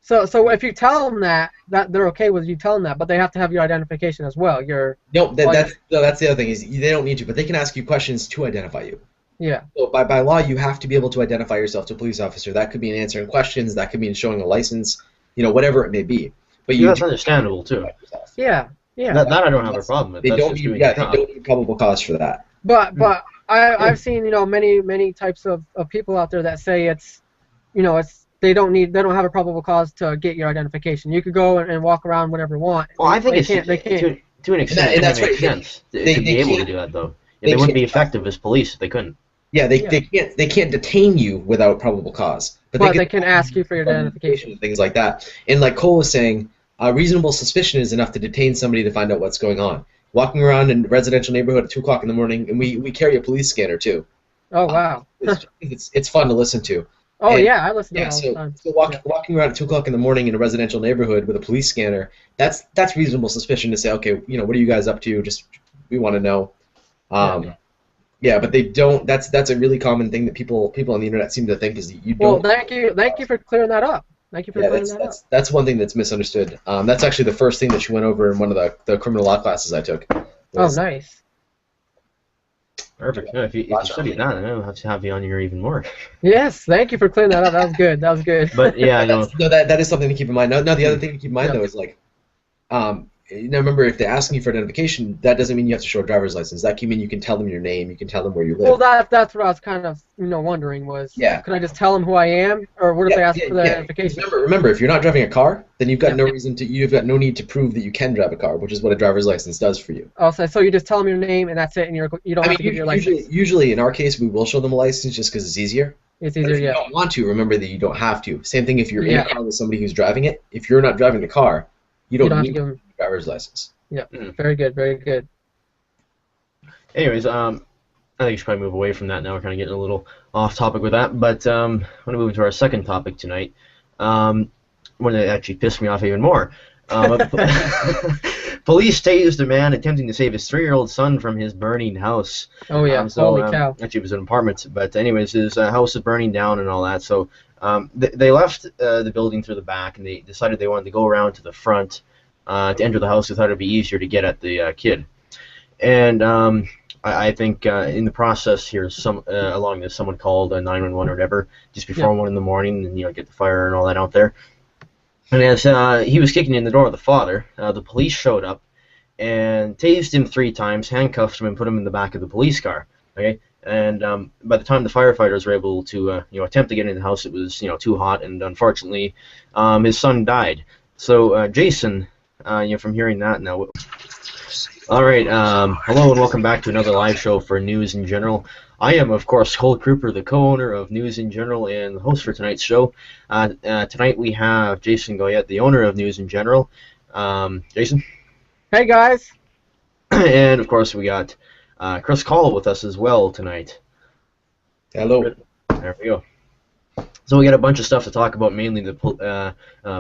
So if you tell them that they're okay with you telling that, but they have to have your identification as well. That's the other thing is they don't need to, but they can ask you questions to identify you. Yeah. So by law, you have to be able to identify yourself to a police officer. That could be in answering questions. That could be in showing a license. Whatever it may be. But that's understandable too. Yeah. That I don't have a problem with. They don't need probable cause for that. But I've seen many types of people out there that say they don't have a probable cause to get your identification. You could go and walk around whatever you want. Well, I think they can't. To an extent, and that's makes sense to be able to do that though. They wouldn't be effective as police if they couldn't. Yeah, they can't detain you without probable cause. But they can ask you for your identification. And things like that. And like Cole was saying, reasonable suspicion is enough to detain somebody to find out what's going on. Walking around in a residential neighborhood at 2 o'clock in the morning, and we carry a police scanner too. Oh wow. It's fun to listen to. Oh yeah, I listen to it all the time. So walking around at 2 o'clock in the morning in a residential neighborhood with a police scanner, that's reasonable suspicion to say, okay, what are you guys up to? We want to know. Yeah, but they don't. That's a really common thing that people on the internet seem to think is that you don't. Well, thank you for clearing that up. Thank you for clearing that up. That's one thing that's misunderstood. That's actually the first thing that she went over in one of the criminal law classes I took. Oh, nice. Perfect. No, if you study that, I'll have to have you on here even more. Yes, thank you for clearing that up. That was good. But yeah, that is something to keep in mind. Now the other thing to keep in mind though is like, remember, if they're asking you for identification, that doesn't mean you have to show a driver's license. That can mean you can tell them your name, you can tell them where you live. Well, that's what I was kind of wondering was, can I just tell them who I am, or what if they ask for the identification? Remember, if you're not driving a car, then you've got you've got no need to prove that you can drive a car, which is what a driver's license does for you. Oh, so you just tell them your name and that's it, and you don't have to give your license. Usually, in our case, we will show them a license just because it's easier. It's easier, if you don't want to, remember that you don't have to. Same thing if you're in a car with somebody who's driving it. If you're not driving the car, you don't need a driver's license. Yeah, very good, very good. Anyways, I think we should probably move away from that now. We're kind of getting a little off topic with that, but I want to move into our second topic tonight. One that actually pissed me off even more. Police tased a man attempting to save his 3-year-old son from his burning house. Oh yeah, holy cow. Actually, it was an apartment, but anyways, his house is burning down and all that. So they left the building through the back, and they decided they wanted to go around to the front to enter the house. They thought it'd be easier to get at the kid. And I think in the process here, along this, someone called 911 or whatever just before 1 in the morning, and get the fire and all that out there. And as he was kicking in the door of the father, the police showed up and tased him 3 times, handcuffed him, and put him in the back of the police car. Okay, and by the time the firefighters were able to attempt to get in the house, it was too hot, and unfortunately, his son died. So Jason from hearing that now. All right, hello and welcome back to another live show for News in General. I am, of course, Cole Kruper, the co-owner of News in General and the host for tonight's show. Tonight we have Jason Goyette, the owner of News in General. Jason? Hey, guys. And, of course, we got Chris Call with us as well tonight. Hello. There we go. So we got a bunch of stuff to talk about, mainly the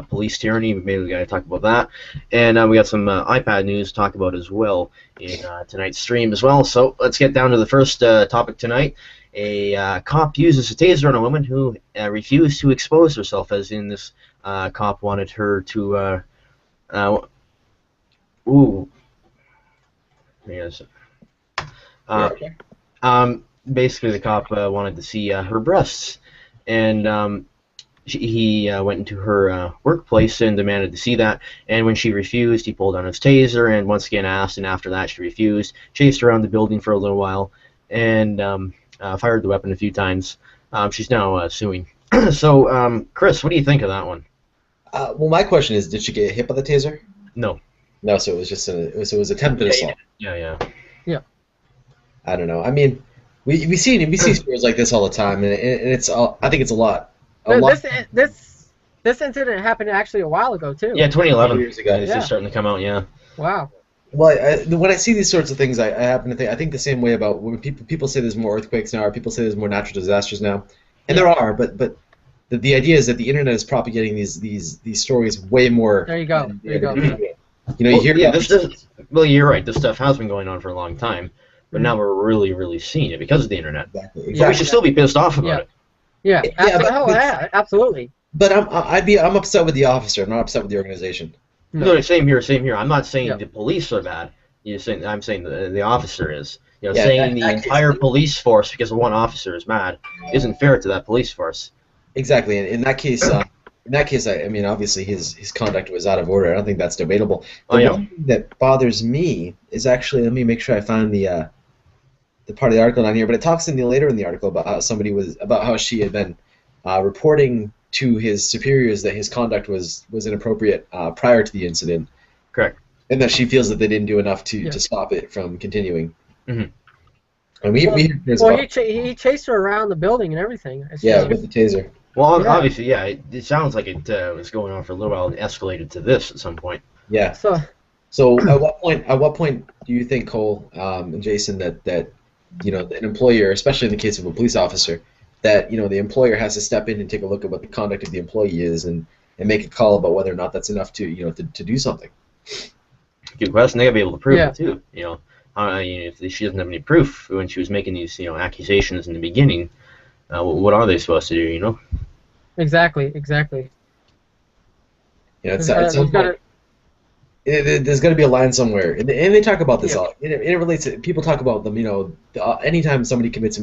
police tyranny. Maybe we got to talk about that, and we got some iPad news to talk about as well in tonight's stream as well. So let's get down to the first topic tonight. A cop uses a taser on a woman who refused to expose herself, as in this cop wanted her to. Yes. Basically, the cop wanted to see her breasts. And he went into her workplace and demanded to see that. And when she refused, he pulled on his taser and once again asked. And after that, she refused. Chased around the building for a little while and fired the weapon a few times. She's now suing. So, Chris, what do you think of that one? Well, my question is, did she get hit by the taser? No. No, so it was just it was attempted assault. Yeah. I don't know. I mean, we see stories like this all the time, and it's I think it's a lot. This incident happened actually a while ago too. Yeah, 2011. Years ago. It's just starting to come out. Yeah. Wow. Well, when I see these sorts of things, I happen to think the same way about when people say there's more earthquakes now, or people say there's more natural disasters now, and there are, but the idea is that the internet is propagating these stories way more. There you go. You know, you hear. Well, you're right. This stuff has been going on for a long time. But now we're really seeing it because of the internet. Exactly. But we should still be pissed off about it. Yeah, absolutely. But I'm upset with the officer. I'm not upset with the organization. No, same here. I'm not saying the police are bad. I'm saying the officer is. Saying the entire police force because of one officer is mad isn't fair to that police force. Exactly. In that case, I mean, obviously his conduct was out of order. I don't think that's debatable. The one thing that bothers me is actually, let me make sure I find the part of the article down here, but it talks later in the article about how she had been reporting to his superiors that his conduct was inappropriate prior to the incident. Correct. And that she feels that they didn't do enough to stop it from continuing. Mm-hmm. And he chased her around the building and everything. With the taser. Well, obviously, it sounds like it was going on for a little while and escalated to this at some point. Yeah. So at what point do you think, Cole and Jason, that an employer, especially in the case of a police officer, that the employer has to step in and take a look at what the conduct of the employee is and make a call about whether or not that's enough to to do something? Good question. They gotta be able to prove it too. If she doesn't have any proof when she was making these accusations in the beginning, what are they supposed to do? Exactly. There's got to be a line somewhere, and they talk about this all. And it relates to, people talk about them. Anytime somebody commits a